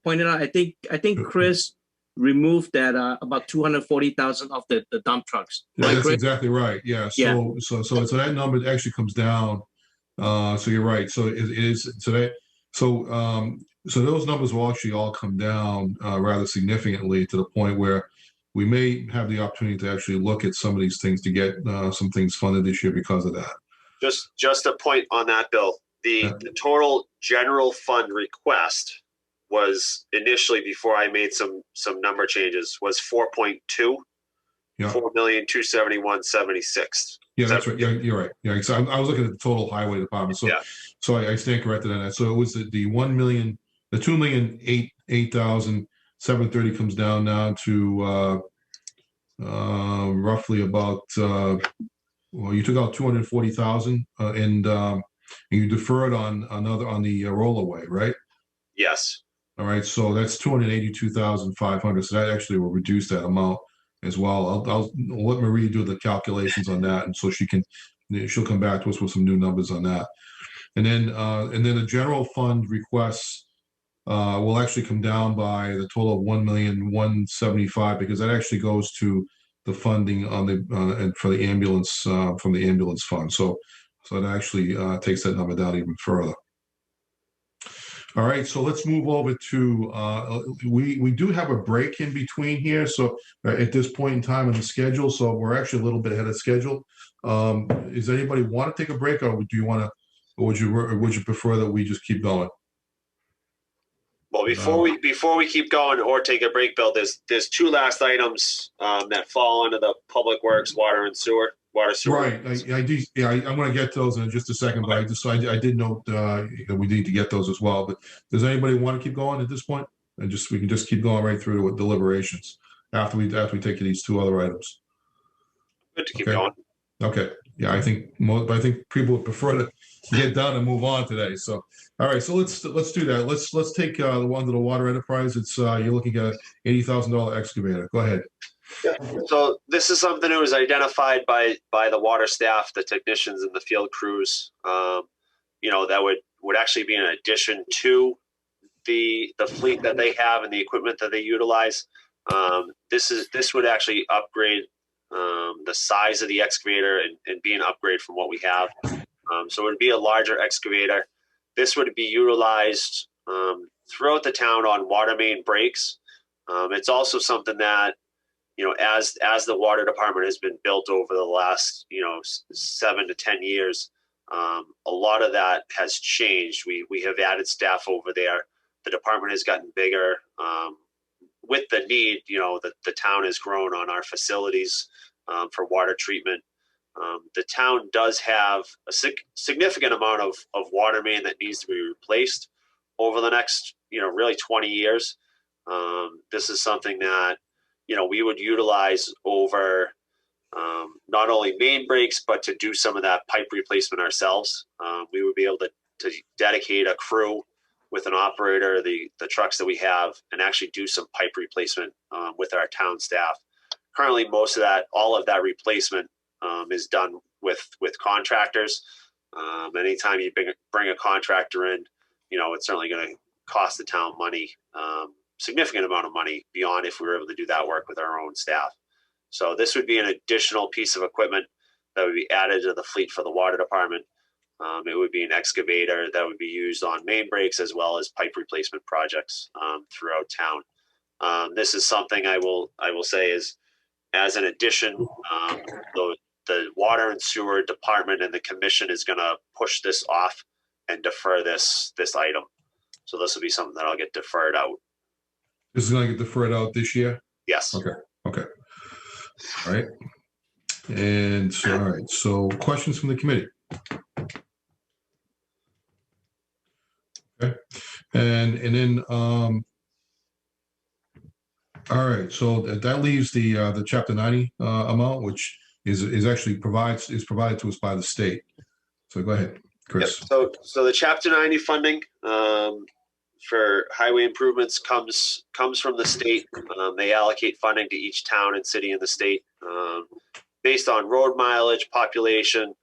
point it out? I think Chris removed that about 240,000 off the dump trucks. Yeah, that's Chris? exactly right. Yeah. So that number actually comes down. So you're right. So it is so those numbers will actually all come down rather significantly to the point where we may have the opportunity to actually look at some of these things to get some things funded this year because of that. Just a point on that, Bill. The total general fund request was initially, before I made some number changes, was 4.2. Yeah. 4,271,76. Yeah, that's right. Yeah, you're right. Yeah, so I was looking at the total highway department. So I stand corrected on that. So it was the 1 million, the 2,008,730 comes down now to roughly about well, you took out 240,000 and you deferred on the rollaway, right? Yes. All right. So that's 282,500. So that actually will reduce that amount as well. I'll let Marie do the calculations on that, and so she'll come back to us with some new numbers on that. And then the general fund requests will actually come down by the total of 1,175,000 because that actually goes to the funding on the for the ambulance from the ambulance fund. So it actually takes that number down even further. All right, so let's move over to, we do have a break in between here. So at this point in time in the schedule, so we're actually a little bit ahead of schedule. Does anybody want to take a break, or do you want to, or would you prefer that we just keep going? Well, before we keep going or take a break, Bill, there's two last items that fall under the Public Works, Water Sewer. Right, I do. Yeah, I'm going to get those in just a second, but I did note that we need to get those as well. But does anybody want to keep going at this point? And we can just keep going right through with deliberations after we take these two other items. Good to keep going. Okay. Yeah, I think people would prefer to get done and move on today. So, all right. So let's do that. Let's take the one to the water enterprise. It's you're looking at $80,000 excavator. Go ahead. Yeah. So this is something that was identified by the water staff, the technicians, and the field crews. That would actually be an addition to the fleet that they have and the equipment that they utilize. This would actually upgrade the size of the excavator and be an upgrade from what we have. So it would be a larger excavator. This would be utilized throughout the town on water main breaks. It's also something that, as the water department has been built over the last, 7 to 10 years, a lot of that has changed. We have added staff over there. The department has gotten bigger. With the need, the town has grown on our facilities for water treatment. The town does have a significant amount of water main that needs to be replaced over the next, really 20 years. This is something that, we would utilize over not only main breaks, but to do some of that pipe replacement ourselves. We would be able to dedicate a crew with an operator, the trucks that we have, and actually do some pipe replacement with our town staff. Currently, all of that replacement is done with contractors. Anytime you bring a contractor in, it's certainly going to cost the town money, significant amount of money beyond if we were able to do that work with our own staff. So this would be an additional piece of equipment that would be added to the fleet for the water department. It would be an excavator that would be used on main breaks as well as pipe replacement projects throughout town. This is something I will say is, as an addition, the water and sewer department and the commission is going to push this off and defer this item. So this will be something that I'll get deferred out. This is going to get deferred out this year? Yes. Okay. All right. And all right. So questions from the committee? Okay. And then all right. So that leaves the Chapter 90 amount, which is actually provided to us by the state. So go ahead, Chris. Yep. So the Chapter 90 funding, for highway improvements comes from the state. They allocate funding to each town and city in the state based on road mileage, population,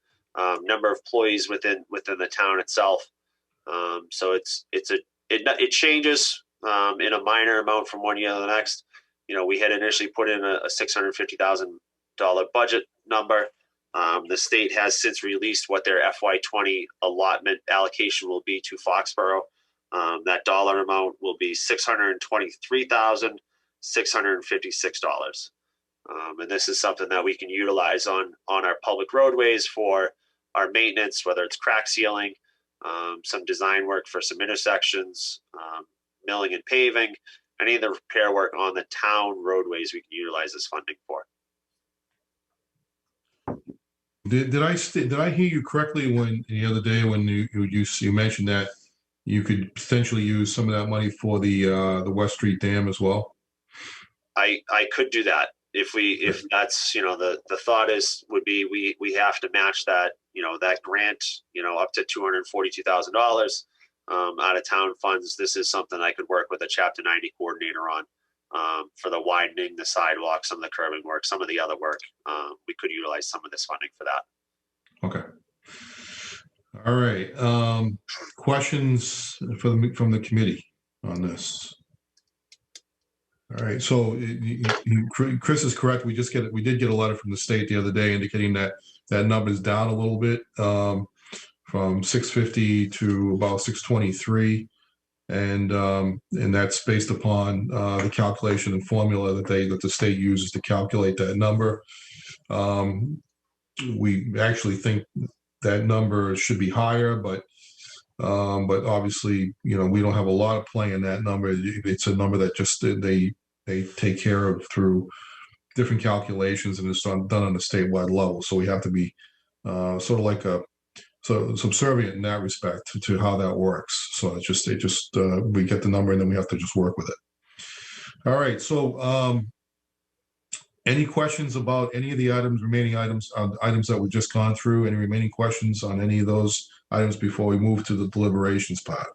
number of employees within the town itself. So it changes in a minor amount from one year to the next. We had initially put in a $650,000 budget number. The state has since released what their FY20 allotment allocation will be to Foxborough. That dollar amount will be $623,656. And this is something that we can utilize on our public roadways for our maintenance, whether it's crack sealing, some design work for some intersections, milling and paving, any of the repair work on the town roadways we can utilize this funding for. Did I hear you correctly when the other day when you mentioned that you could potentially use some of that money for the West Street Dam as well? I could do that if that's the thought would be we have to match that that grant up to $242,000 out of town funds. This is something I could work with a Chapter 90 coordinator on for the widening, the sidewalk, some of the curbing work, some of the other work. We could utilize some of this funding for that. Okay. All right. Questions from the committee on this? All right. So Chris is correct. We did get a letter from the state the other day indicating that number is down a little bit from 650 to about 623. And that's based upon the calculation and formula that the state uses to calculate that number. We actually think that number should be higher, but obviously, we don't have a lot of play in that number. It's a number that just they take care of through different calculations, and it's done on a statewide level. So we have to be sort of like subservient in that respect to how that works. So it's just we get the number and then we have to just work with it. All right. So any questions about any of the remaining items that we've just gone through? Any remaining questions on any of those items before we move to the deliberations part?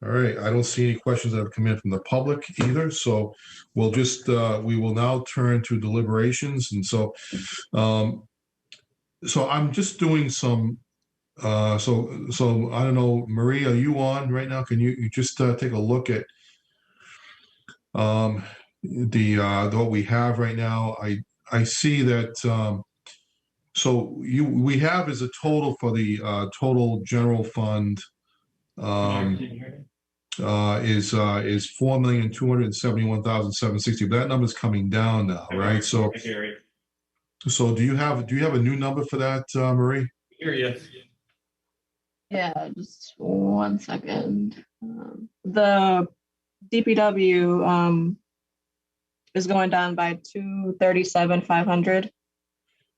All right. I don't see any questions that have come in from the public either. So we'll we will now turn to deliberations. And so I'm just doing some, so I don't know, Marie, are you on right now? Can you just take a look at what we have right now? I see that, we have as a total for the total general fund is $4,271,760. But that number is coming down now, right? So do you have a new number for that, Marie? Yeah, just 1 second. The DPW is going down by 237,500.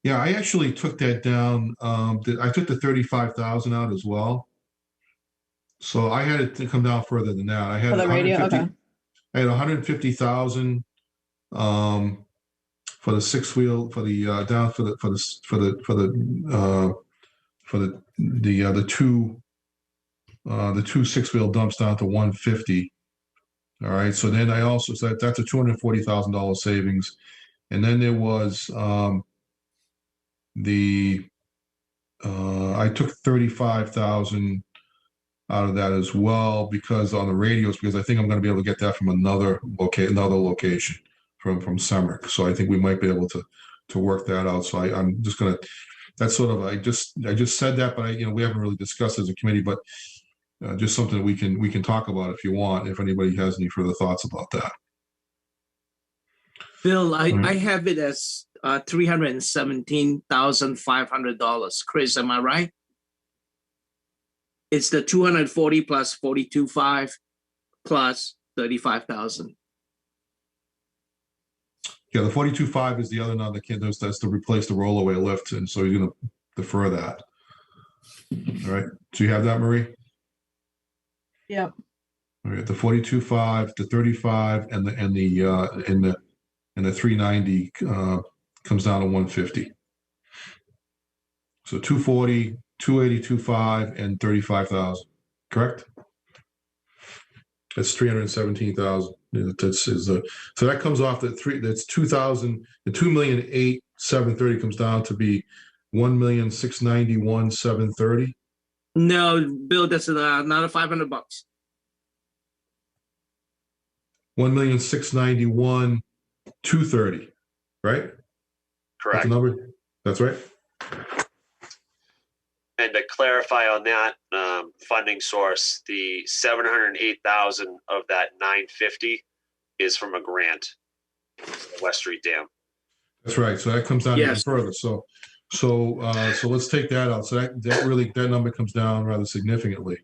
Yeah, I actually took that down. I took the 35,000 out as well. So I had it to come down further than that. I had For the radio, okay. I had 150,000 for the six wheel, for the down for the two six wheel dumps down to 150. All right. So then that's a $240,000 savings. And then there was I took 35,000 out of that as well because on the radios, because I think I'm going to be able to get that from another location from Semrick. So I think we might be able to work that out. So I'm just going to, that's sort of, I just said that, but we haven't really discussed as a committee, but just something that we can talk about if you want, if anybody has any further thoughts about that. Bill, I have it as $317,500. Chris, am I right? It's the 240 plus 42.5 plus 35,000. Yeah, the 42.5 is the other number that's to replace the rollaway lift, and so you're going to defer that. All right. So you have that, Marie? Yep. All right. The 42.5, the 35, and the 390 comes down to 150. So 240, 280, 2.5, and 35,000. Correct? That's 317,000. So that comes off that's 2,000, the 2,008,730 comes down to be 1,691,730. No, Bill, that's another $500. 1,691,230, right? Correct. That's the number? That's right. And to clarify on that funding source, the 708,000 of that 950 is from a grant, West Street Dam. That's right. So that comes down even further. So let's take that out. So that number comes down rather significantly.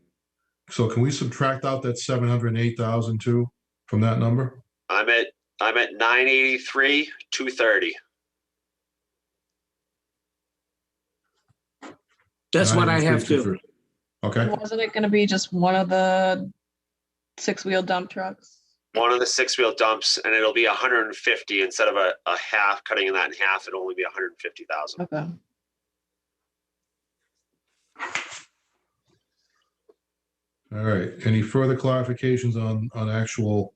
So can we subtract out that 708,000 too from that number? I'm at 983, 230. That's what I have to. Okay. Wasn't it going to be just one of the 6-wheel dump trucks? One of the 6-wheel dumps, and it'll be 150 instead of a half. Cutting that in half, it'll only be 150,000. Okay. All right. Any further clarifications on actual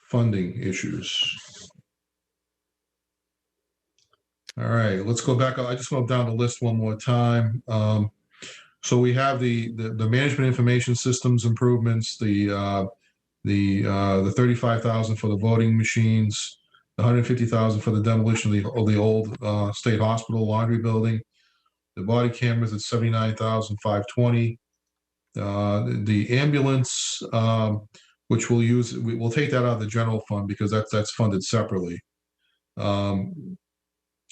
funding issues? All right, let's go back. I just went down the list one more time. So we have the management information systems improvements, the 35,000 for the voting machines, the 150,000 for the demolition of the old state hospital laundry building, the body cameras at 79,520. The ambulance, which we'll take that out of the general fund because that's funded separately.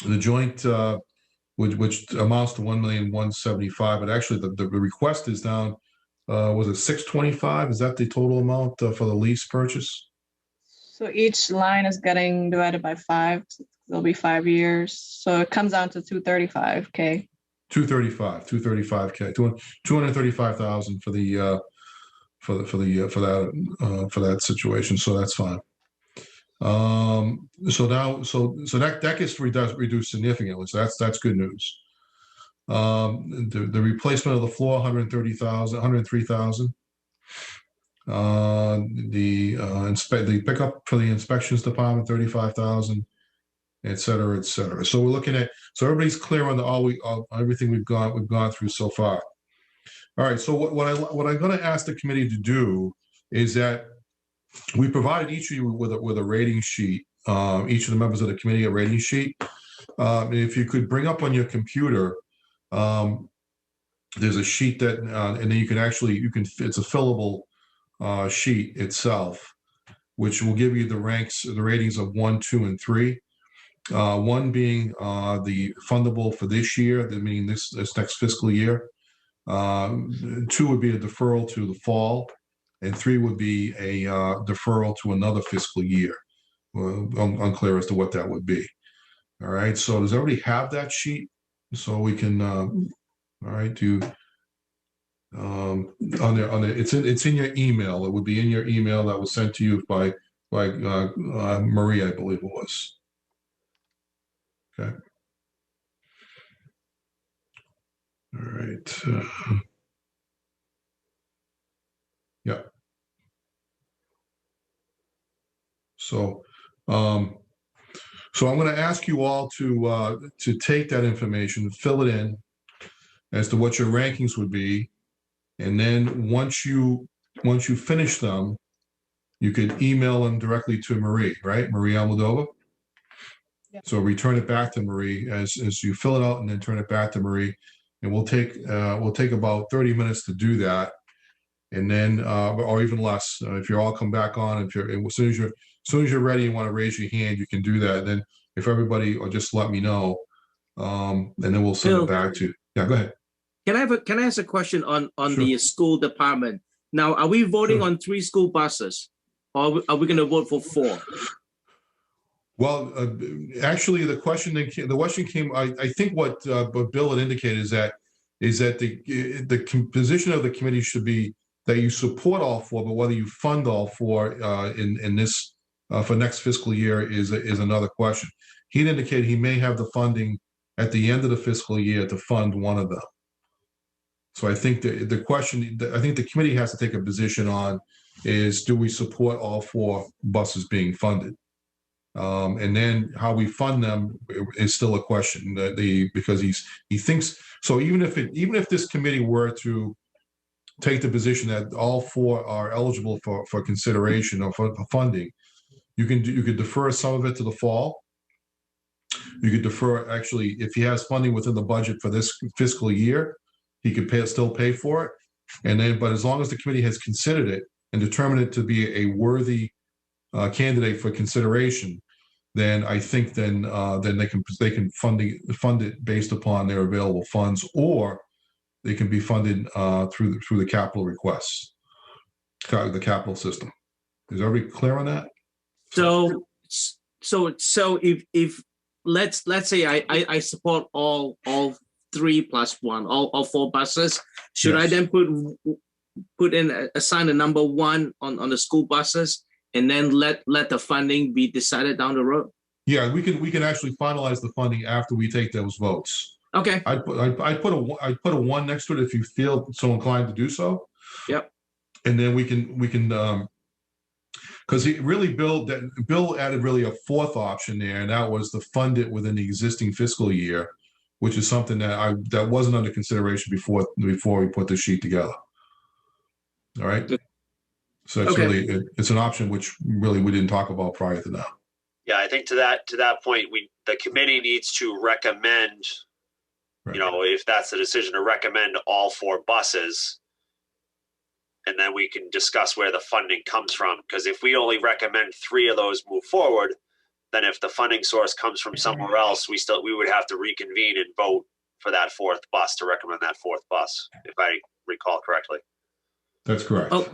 The joint, which amounts to 1,175,000, but actually the request is down. Was it 625? Is that the total amount for the lease purchase? So each line is getting divided by 5. There'll be 5 years. So it comes down to 235K. 235K, 235,000 for that situation. So that's fine. So that gets reduced significantly. So that's good news. The replacement of the floor, 103,000. The pickup for the inspections department, 35,000, et cetera, et cetera. So we're looking at, so everybody's clear on everything we've gone through so far. All right. So what I'm going to ask the committee to do is that we provided each of you with a rating sheet. Each of the members of the committee a rating sheet. If you could bring up on your computer, there's a sheet that, and then it's a fillable sheet itself, which will give you the ratings of 1, 2, and 3. 1 being the fundable for this year, meaning this next fiscal year. 2 would be a deferral to the fall, and 3 would be a deferral to another fiscal year. Unclear as to what that would be. All right. So does everybody have that sheet? So we can, all right, do it's in your email. It would be in your email that was sent to you by Marie, I believe it was. Okay. All right. Yeah. So I'm going to ask you all to take that information, fill it in as to what your rankings would be, and then once you finish them, you could email them directly to Marie, right? Marie Almodovar. Yeah. So return it back to Marie as you fill it out, and then turn it back to Marie, and we'll take about 30 minutes to do that, and then or even less if you all come back on. As soon as you're ready and want to raise your hand, you can do that. And then if everybody, or just let me know, and then we'll send it back to you. Yeah, go ahead. Can I ask a question on Sure. the school department? Now, are we voting on 3 school buses, or are we going to vote for 4? Well, actually, the question came. I think what Bill had indicated is that the position of the committee should be that you support all 4, but whether you fund all 4 in this. For next fiscal year is another question. He'd indicated he may have the funding at the end of the fiscal year to fund one of them. So I think the question, I think the committee has to take a position on is, do we support all 4 buses being funded? And then how we fund them is still a question. Because he thinks so. Even if this committee were to take the position that all 4 are eligible for consideration or for funding, you could defer some of it to the fall. You could defer, actually, if he has funding within the budget for this fiscal year, he could still pay for it. And then, but as long as the committee has considered it and determined it to be a worthy candidate for consideration, then I think then they can fund it based upon their available funds, or they can be funded through the capital requests, the capital system. Is everybody clear on that? So if let's say I support all 3 plus 1, all 4 buses, should I then assign a number 1 on the school buses, and then let the funding be decided down the road? Yeah, we can actually finalize the funding after we take those votes. Okay. I put a 1 next to it if you feel so inclined to do so. Yep. And then we can because Bill added really a 4th option there, and that was to fund it within the existing fiscal year, which is something that wasn't under consideration before we put the sheet together. All right. So it's really it's an option which really we didn't talk about prior to that. Yeah, I think to that point, the committee needs to recommend, Right. if that's the decision, to recommend all 4 buses, and then we can discuss where the funding comes from. Because if we only recommend 3 of those move forward, then if the funding source comes from somewhere else, we would have to reconvene and vote for that 4th bus, to recommend that 4th bus, if I recall correctly. That's correct. Oh,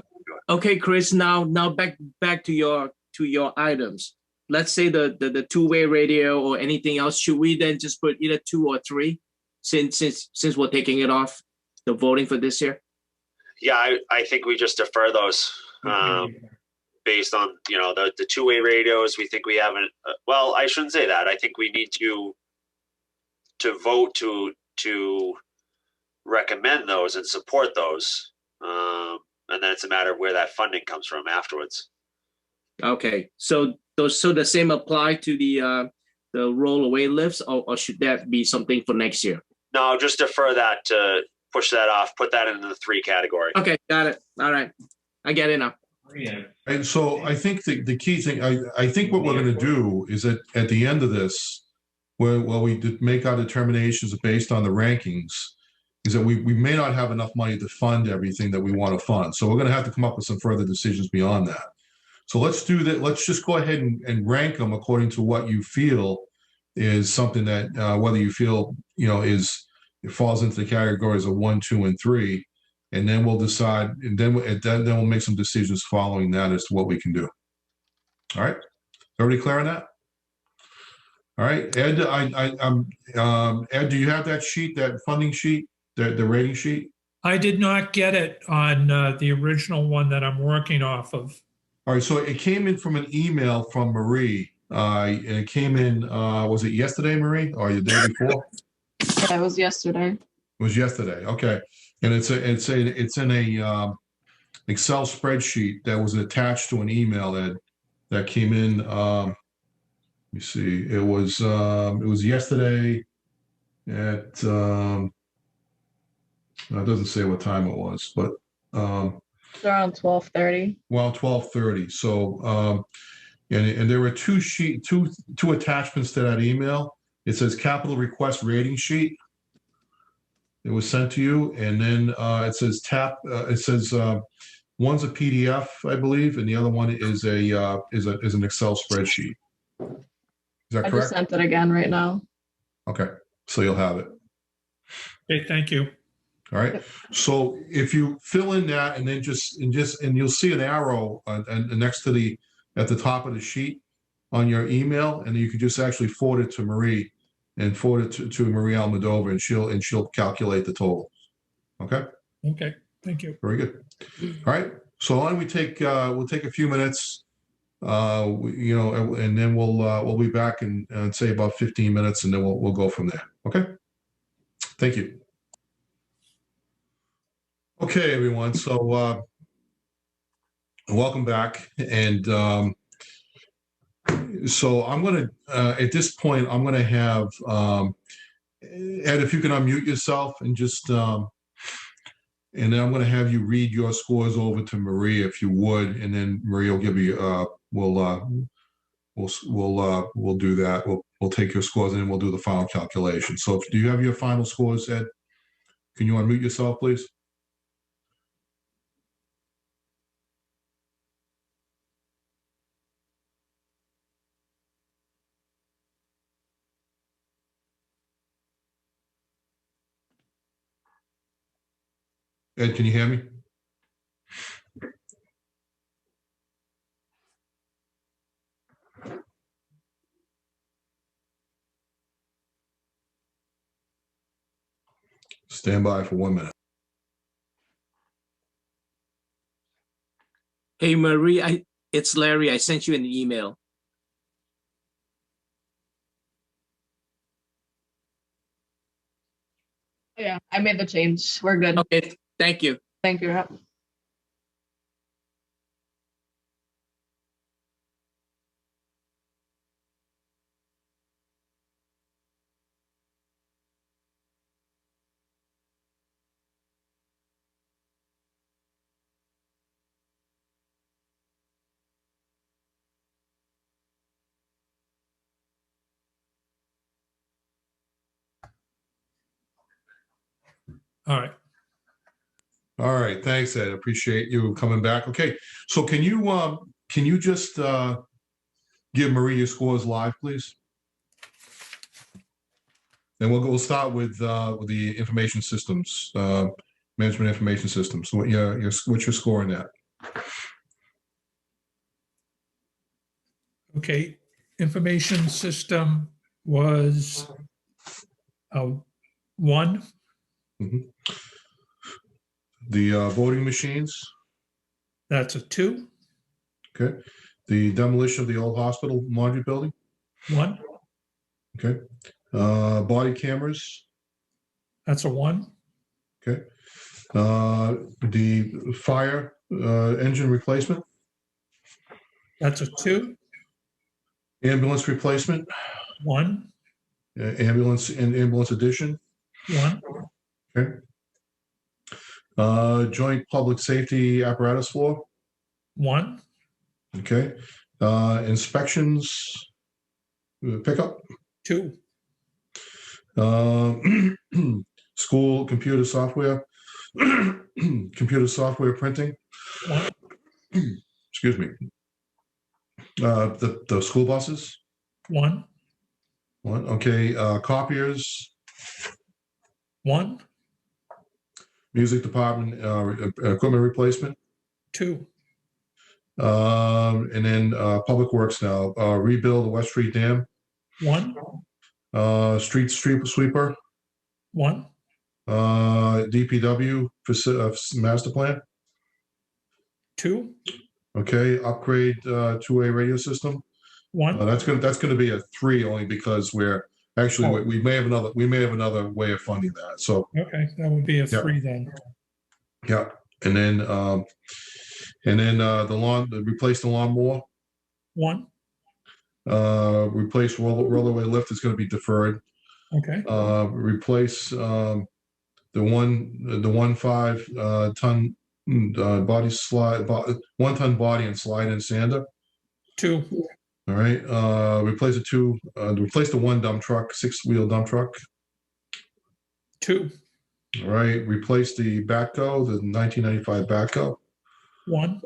okay, Chris. Now back to your items. Let's say the 2-way radio or anything else. Should we then just put either 2 or 3, since we're taking it off the voting for this year? Yeah, I think we just defer those based on the 2-way radios. We think we haven't. Well, I shouldn't say that. I think we need to vote to recommend those and support those, and then it's a matter of where that funding comes from afterwards. Okay, so the same apply to the rollaway lifts, or should that be something for next year? No, just defer that, to push that off, put that into the 3 category. Okay, got it. All right, I get it now. And so I think the key thing, I think what we're going to do is that at the end of this, while we make our determinations based on the rankings, is that we may not have enough money to fund everything that we want to fund. So we're going to have to come up with some further decisions beyond that. So let's do that. Let's just go ahead and rank them according to what you feel is something that, whether you feel, it falls into the categories of 1, 2, and 3. And then we'll decide, and then we'll make some decisions following that as to what we can do. All right. Everybody clear on that? All right. Ed, Ed, do you have that sheet, that funding sheet, the rating sheet? I did not get it on the original one that I'm working off of. All right. So it came in from an email from Marie. And it came in, was it yesterday, Marie, or the day before? Yeah, it was yesterday. It was yesterday. Okay. And it's in a Excel spreadsheet that was attached to an email that came in. Let me see. It was yesterday at it doesn't say what time it was, but It's around 12:30. well, 12:30. So and there were two attachments to that email. It says capital request rating sheet. It was sent to you, and then it says one's a PDF, I believe, and the other one is an Excel spreadsheet. Is that I correct? just sent it again right now. Okay, so you'll have it. Okay, thank you. All right. So if you fill in that, and then and you'll see an arrow next to at the top of the sheet on your email, and you can just actually forward it to Marie. And forward it to Marie Almodovar, and she'll calculate the total. Okay. Okay. Thank you. Very good. All right. So why don't we we'll take a few minutes, and then we'll be back in say about 15 minutes, and then we'll go from there. Okay. Thank you. Okay, everyone. So welcome back. And so I'm going to, at this point, I'm going to have, Ed, if you can unmute yourself and just, and then I'm going to have you read your scores over to Maria, if you would, and then Maria will give you, we'll do that. We'll take your scores and then we'll do the final calculation. So do you have your final scores, Ed? Can you unmute yourself, please? Ed, can you hear me? Stand by for 1 minute. Hey, Marie, it's Larry. I sent you an email. Yeah, I made the change. We're good. Okay, thank you. Thank you. All right. All right, thanks, Ed. Appreciate you coming back. Okay, so can you just give Maria your scores live, please? And we'll start with the information systems, management information systems. What's your score in that? Okay, information system was 1. Mm-hmm. The voting machines? That's a 2. Okay. The demolition of the old hospital laundry building? 1. Okay. Body cameras? That's a 1. Okay. The fire engine replacement? That's a 2. Ambulance replacement? 1. Ambulance and ambulance addition? 1. Okay. Joint public safety apparatus floor? 1. Okay. Inspections pickup? 2. School computer software? Computer software printing? 1. Excuse me. The school buses? 1. 1. Okay. Copiers? 1. Music department equipment replacement? 2. And then public works now. Rebuild the West Street Dam? 1. Street sweeper? 1. DPW master plan? 2. Okay. Upgrade 2A radio system? 1. That's gonna be a 3 only because we're actually we may have another way of funding that. So Okay, that would be a 3 then. yeah, and then replace the lawnmower. 1. Replace rollaway lift is going to be deferred. Okay. Replace the 1.5 ton body slide, 1 ton body and slide in sander. 2. All right. Replace the 1 dump truck, 6-wheel dump truck. 2. All right. Replace the backhoe, the 1995 backhoe. 1.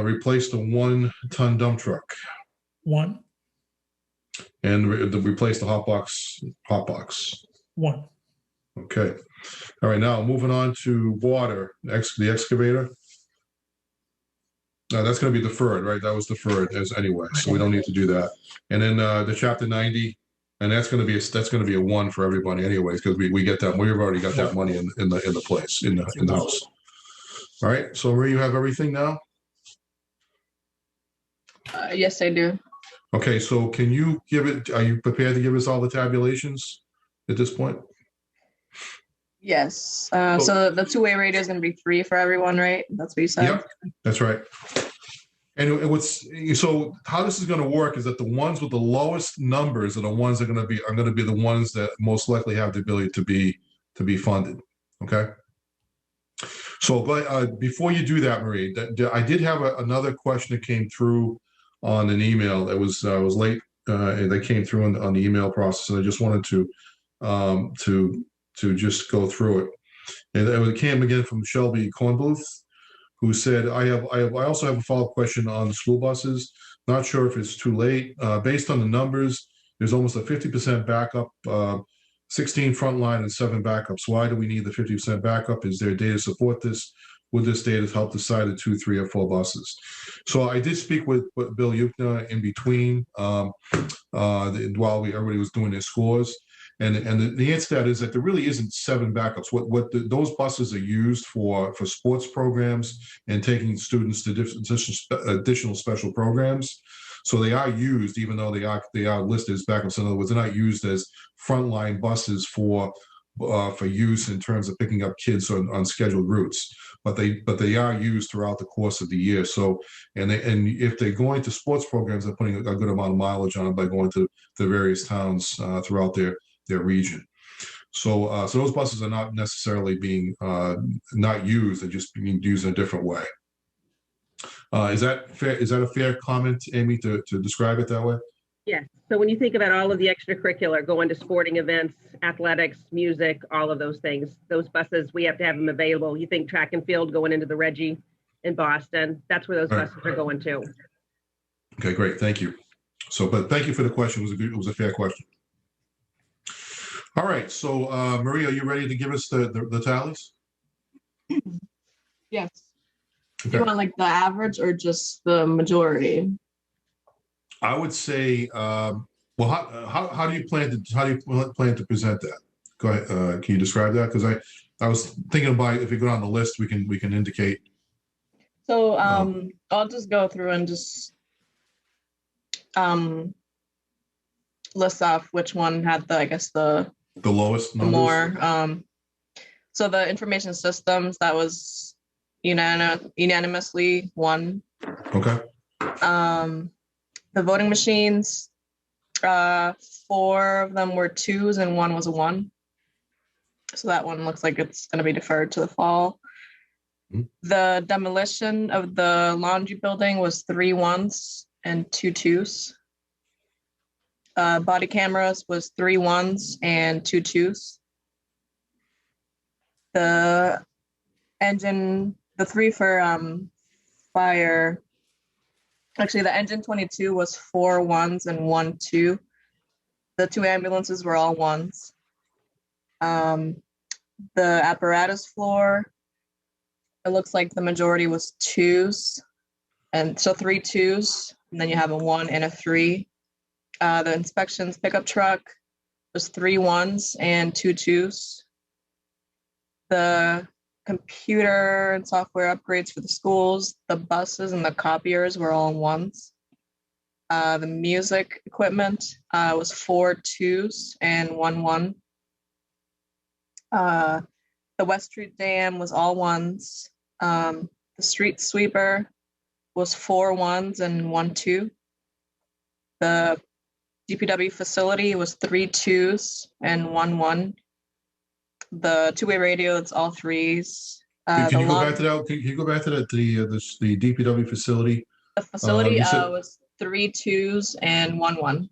Replace the 1 ton dump truck. 1. And replace the hot box. 1. Okay. All right. Now moving on to water, the excavator. No, that's going to be deferred, right? That was deferred as anyway, so we don't need to do that. And then the chapter 90, and that's going to be a 1 for everybody anyways, because we get that. We've already got that money in the place in the house. All right. So Marie, you have everything now. Yes, I do. Okay. So can you give it? Are you prepared to give us all the tabulations at this point? Yes. So the two-way radio is going to be free for everyone, right? That's what you said. Yep, that's right. And so how this is going to work is that the ones with the lowest numbers are the ones that are going to be the ones that most likely have the ability to be funded. Okay. So before you do that, Marie, I did have another question that came through on an email that was late. That came through on the email process, and I just wanted to just go through it. And it came again from Shelby Cornbluth, who said, I also have a follow-up question on the school buses. Not sure if it's too late. Based on the numbers, there's almost a 50% backup, 16 frontline and 7 backups. Why do we need the 50% backup? Is there data to support this? Would this data help decide the 2, 3, or 4 buses? So I did speak with Bill Yukna in between while everybody was doing their scores. And the answer to that is that there really isn't 7 backups. Those buses are used for sports programs and taking students to additional special programs. So they are used, even though they are listed as backups. In other words, they're not used as frontline buses for use in terms of picking up kids on scheduled routes. But they are used throughout the course of the year. So and if they're going to sports programs, they're putting a good amount of mileage on them by going to the various towns throughout their region. So those buses are not necessarily being not used; they're just being used in a different way. Is that fair? Is that a fair comment, Amy, to describe it that way? Yeah. So when you think about all of the extracurricular, going to sporting events, athletics, music, all of those things, those buses, we have to have them available. You think track and field going into the Reggie in Boston, that's where those buses are going to. Okay, great. Thank you. But thank you for the question. It was a fair question. All right. So, Maria, are you ready to give us the tallies? Yes. Okay. Do you want like the average or just the majority? I would say, well, how do you plan to present that? Go ahead. Can you describe that? Because I was thinking about if you go down the list, we can indicate. So I'll just go through and just list off which one had the lowest numbers. More. So the information systems, that was unanimously 1. Okay. The voting machines, 4 of them were 2s and 1 was a 1. So that one looks like it's going to be deferred to the fall. Mm-hmm. The demolition of the laundry building was 3 1s and 2 2s. Body cameras was 3 1s and 2 2s. The engine, the 3 for fire. Actually, the engine 22 was 4 1s and 1 2. The 2 ambulances were all 1s. The apparatus floor, it looks like the majority was 2s. And so 3 2s, and then you have a 1 and a 3. The inspections pickup truck was 3 1s and 2 2s. The computer and software upgrades for the schools, the buses and the copiers were all 1s. The music equipment was 4 2s and 1 1. The West Street Dam was all 1s. The street sweeper was 4 1s and 1 2. The DPW facility was 3 2s and 1 1. The 2-way radio, it's all 3s. Can you go back to that? Can you go back to that? The DPW facility. The facility was 3 2s and 1 1.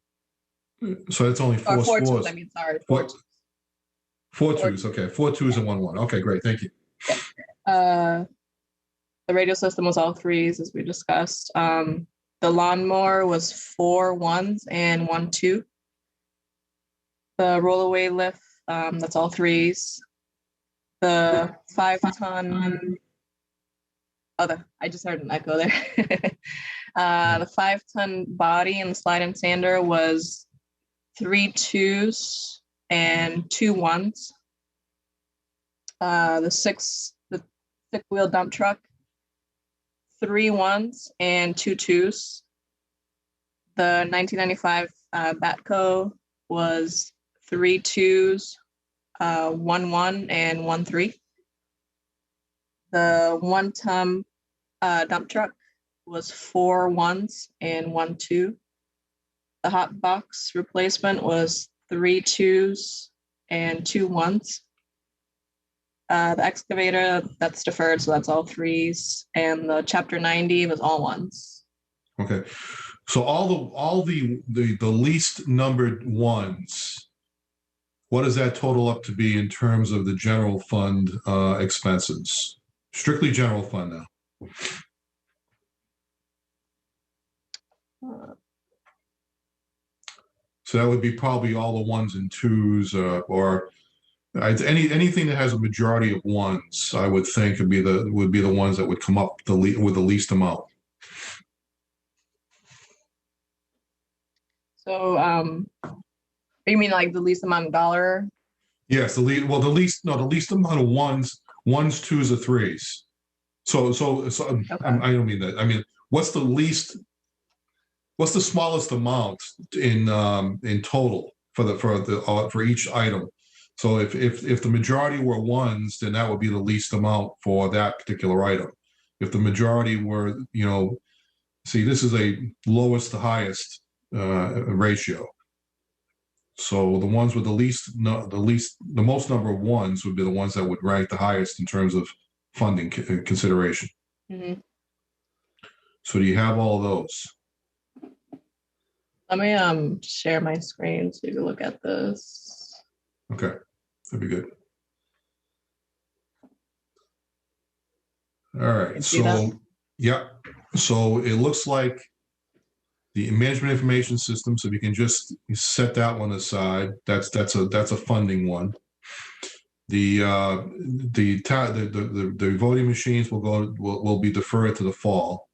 So that's only 4 4 scores. 2s. I mean, sorry. 4 2s. Okay, 4 2s and 1 1. Okay, great. Thank you. The radio system was all 3s, as we discussed. The lawnmower was 4 1s and 1 2. The rollaway lift, that's all 3s. The 5-ton. I just heard an echo there. The 5-ton body and slide and sander was 3 2s and 2 1s. The six-wheel dump truck, 3 1s and 2 2s. The 1995 Batco was 3 2s, 1-1 and 1-3. The 1-ton dump truck was 4 1s and 1 2. The hot box replacement was 3 2s and 2 1s. The excavator, that's deferred, so that's all 3s. And the chapter 90 was all 1s. Okay. So all the least numbered ones, what does that total up to be in terms of the general fund expenses? Strictly general fund now. So that would be probably all the 1s and 2s, or anything that has a majority of 1s. I would think would be the ones that would come up with the least amount. So, you mean like the least amount of dollar? Yes, the least amount of 1s, 2s, or 3s. So okay. I don't mean that. I mean, what's the smallest amount in total for each item? So if the majority were 1s, then that would be the least amount for that particular item. If the majority were, see, this is a lowest to highest ratio. So the ones with the most number of 1s would be the ones that would rank the highest in terms of funding consideration. Mm-hmm. So do you have all of those? Let me share my screen so you can look at this. Okay, that'd be good. All right, so yeah, so it looks like the management information system. So if you can just set that one aside, that's a funding one. The voting machines will be deferred to the fall.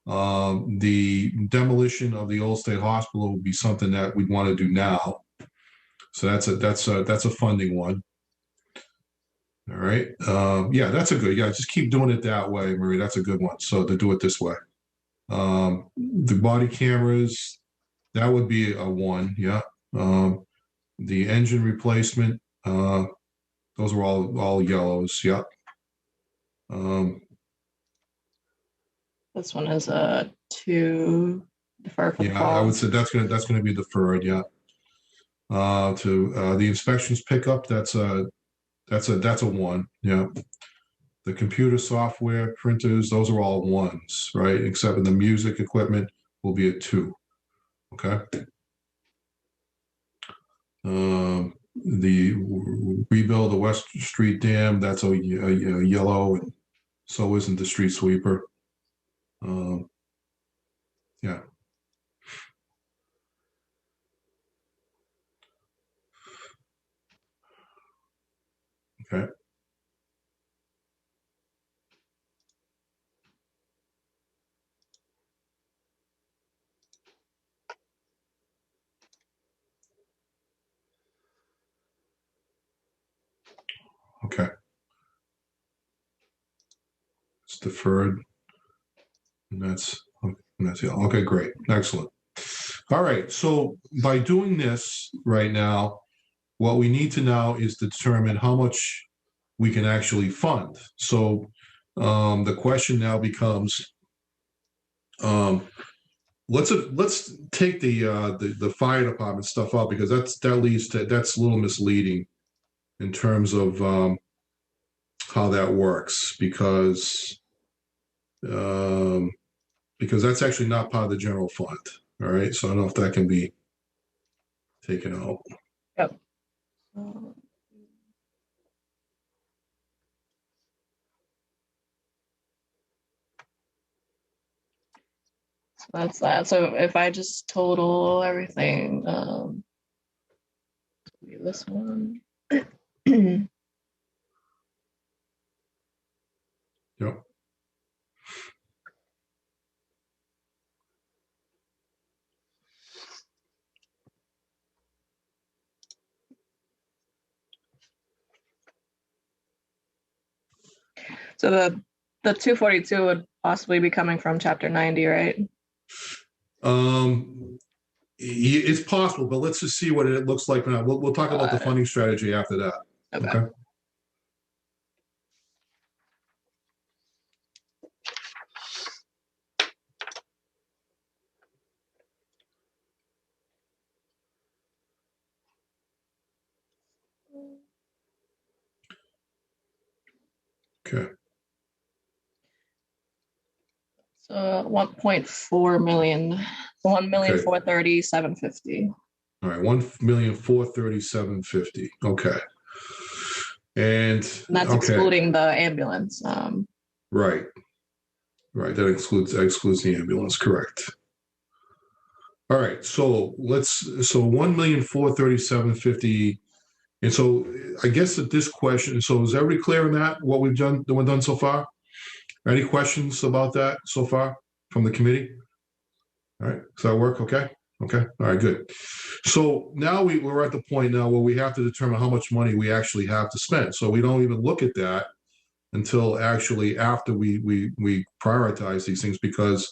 The demolition of the Old State Hospital will be something that we'd want to do now. So that's a funding one. All right. Yeah, that's a good. Yeah, just keep doing it that way, Marie. That's a good one. So to do it this way. The body cameras, that would be a 1. Yeah. The engine replacement, those are all yellows. Yeah. This one is a 2 defer for the fall. I would say that's gonna be deferred. Yeah. To the inspections pickup, that's a 1. Yeah. The computer software printers, those are all 1s, right? Except in the music equipment will be a 2. Okay. The rebuild the West Street Dam, that's a yellow, and so isn't the street sweeper. Yeah. Okay. Okay. It's deferred. And that's okay, great. Excellent. All right. So by doing this right now, what we need to now is to determine how much we can actually fund. So the question now becomes, let's take the fire department stuff out, because that's a little misleading in terms of how that works, because that's actually not part of the general fund. All right, so I don't know if that can be taken out. Yep. So that's that. So if I just total everything, this one. Yep. So the 242 would possibly be coming from chapter 90, right? It's possible, but let's just see what it looks like now. We'll talk about the funding strategy after that. Okay. Okay. So 1.4 million, 1,430,750. All right, 1,437,50. Okay. And that's excluding the ambulance. Right. That excludes the ambulance, correct. All right, so 1,437,50. And so I guess that this question, so is everybody clear on that, what we've done so far? Any questions about that so far from the committee? All right, does that work? Okay. All right, good. So now we're at the point now where we have to determine how much money we actually have to spend. So we don't even look at that until actually after we prioritize these things, because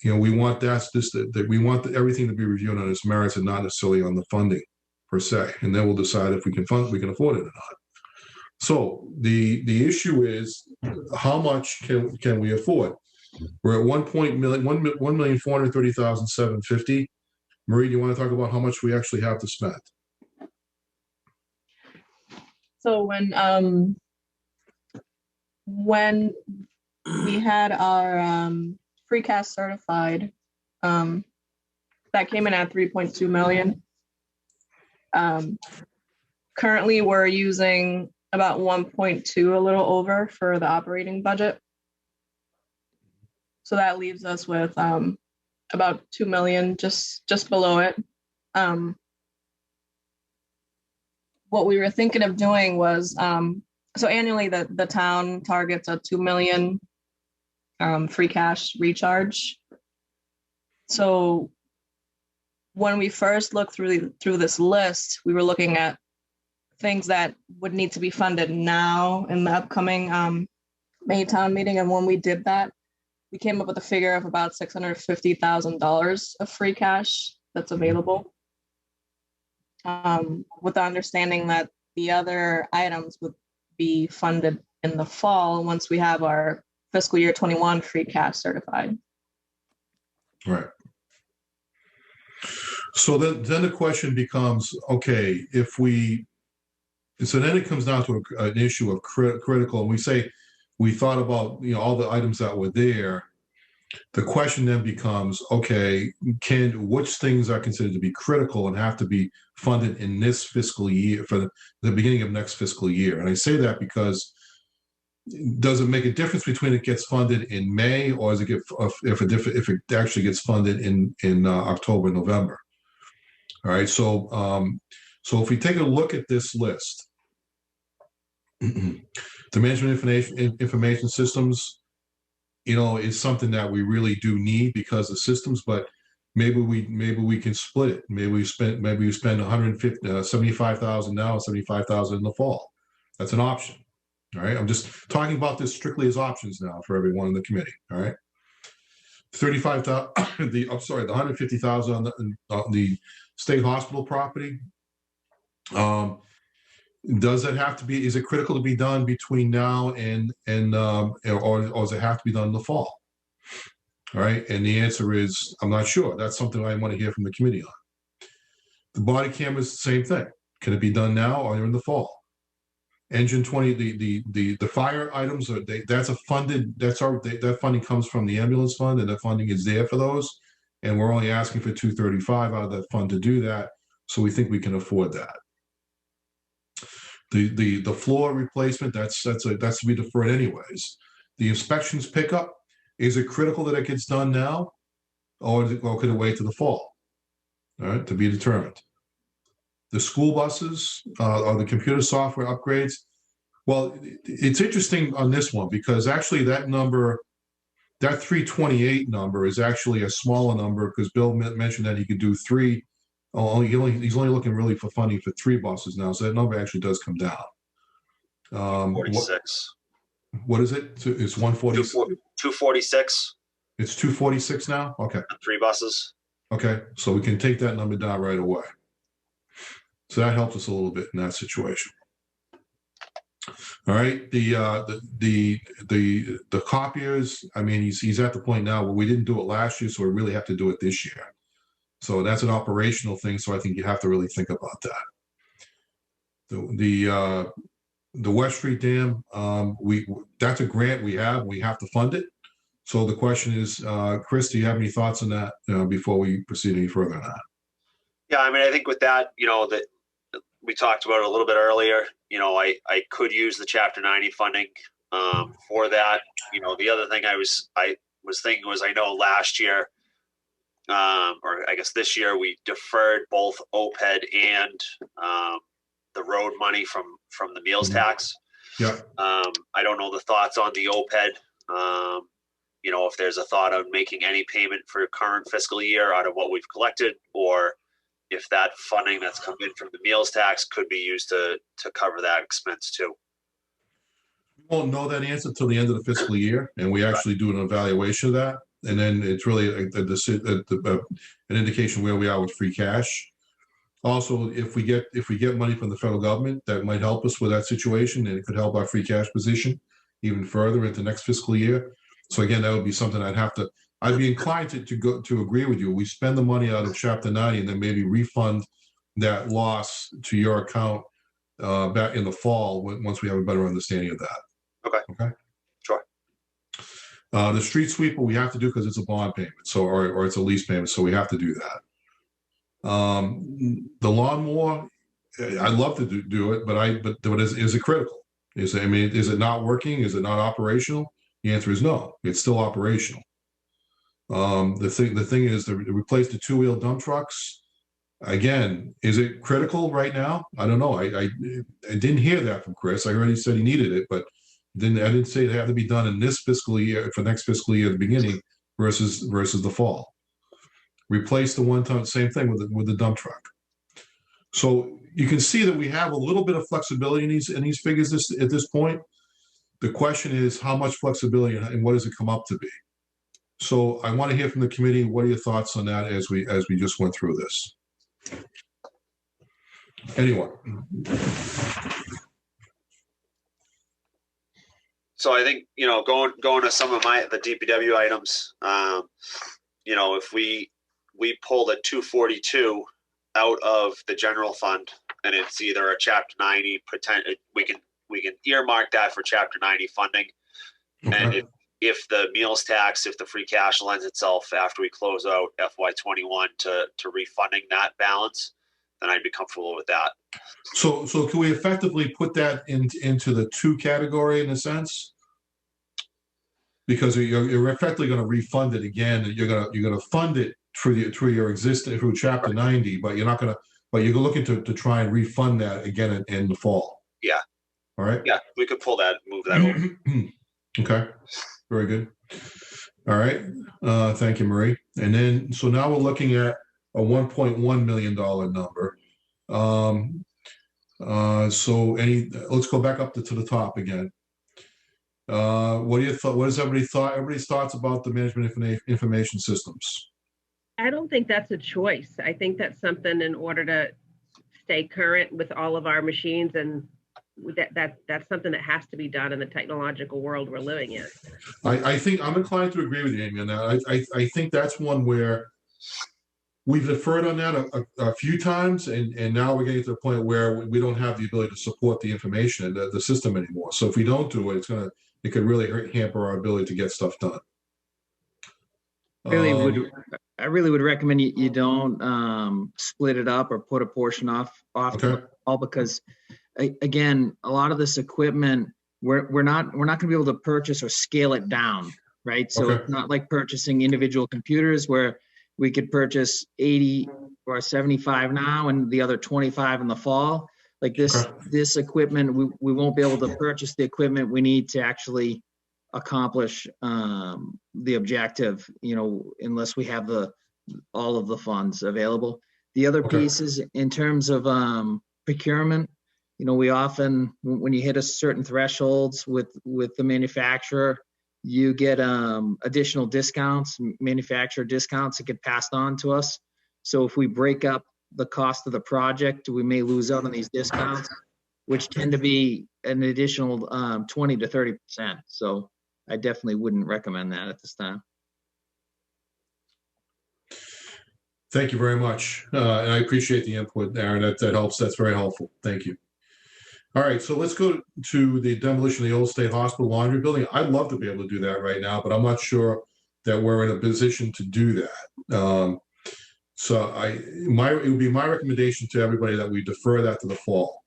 we want we want everything to be reviewed on its merits and not necessarily on the funding per se, and then we'll decide if we can afford it or not. So the issue is, how much can we afford? We're at 1,430,750. Marie, do you want to talk about how much we actually have to spend? So when we had our free cash certified, that came in at 3.2 million. Currently, we're using about 1.2, a little over, for the operating budget. So that leaves us with about 2 million, just below it. What we were thinking of doing was, so annually the town targets a 2 million free cash recharge. So when we first looked through this list, we were looking at things that would need to be funded now in the upcoming May town meeting. And when we did that, we came up with a figure of about $650,000 of free cash that's available, with the understanding that the other items would be funded in the fall once we have our fiscal year 21 free cash certified. Right. So then the question becomes, okay, so then it comes down to an issue of critical, and we say, we thought about all the items that were there. The question then becomes, okay, which things are considered to be critical and have to be funded in this fiscal year, for the beginning of next fiscal year? And I say that because, does it make a difference between it gets funded in May, or if it actually gets funded in October, November? All right, so if we take a look at this list, the management information systems, is something that we really do need because of systems, but maybe we can split it. Maybe we spend $75,000 now and $75,000 in the fall. That's an option. All right. I'm just talking about this strictly as options now for everyone in the committee. All right. The $150,000 on the state hospital property. Does it have to be? Is it critical to be done between now and or does it have to be done in the fall? All right, and the answer is, I'm not sure. That's something I want to hear from the committee on. The body cameras, same thing. Can it be done now or in the fall? Engine 20, the fire items that's a funded. That funding comes from the ambulance fund, and the funding is there for those. And we're only asking for 235 out of that fund to do that. So we think we can afford that. The floor replacement, that's to be deferred anyways. The inspections pickup, is it critical that it gets done now, or could it wait to the fall? All right, to be determined. The school buses, or the computer software upgrades. Well, it's interesting on this one because actually that number, that 328 number is actually a smaller number, because Bill mentioned that he could do three. He's only looking really for funding for 3 buses now, so that number actually does come down. 46. What is it? It's 140. 246. It's 246 now. Okay. 3 buses. Okay, so we can take that number down right away. So that helps us a little bit in that situation. All right, the copiers, I mean, he's at the point now where we didn't do it last year, so we really have to do it this year. So that's an operational thing, so I think you have to really think about that. The West Street Dam, that's a grant we have to fund it. So the question is, Chris, do you have any thoughts on that before we proceed any further on that? Yeah, I mean, I think with that, that we talked about it a little bit earlier, I could use the Chapter 90 funding for that. The other thing I was thinking was, I know last year, or I guess this year, we deferred both OPED and the road money from the meals tax. Yeah. I don't know the thoughts on the OPED. If there's a thought on making any payment for current fiscal year out of what we've collected, or if that funding that's come in from the meals tax could be used to cover that expense too. We won't know that answer till the end of the fiscal year, and we actually do an evaluation of that, and then it's really an indication where we are with free cash. Also, if we get money from the federal government, that might help us with that situation, and it could help our free cash position even further into next fiscal year. So again, that would be something I'd be inclined to agree with you. We spend the money out of Chapter 90 and then maybe refund that loss to your account back in the fall once we have a better understanding of that. Okay. Sure. The street sweeper we have to do because it's a bond payment, or it's a lease payment, so we have to do that. The lawnmower, I'd love to do it, but is it critical? Is it not working? Is it not operational? The answer is no. It's still operational. The thing is to replace the two-wheel dump trucks. Again, is it critical right now? I don't know. I didn't hear that from Chris. I heard he said he needed it, but I didn't say it had to be done in this fiscal year for next fiscal year at the beginning versus the fall. Replace the one-ton, same thing with the dump truck. So you can see that we have a little bit of flexibility in these figures at this point. The question is how much flexibility and what does it come up to be? So I want to hear from the committee. What are your thoughts on that as we just went through this? Anyone? So I think, going to some of the DPW items, if we pull the 242 out of the general fund, and it's either a Chapter 90 we can earmark that for Chapter 90 funding. Okay. And if the meals tax, if the free cash lends itself after we close out FY21 to refunding that balance, then I'd be comfortable with that. So can we effectively put that into the 2 category in a sense? Because you're effectively going to refund it again. You're going to fund it through your existing through Chapter 90, but you're looking to try and refund that again in the fall. Yeah. All right. Yeah, we could pull that, move that over. Okay. Very good. All right. Thank you, Marie. And then, so now we're looking at a $1.1 million number. Let's go back up to the top again. What is everybody's thoughts about the management information systems? I don't think that's a choice. I think that's something in order to stay current with all of our machines, and that's something that has to be done in the technological world we're living in. I think I'm inclined to agree with you, Amy, on that. I think that's one where we've deferred on that a few times, and now we're getting to the point where we don't have the ability to support the information, the system anymore. So if we don't do it, it could really hamper our ability to get stuff done. I really would recommend you don't split it up or put a portion off Okay. all, because again, a lot of this equipment we're not going to be able to purchase or scale it down, right? So Okay. it's not like purchasing individual computers where we could purchase 80 or 75 now and the other 25 in the fall. Like this equipment, we won't be able to purchase the equipment we need to actually accomplish the objective, unless we have all of the funds available. The other piece is in terms of procurement. We often, when you hit a certain thresholds with the manufacturer, you get additional discounts, manufacturer discounts that get passed on to us. So if we break up the cost of the project, we may lose out on these discounts, which tend to be an additional 20 to 30%. So I definitely wouldn't recommend that at this time. Thank you very much. And I appreciate the input, Aaron. That helps. That's very helpful. Thank you. All right, so let's go to the demolition of the old state hospital laundry building. I'd love to be able to do that right now, but I'm not sure that we're in a position to do that. So it would be my recommendation to everybody that we defer that to the fall.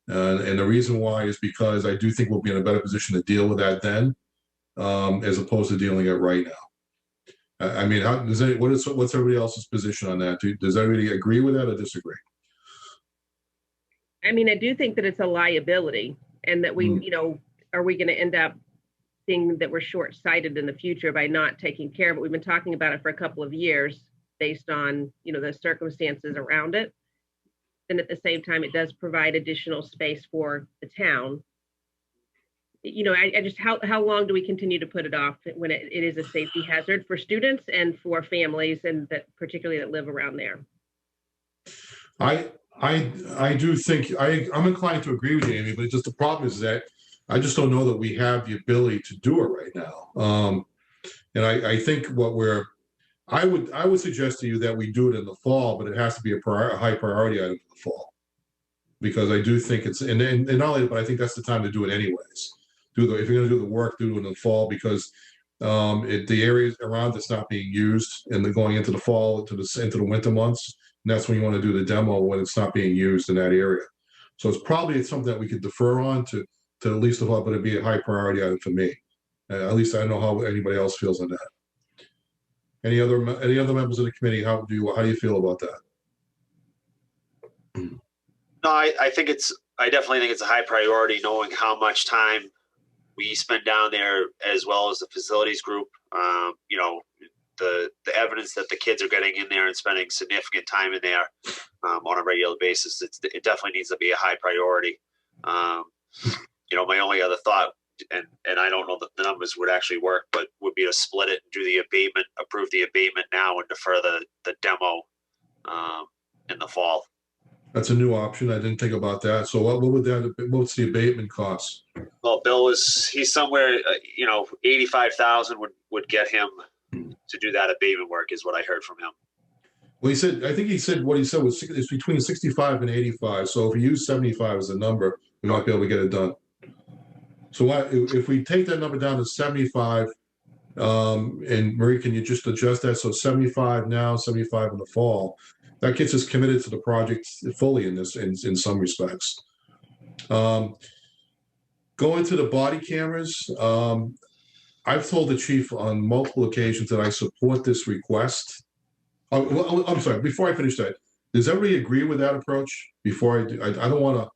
And the reason why is because I do think we'll be in a better position to deal with that then, as opposed to dealing it right now. I mean, what's everybody else's position on that? Does everybody agree with that or disagree? I mean, I do think that it's a liability, and that we, are we going to end up seeing that we're short-sighted in the future by not taking care of it? We've been talking about it for a couple of years based on, the circumstances around it. And at the same time, it does provide additional space for the town. I just, how long do we continue to put it off when it is a safety hazard for students and for families, and that particularly that live around there? I do think I'm inclined to agree with you, Amy, but just the problem is that I just don't know that we have the ability to do it right now. And I think I would suggest to you that we do it in the fall, but it has to be a high priority item in the fall, because I do think it's and not only, but I think that's the time to do it anyways. If you're going to do the work, do it in the fall, because the areas around it's not being used, and they're going into the fall, into the winter months. And that's when you want to do the demo, when it's not being used in that area. So it's something that we could defer on to at least the fall, but it'd be a high priority item for me. At least I don't know how anybody else feels on that. Any other members of the committee? How do you feel about that? No, I definitely think it's a high priority, knowing how much time we spend down there, as well as the facilities group. The evidence that the kids are getting in there and spending significant time in there on a regular basis, it definitely needs to be a high priority. My only other thought, and I don't know that the numbers would actually work, but would be to split it and do the abatement, approve the abatement now, and defer the demo in the fall. That's a new option. I didn't think about that. So what's the abatement cost? Well, Bill he's somewhere, 85,000 would get him to do that abatement work, is what I heard from him. Well, I think he said what he said was it's between 65 and 85. So if we use 75 as a number, we might be able to get it done. So if we take that number down to 75, and Marie, can you just adjust that? So 75 now, 75 in the fall. That gets us committed to the project fully in some respects. Going to the body cameras, I've told the chief on multiple occasions that I support this request. I'm sorry, before I finish that, does everybody agree with that approach? Before I do, I don't want to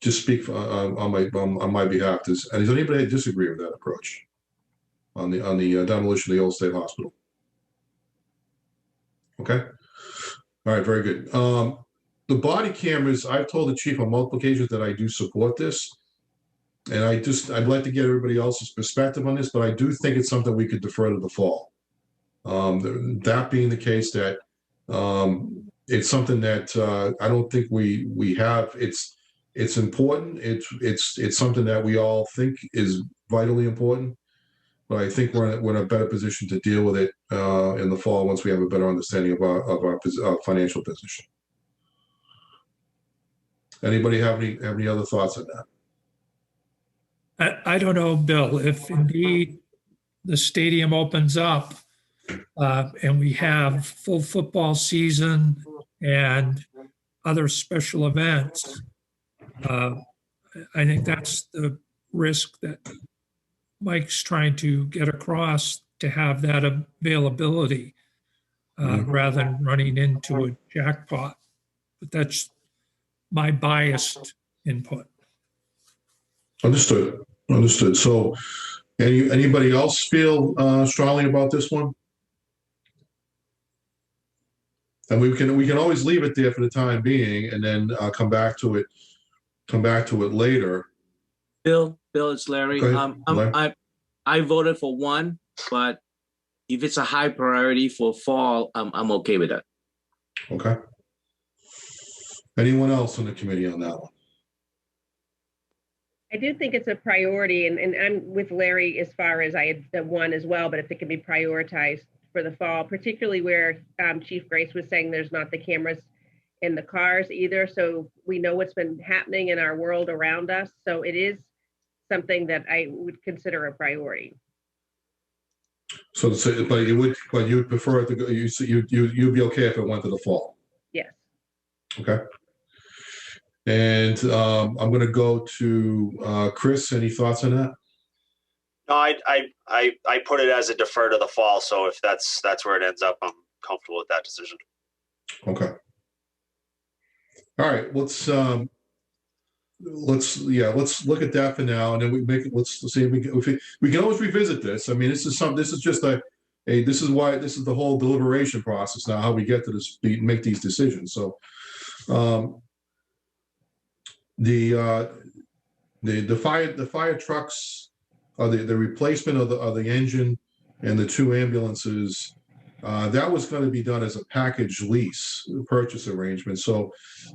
just speak on my behalf. Does anybody disagree with that approach on the demolition of the old state hospital? Okay. All right, very good. The body cameras, I've told the chief on multiple occasions that I do support this. And I'd like to get everybody else's perspective on this, but I do think it's something we could defer to the fall. That being the case, that it's something that I don't think we have. It's important. It's something that we all think is vitally important. But I think we're in a better position to deal with it in the fall once we have a better understanding of our financial position. Anybody have any other thoughts on that? I don't know, Bill, if indeed the stadium opens up and we have full football season and other special events, I think that's the risk that Mike's trying to get across, to have that availability rather than running into a jackpot. But that's my biased input. Understood. So anybody else feel strongly about this one? And we can always leave it there for the time being, and then come back to it later. Bill, it's Larry. Larry. I'm I voted for one, but if it's a high priority for fall, I'm okay with that. Okay. Anyone else on the committee on that one? I do think it's a priority, and I'm with Larry as far as I had the one as well, but if it can be prioritized for the fall, particularly where Chief Grace was saying there's not the cameras in the cars either. So we know what's been happening in our world around us. So it is something that I would consider a priority. So, but you would prefer it to go, you'd be okay if it went to the fall? Yes. Okay. And I'm going to go to Chris. Any thoughts on that? No, I put it as a defer to the fall. So if that's where it ends up, I'm comfortable with that decision. Okay. All right. Let's look at that for now, and then we make it. Let's see if we can always revisit this. I mean, this is just this is the whole deliberation process now, how we get to this, make these decisions. So the fire trucks, the replacement of the engine and the two ambulances, that was going to be done as a package lease purchase arrangement. So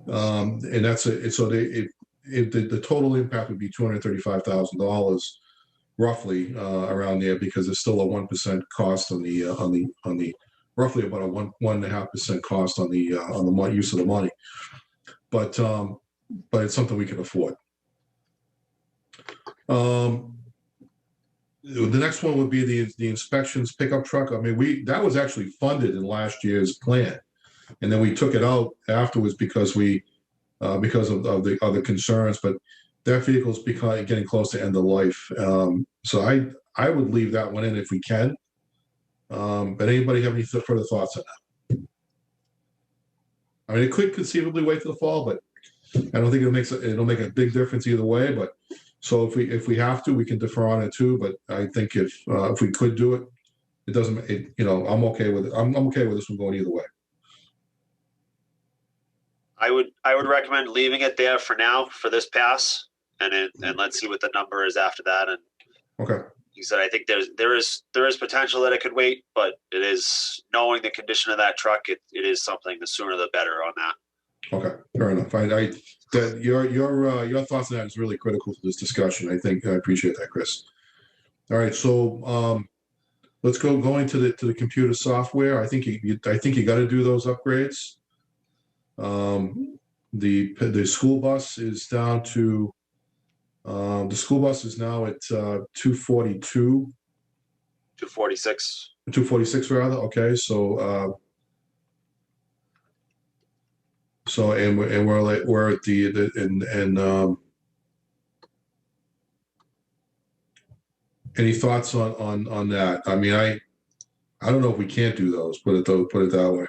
and that's the total impact would be $235,000 roughly around there, because there's still a 1% cost on the roughly about a 1.5% cost on the use of the money, but it's something we can afford. The next one would be the inspections pickup truck. I mean, that was actually funded in last year's plan, and then we took it out afterwards because of the other concerns. But that vehicle is getting close to end of life, so I would leave that one in if we can. But anybody have any further thoughts on that? I mean, it could conceivably wait for the fall, but I don't think it'll make a big difference either way. But so if we have to, we can defer on it too. But I think if we could do it, it doesn't. I'm okay with it. I'm okay with this one going either way. I would recommend leaving it there for now for this pass, and let's see what the number is after that. And okay. You said I think there is potential that it could wait, but it is, knowing the condition of that truck, it is something, the sooner the better on that. Okay, fair enough. Your thoughts on that is really critical to this discussion. I appreciate that, Chris. All right, so let's going to the computer software. I think you got to do those upgrades. The school bus is down to the school bus is now at 242. 246. 246 rather. Okay, so. And we're at any thoughts on that? I mean, I don't know if we can't do those. Put it that way.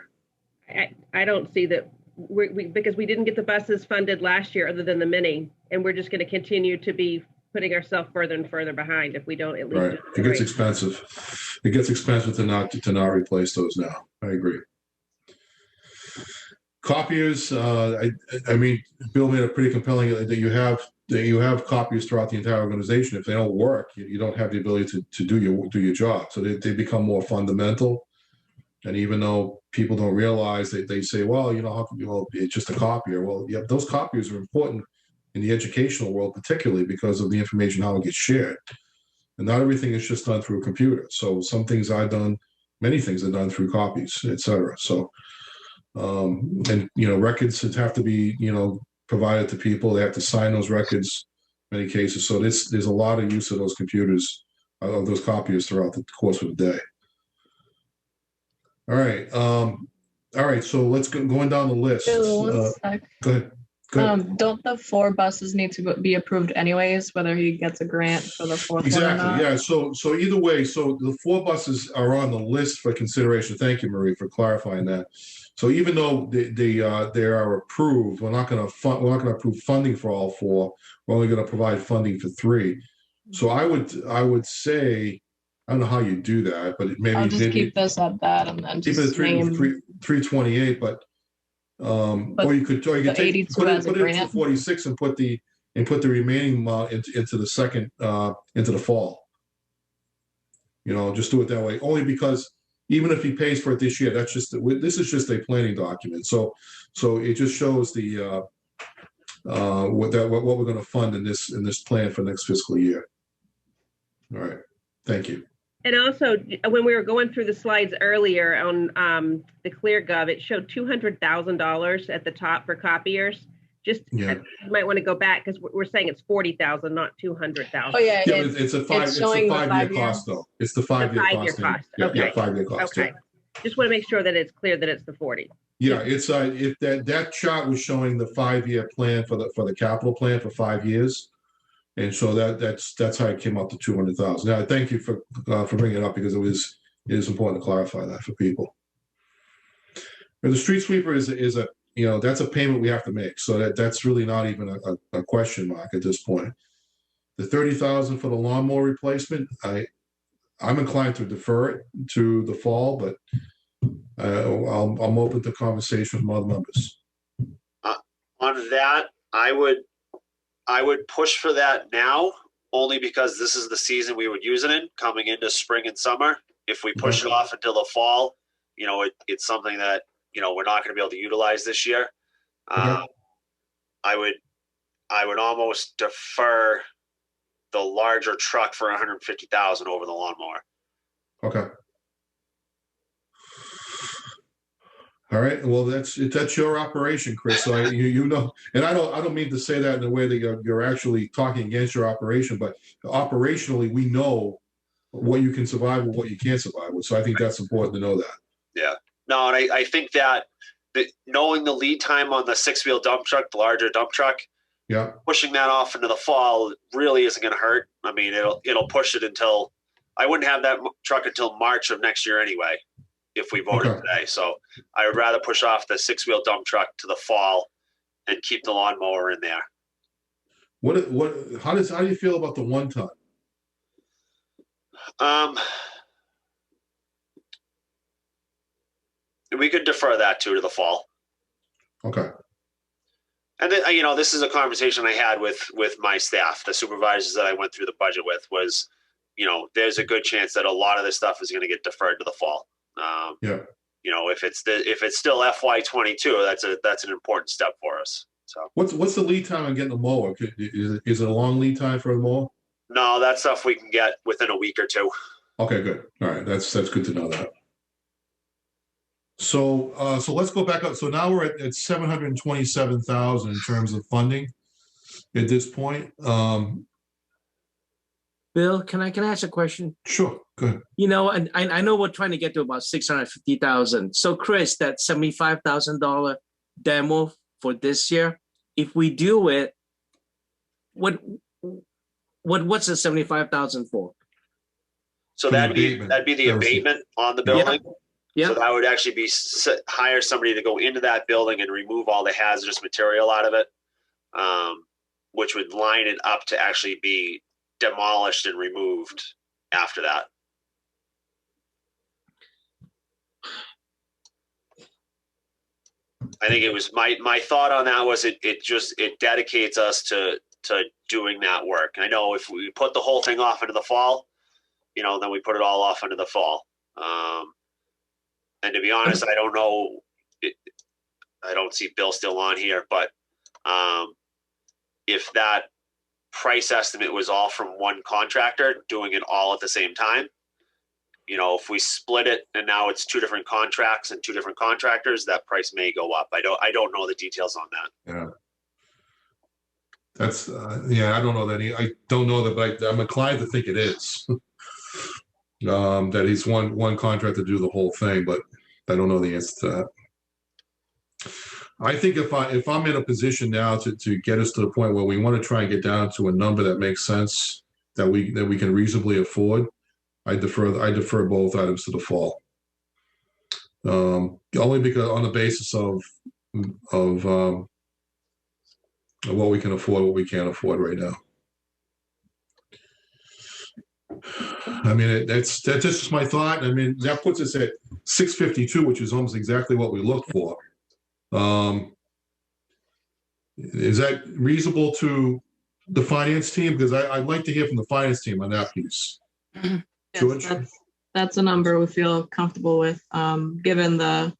I don't see that because we didn't get the buses funded last year, other than the mini, and we're just going to continue to be putting ourselves further and further behind if we don't at least. Right, it gets expensive. It gets expensive to not replace those now. I agree. Copiers, I mean, Bill made a pretty compelling that you have copiers throughout the entire organization. If they don't work, you don't have the ability to do your job. So they become more fundamental. And even though people don't realize, they say, well, it's just a copier. Well, yeah, those copiers are important in the educational world, particularly because of the information, how it gets shared. And not everything is just done through a computer. So some things many things are done through copies, et cetera. So. And records have to be provided to people. They have to sign those records in many cases. So there's a lot of use of those computers, of those copiers throughout the course of the day. All right. So let's going down the list. One sec. Go ahead. Don't the 4 buses need to be approved anyways, whether he gets a grant for the 4th one or Exactly. not? Yeah. So either way, so the 4 buses are on the list for consideration. Thank you, Marie, for clarifying that. So even though they are approved, we're not going to approve funding for all 4. We're only going to provide funding for 3. So I would say, I don't know how you do that, but maybe I'll just keep this at that and then just keep it at 328. But or you could put it for 46 and put the remaining amount into the second into the fall. just do it that way. Only because even if he pays for it this year, this is just a planning document. So it just shows the what we're going to fund in this plan for next fiscal year. All right, thank you. And also, when we were going through the slides earlier on the ClearGov, it showed $200,000 at the top for copiers. Just you might want to go back because we're saying it's 40,000, not 200,000. Oh yeah, it's a 5-year cost though. It's the 5-year cost. Okay. Yeah, 5-year cost. Okay. Yeah. Just want to make sure that it's clear that it's the 40. Yeah, it's if that chart was showing the 5-year plan for the capital plan for 5 years, and so that's how it came up to 200,000. Now, thank you for bringing it up because it is important to clarify that for people. And the street sweeper is a that's a payment we have to make, so that's really not even a question mark at this point. The 30,000 for the lawnmower replacement, I'm inclined to defer it to the fall, but I'm open to conversation from other members. On that, I would push for that now, only because this is the season we would use it in, coming into spring and summer. If we push it off until the fall, it's something that we're not going to be able to utilize this year. I would almost defer the larger truck for 150,000 over the lawnmower. Okay. All right. Well, that's your operation, Chris. So and I don't mean to say that in a way that you're actually talking against your operation, but operationally, we know what you can survive and what you can't survive with. So I think that's important to know that. Yeah. No, and I think that knowing the lead time on the 6-wheel dump truck, the larger dump truck, pushing that off into the fall really isn't going to hurt. I mean, it'll push it until I wouldn't have that truck until March of next year anyway, if we voted today. So I would rather push off the 6-wheel dump truck to the fall and keep the lawnmower in there. How do you feel about the 1-ton? We could defer that to the fall. Okay. And then, this is a conversation I had with my staff, the supervisors that I went through the budget with, was, there's a good chance that a lot of this stuff is going to get deferred to the fall. If it's still FY22, that's an important step for us. So what's the lead time on getting a mower? Is it a long lead time for a mower? No, that stuff we can get within a week or two. Okay, good. All right, that's good to know that. So let's go back up. So now we're at 727,000 in terms of funding at this point. Bill, can I ask a question? Sure, good. And I know we're trying to get to about 650,000. So Chris, that $75,000 demo for this year, if we do it, what's the 75,000 for? So that'd be the abatement on the building. Yeah. So that would actually be hire somebody to go into that building and remove all the hazardous material out of it, which would line it up to actually be demolished and removed after that. I think it was my thought on that was it dedicates us to doing that work. I know if we put the whole thing off into the fall, then we put it all off into the fall. And to be honest, I don't know. I don't see Bill still on here, but if that price estimate was all from one contractor doing it all at the same time, if we split it and now it's 2 different contracts and 2 different contractors, that price may go up. I don't know the details on that. Yeah. That's I don't know that. I don't know that, but I'm inclined to think it is. That he's one contract to do the whole thing, but I don't know the answer to that. I think if I'm in a position now to get us to the point where we want to try and get down to a number that makes sense, that we can reasonably afford, I defer both items to the fall. Only because on the basis of what we can afford, what we can't afford right now. I mean, that's just my thought. I mean, that puts us at 652, which is almost exactly what we look for. Is that reasonable to the finance team? Because I'd like to hear from the finance team on that piece. George? That's a number we feel comfortable with, given the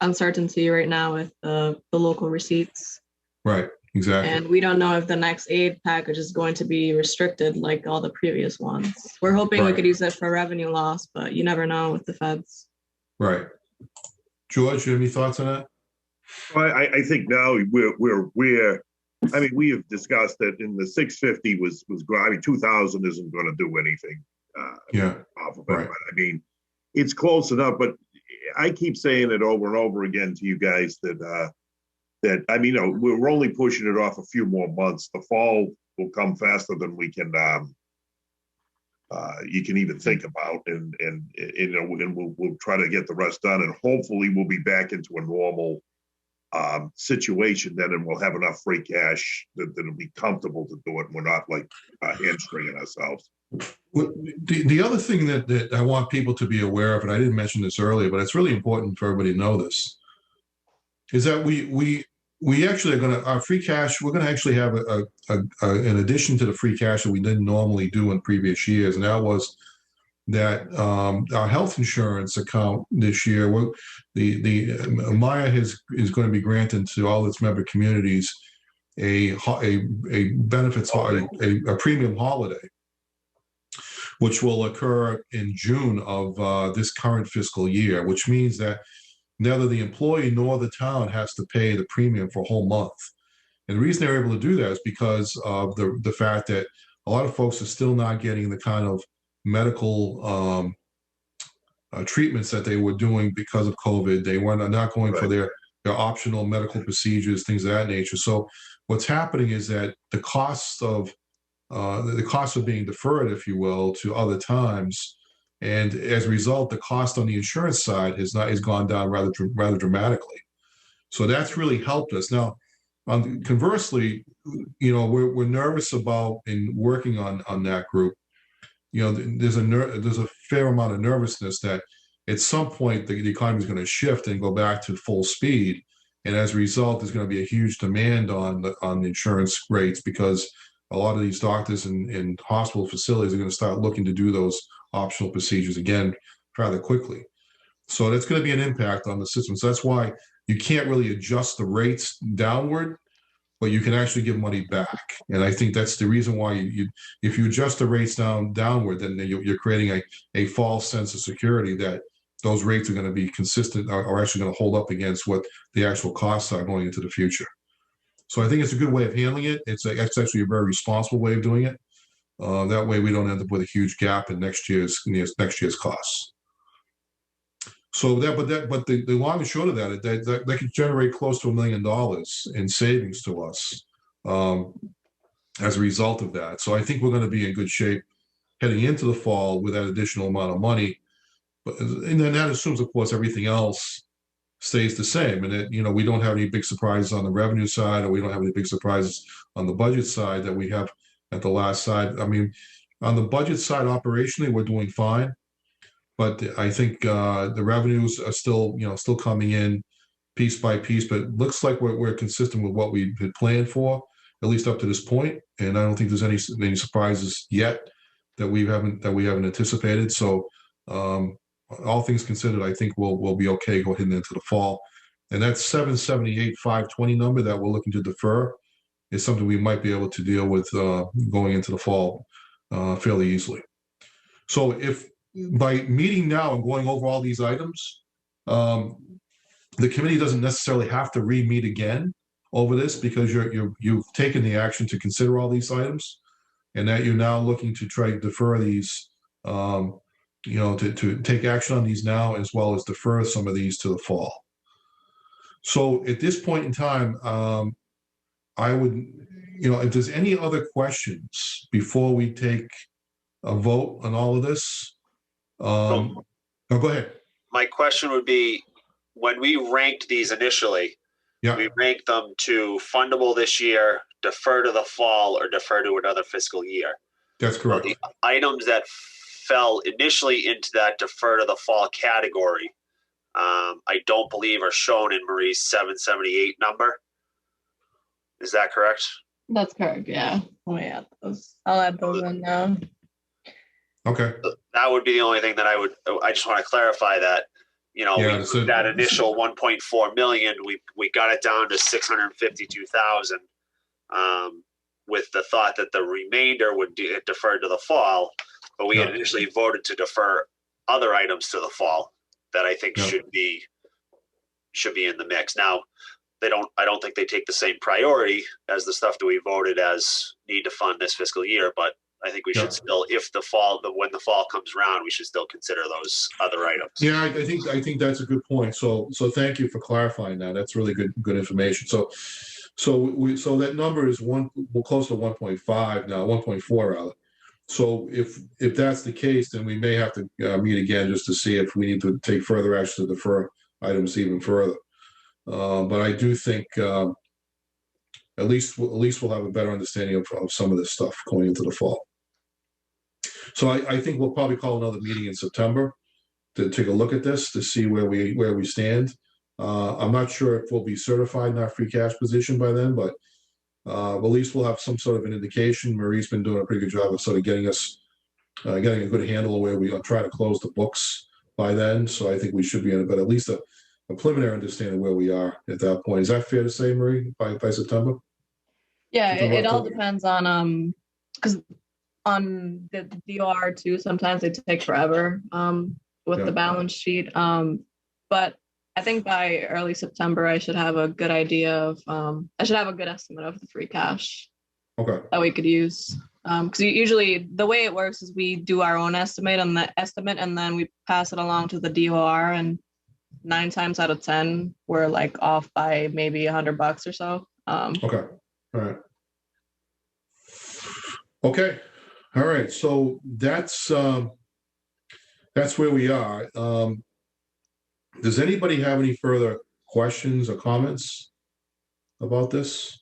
uncertainty right now with the local receipts. Right, exactly. And we don't know if the next aid package is going to be restricted like all the previous ones. We're hoping we Right. could use it for revenue loss, but you never know with the feds. Right. George, you have any thoughts on that? Well, I think now I mean, we have discussed that in the 650 was I mean, 2,000 isn't going to do anything. Yeah. Off of it. Right. But, I mean, it's close enough, but I keep saying it over and over again to you guys that I mean, we're only pushing it off a few more months. The fall will come faster than we can you can even think about, and we'll try to get the rest done, and hopefully we'll be back into a normal situation then, and we'll have enough free cash that it'll be comfortable to do it, and we're not like hamstringing ourselves. The other thing that I want people to be aware of, and I didn't mention this earlier, but it's really important for everybody to know this, is that we actually are going to, our free cash, we're going to actually have an addition to the free cash that we didn't normally do in previous years. And that was that our health insurance account this year, the Maya is going to be granted to all its member communities a benefits, a premium holiday, which will occur in June of this current fiscal year, which means that neither the employee nor the town has to pay the premium for a whole month. And the reason they're able to do that is because of the fact that a lot of folks are still not getting the kind of medical treatments that they were doing because of COVID. They were not going for their optional medical procedures, things of that nature. So what's happening is that the cost of being deferred, if you will, to other times, and as a result, the cost on the insurance side has gone down rather dramatically. So that's really helped us. Now, conversely, we're nervous about in working on that group. There's a fair amount of nervousness that at some point the economy is going to shift and go back to full speed, and as a result, there's going to be a huge demand on the insurance rates, because a lot of these doctors and hospital facilities are going to start looking to do those optional procedures again rather quickly. So that's going to be an impact on the system. So that's why you can't really adjust the rates downward, but you can actually give money back. And I think that's the reason why if you adjust the rates downward, then you're creating a false sense of security that those rates are going to be consistent, are actually going to hold up against what the actual costs are going into the future. So I think it's a good way of handling it. It's actually a very responsible way of doing it. That way we don't end up with a huge gap in next year's costs. So but the long and short of that could generate close to $1 million in savings to us as a result of that. So I think we're going to be in good shape heading into the fall with that additional amount of money. And then that assumes, of course, everything else stays the same, and that we don't have any big surprises on the revenue side, or we don't have any big surprises on the budget side that we have at the last side. I mean, on the budget side, operationally, we're doing fine, but I think the revenues are still coming in piece by piece. But it looks like we're consistent with what we had planned for, at least up to this point. And I don't think there's any surprises yet that we haven't anticipated. So all things considered, I think we'll be okay going into the fall. And that 778,520 number that we're looking to defer is something we might be able to deal with going into the fall fairly easily. So if by meeting now and going over all these items, the committee doesn't necessarily have to re-meet again over this, because you've taken the action to consider all these items, and that you're now looking to try to defer these, to take action on these now, as well as defer some of these to the fall. So at this point in time, I would, if there's any other questions before we take a vote on all of this, go ahead. My question would be, when we ranked these initially, we ranked them to fundable this year, defer to the fall, or defer to another fiscal year. That's correct. So the items that fell initially into that defer to the fall category, I don't believe are shown in Marie's 778 number. Is that correct? That's correct, yeah. Let me add those. I'll add those in now. Okay. That would be the only thing that I just want to clarify that, Yeah, that initial 1.4 million, we got it down to 652,000, with the thought that the remainder would defer to the fall, but we had initially voted to defer other items to the fall that I think should be in the mix. Now, I don't think they take the same priority as the stuff that we voted as need to fund this fiscal year, but I think we should still, when the fall comes around, we should still consider those other items. Yeah, I think that's a good point. So thank you for clarifying that. That's really good information. So that number is close to 1.5 now, 1.4 rather. So if that's the case, then we may have to meet again just to see if we need to take further action to defer items even further. But I do think at least we'll have a better understanding of some of this stuff going into the fall. So I think we'll probably call another meeting in September to take a look at this to see where we stand. I'm not sure if we'll be certified in our free cash position by then, but at least we'll have some sort of an indication. Marie's been doing a pretty good job of sort of getting a good handle of where we are trying to close the books by then. So I think we should be in at least a preliminary understanding where we are at that point. Is that fair to say, Marie, by September? Yeah, it all depends on because on the DOR too, sometimes they take forever with the balance sheet. But I think by early September, I should have a good idea of I should have a good estimate of the free cash that we could use. Because usually the way it works is we do our own estimate on the estimate, and then we pass it along to the DOR, and 9 times out of 10 we're like off by maybe $100 or so. Okay. All right. Okay. All right. So that's where we are. Does anybody have any further questions or comments about this?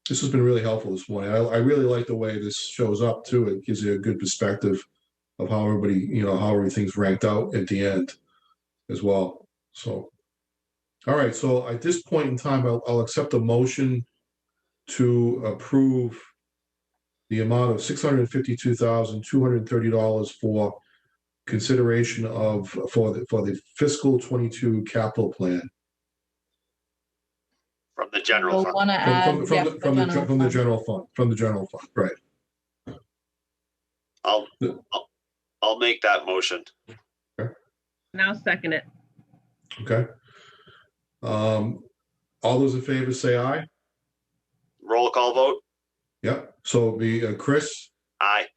This has been really helpful this morning. I really like the way this shows up too. It gives you a good perspective of how everybody, how everything's ranked out at the end as well. So, all right. So at this point in time, I'll accept a motion to approve the amount of $652,230 for consideration for the fiscal 22 capital plan. From the general fund. Want to add From the general fund, right. I'll make that motion. Okay. And I'll second it. Okay. All those in favor say aye. Roll call vote. Yep. So it'd be Chris. Aye.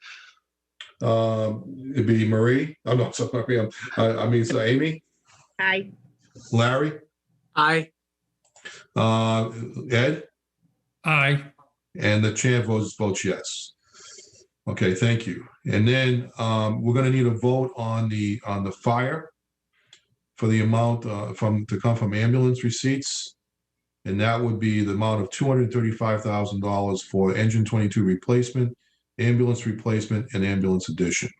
It'd be Marie. Oh no, sorry. So Amy. Aye. Larry. Aye. Ed. Aye. And the chair votes yes. Okay, thank you. And then we're going to need a vote on the fire for the amount to come from ambulance receipts, and that would be the amount of $235,000 for engine 22 replacement, ambulance replacement, and ambulance addition.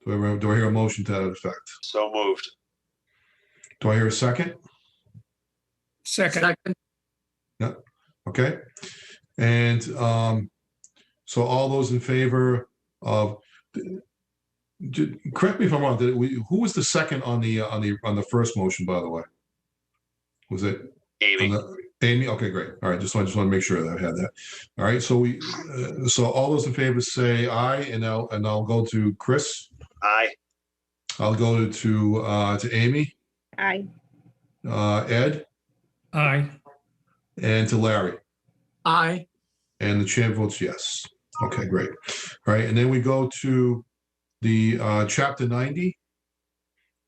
Do I hear a motion to that effect? So moved. Do I hear a second? Second. Yeah. Okay. And so all those in favor of, correct me if I'm wrong, who was the second on the first motion, by the way? Was it Amy? Amy? Okay, great. All right, just want to make sure that I had that. All right, so so all those in favor say aye, and I'll go to Chris. Aye. I'll go to Amy. Aye. Ed. Aye. And to Larry. Aye. And the chair votes yes. Okay, great. All right, and then we go to the Chapter 90,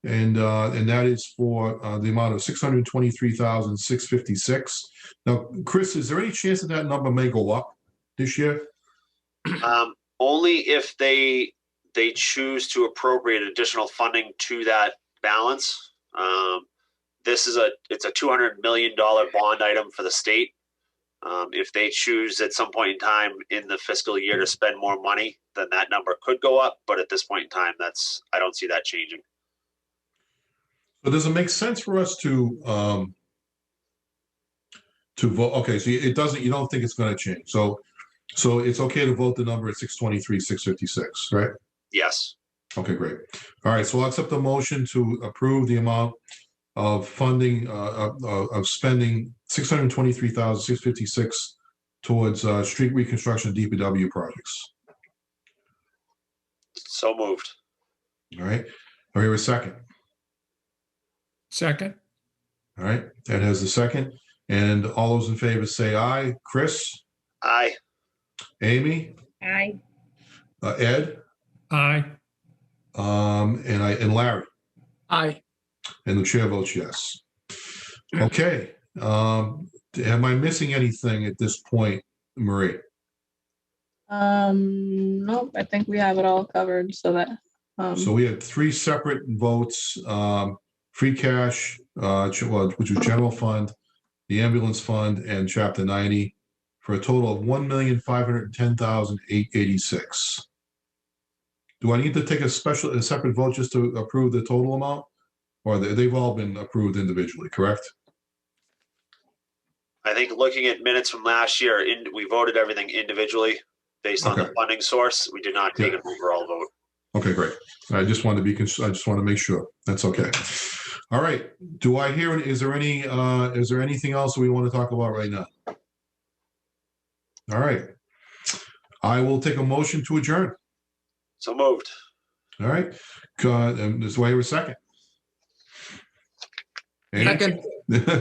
and that is for the amount of $623,656. Now, Chris, is there any chance that number may go up this year? Only if they choose to appropriate additional funding to that balance. It's a $200 million bond item for the state. If they choose at some point in time in the fiscal year to spend more money, then that number could go up. But at this point in time, I don't see that changing. So does it make sense for us to vote? Okay, so it doesn't. You don't think it's going to change? So So it's okay to vote the number at 623, 656, right? Yes. Okay, great. All right, so I'll accept the motion to approve the amount of funding, of spending 623,656 towards street reconstruction DPW projects. So moved. All right, I hear a second. Second. All right, Ed has the second. And all those in favor say aye. Chris? Aye. Amy? Aye. Ed? Aye. And Larry? Aye. And the chair votes yes. Okay. Am I missing anything at this point, Marie? Nope, I think we have it all covered so that, So we had three separate votes, free cash, which was general fund, the ambulance fund, and chapter 90, for a total of $1,510,886. Do I need to take a separate vote just to approve the total amount? Or they've all been approved individually, correct? I think looking at minutes from last year, we voted everything individually based on the funding source. We did not take an overall vote. Okay, great. I just want to make sure. That's okay. All right. Do I hear? Is there anything else we want to talk about right now? All right. I will take a motion to adjourn. So moved. All right. Do I hear a second? Second.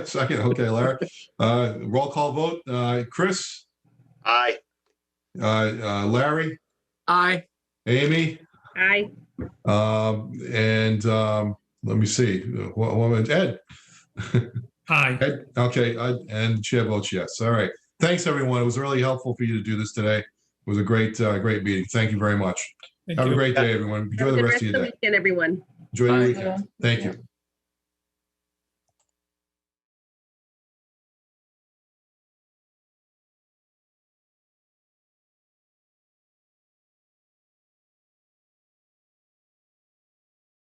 Second. Okay, Larry. Roll call vote. Chris? Aye. Larry? Aye. Amy? Aye. Let me see. Ed? Aye. Ed? Okay. And chair votes yes. All right. Thanks, everyone. It was really helpful for you to do this today. It was a great meeting. Thank you very much. Have a great day, everyone. Enjoy the rest of your day. Weekend, everyone. Enjoy the weekend. Thank you.